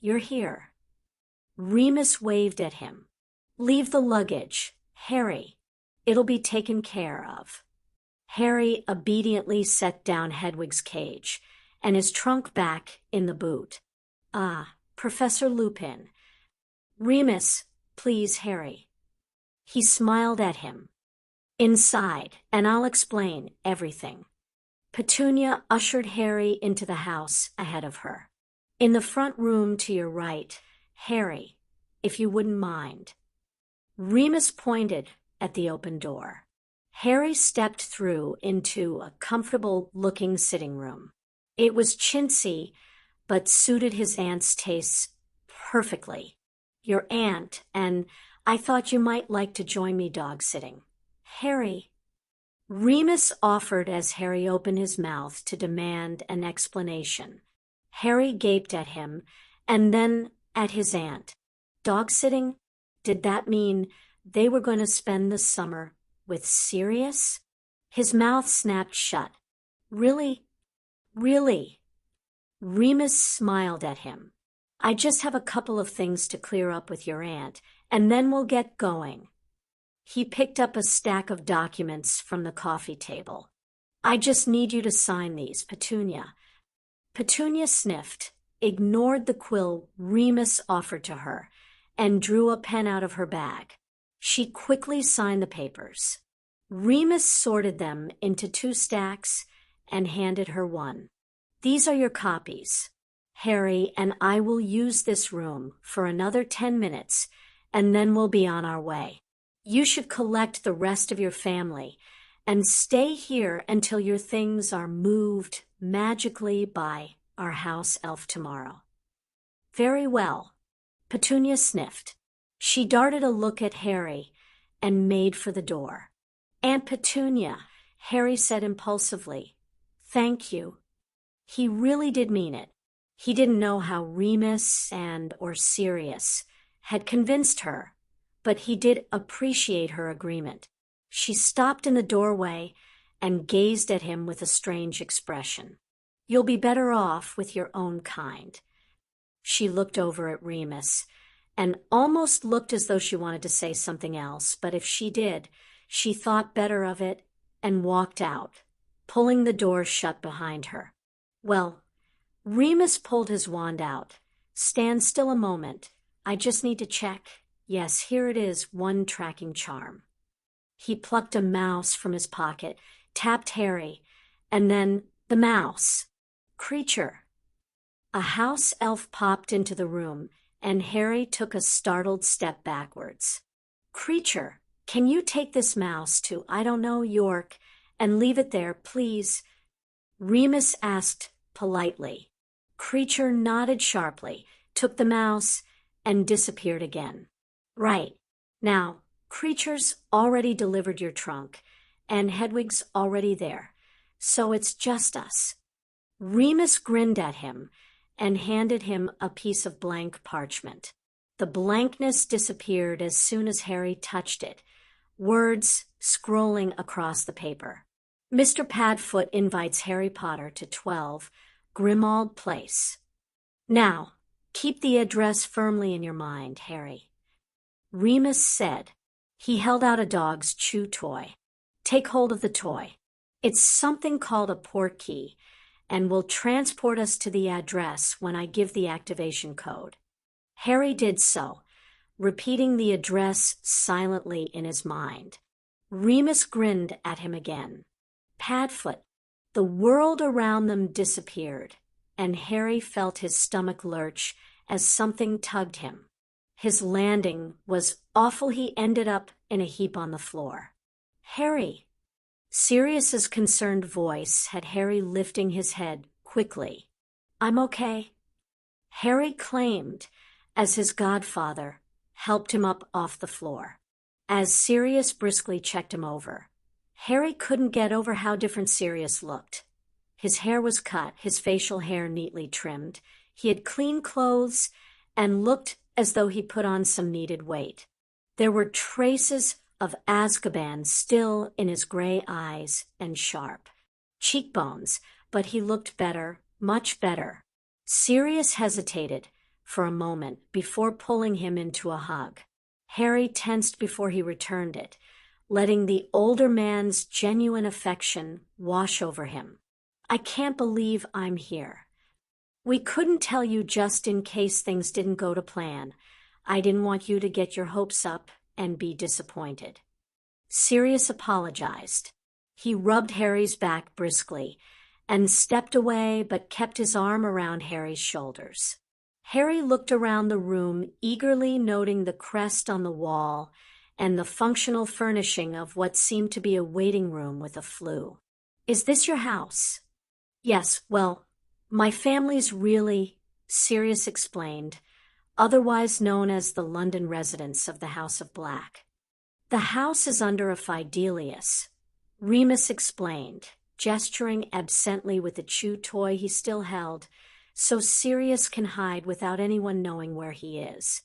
S1: You're here." Remus waved at him. "Leave the luggage, Harry. It'll be taken care of." Harry obediently set down Hedwig's cage and his trunk back in the boot. "Ah, Professor Lupin." "Remus, please, Harry." He smiled at him. "Inside, and I'll explain everything." Petunia ushered Harry into the house ahead of her. "In the front room to your right, Harry, if you wouldn't mind." Remus pointed at the open door. Harry stepped through into a comfortable-looking sitting room. It was chintzy, but suited his aunt's tastes perfectly. "Your aunt, and I thought you might like to join me dog-sitting." "Harry." Remus offered as Harry opened his mouth to demand an explanation. Harry gaped at him, and then at his aunt. Dog-sitting? Did that mean they were going to spend the summer with Sirius? His mouth snapped shut. "Really? Really?" Remus smiled at him. "I just have a couple of things to clear up with your aunt, and then we'll get going." He picked up a stack of documents from the coffee table. "I just need you to sign these, Petunia." Petunia sniffed, ignored the quill Remus offered to her, and drew a pen out of her bag. She quickly signed the papers. Remus sorted them into 2 stacks and handed her one. "These are your copies. Harry and I will use this room for another 10 minutes, and then we'll be on our way. You should collect the rest of your family and stay here until your things are moved magically by our house elf tomorrow." "Very well." Petunia sniffed. She darted a look at Harry and made for the door. "Aunt Petunia," Harry said impulsively. "Thank you." He really did mean it. He didn't know how Remus or Sirius had convinced her, but he did appreciate her agreement. She stopped in the doorway and gazed at him with a strange expression. "You'll be better off with your own kind." She looked over at Remus and almost looked as though she wanted to say something else, but if she did, she thought better of it and walked out, pulling the door shut behind her. "Well," Remus pulled his wand out. "Stand still a moment. I just need to check. Yes, here it is, one tracking charm." He plucked a mouse from his pocket, tapped Harry, and then the mouse. "Creature." A house elf popped into the room, and Harry took a startled step backwards. "Creature, can you take this mouse to, I don't know, York, and leave it there, please?" Remus asked politely. Creature nodded sharply, took the mouse, and disappeared again. "Right. Now, Creature's already delivered your trunk, and Hedwig's already there, so it's just us." Remus grinned at him and handed him a piece of blank parchment. The blankness disappeared as soon as Harry touched it, words scrolling across the paper. "Mr. Padfoot invites Harry Potter to 12 Grimmauld Place. Now, keep the address firmly in your mind, Harry." Remus said. He held out a dog's chew toy. "Take hold of the toy. It's something called a port key, and will transport us to the address when I give the activation code." Harry did so, repeating the address silently in his mind. Remus grinned at him again. Padfoot. The world around them disappeared, and Harry felt his stomach lurch as something tugged him. His landing was awful. He ended up in a heap on the floor. "Harry." Sirius's concerned voice had Harry lifting his head quickly. "I'm okay," Harry claimed, as his godfather helped him up off the floor. As Sirius briskly checked him over, Harry couldn't get over how different Sirius looked. His hair was cut, his facial hair neatly trimmed. He had clean clothes and looked as though he put on some needed weight. There were traces of Azkaban still in his gray eyes and sharp cheekbones, but he looked better, much better. Sirius hesitated for a moment before pulling him into a hug. Harry tensed before he returned it, letting the older man's genuine affection wash over him. "I can't believe I'm here. We couldn't tell you just in case things didn't go to plan. I didn't want you to get your hopes up and be disappointed." Sirius apologized. He rubbed Harry's back briskly and stepped away but kept his arm around Harry's shoulders. Harry looked around the room, eagerly noting the crest on the wall and the functional furnishing of what seemed to be a waiting room with a flue. "Is this your house?" "Yes, well, my family's really," Sirius explained, otherwise known as the London residents of the House of Black. "The house is under a Fidelius," Remus explained, gesturing absently with the chew toy he still held, "so Sirius can hide without anyone knowing where he is."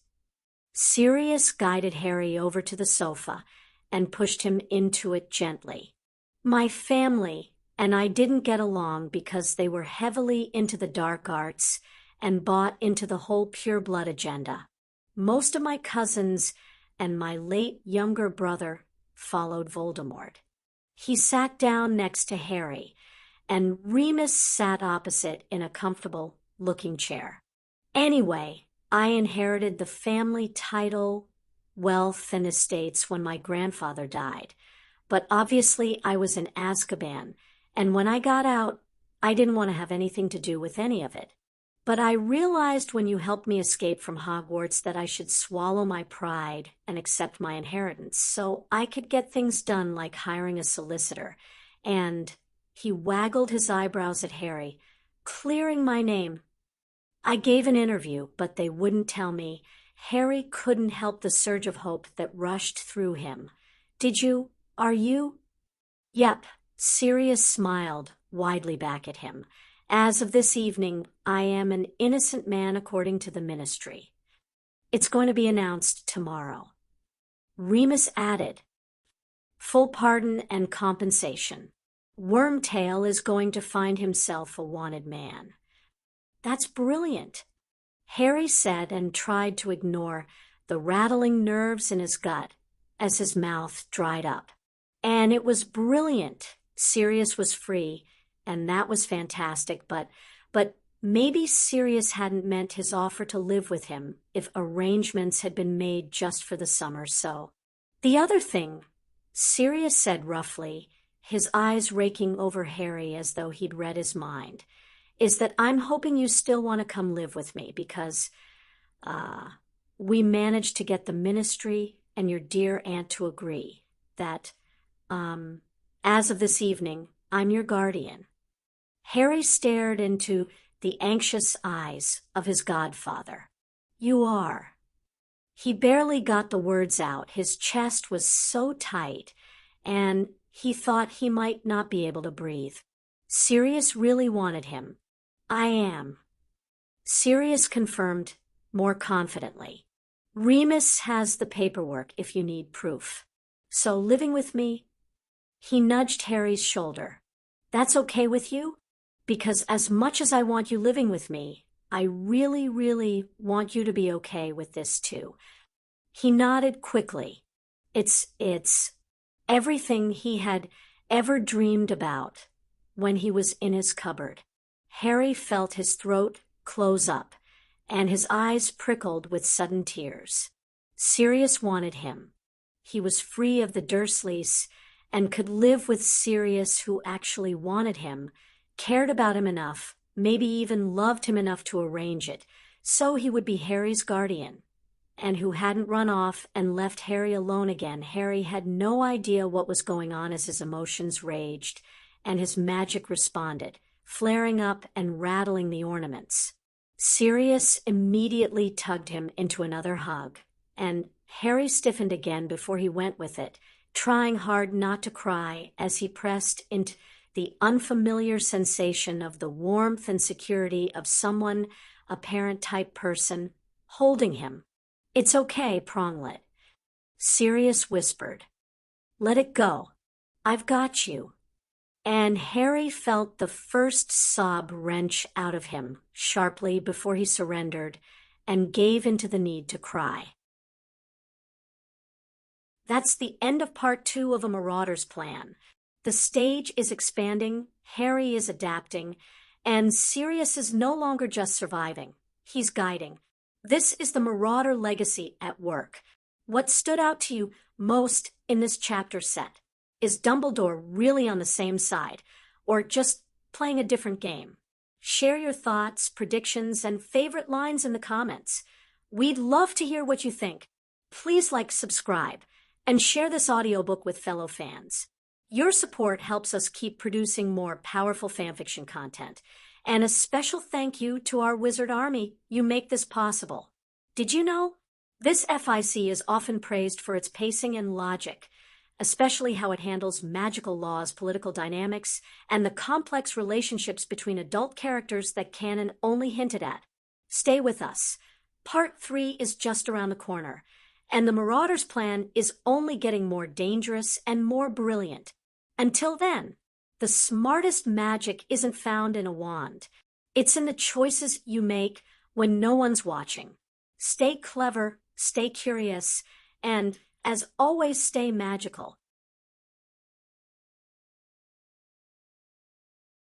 S1: Sirius guided Harry over to the sofa and pushed him into it gently. "My family and I didn't get along because they were heavily into the dark arts and bought into the whole pure-blood agenda. Most of my cousins and my late younger brother followed Voldemort." He sat down next to Harry, and Remus sat opposite in a comfortable-looking chair. "Anyway, I inherited the family title, wealth, and estates when my grandfather died, but obviously I was in Azkaban, and when I got out, I didn't want to have anything to do with any of it. But I realized when you helped me escape from Hogwarts that I should swallow my pride and accept my inheritance so I could get things done like hiring a solicitor. And," he waggled his eyebrows at Harry, "clearing my name. I gave an interview, but they wouldn't tell me." Harry couldn't help the surge of hope that rushed through him. "Did you? Are you?" "Yep," Sirius smiled widely back at him. "As of this evening, I am an innocent man according to the Ministry. It's going to be announced tomorrow." Remus added, "Full pardon and compensation. Wormtail is going to find himself a wanted man." "That's brilliant," Harry said and tried to ignore the rattling nerves in his gut as his mouth dried up. "And it was brilliant. Sirius was free. And that was fantastic, but maybe Sirius hadn't meant his offer to live with him if arrangements had been made just for the summer, so." "The other thing," Sirius said roughly, his eyes raking over Harry as though he'd read his mind, "is that I'm hoping you still want to come live with me because, we managed to get the Ministry and your dear aunt to agree that, as of this evening, I'm your guardian." Harry stared into the anxious eyes of his godfather. "You are." He barely got the words out. His chest was so tight, and he thought he might not be able to breathe. Sirius really wanted him. "I am," Sirius confirmed more confidently. "Remus has the paperwork if you need proof. So living with me?" He nudged Harry's shoulder. "That's okay with you? Because as much as I want you living with me, I really, really want you to be okay with this too." He nodded quickly. It's everything he had ever dreamed about when he was in his cupboard. Harry felt his throat close up, and his eyes prickled with sudden tears. Sirius wanted him. He was free of the Dursleys and could live with Sirius, who actually wanted him, cared about him enough, maybe even loved him enough to arrange it, so he would be Harry's guardian, and who hadn't run off and left Harry alone again. Harry had no idea what was going on as his emotions raged, and his magic responded, flaring up and rattling the ornaments. Sirius immediately tugged him into another hug, and Harry stiffened again before he went with it, trying hard not to cry as he pressed into the unfamiliar sensation of the warmth and security of someone, a parent-type person, holding him. "It's okay, Pronglet," Sirius whispered. "Let it go. I've got you." And Harry felt the first sob wrench out of him sharply before he surrendered and gave into the need to cry. That's the end of part 2 of A Marauder's Plan. The stage is expanding, Harry is adapting, and Sirius is no longer just surviving. He's guiding. This is the Marauder legacy at work. What stood out to you most in this chapter set? Is Dumbledore really on the same side, or just playing a different game? Share your thoughts, predictions, and favorite lines in the comments. We'd love to hear what you think. Please like, subscribe, and share this audiobook with fellow fans. Your support helps us keep producing more powerful fanfiction content. And a special thank you to our wizard army. You make this possible. Did you know? This FIC is often praised for its pacing and logic, especially how it handles magical laws, political dynamics, and the complex relationships between adult characters that canon only hinted at. Stay with us. Part 3 is just around the corner, and the Marauder's Plan is only getting more dangerous and more brilliant. Until then, the smartest magic isn't found in a wand. It's in the choices you make when no one's watching. Stay clever, stay curious, and, as always, stay magical.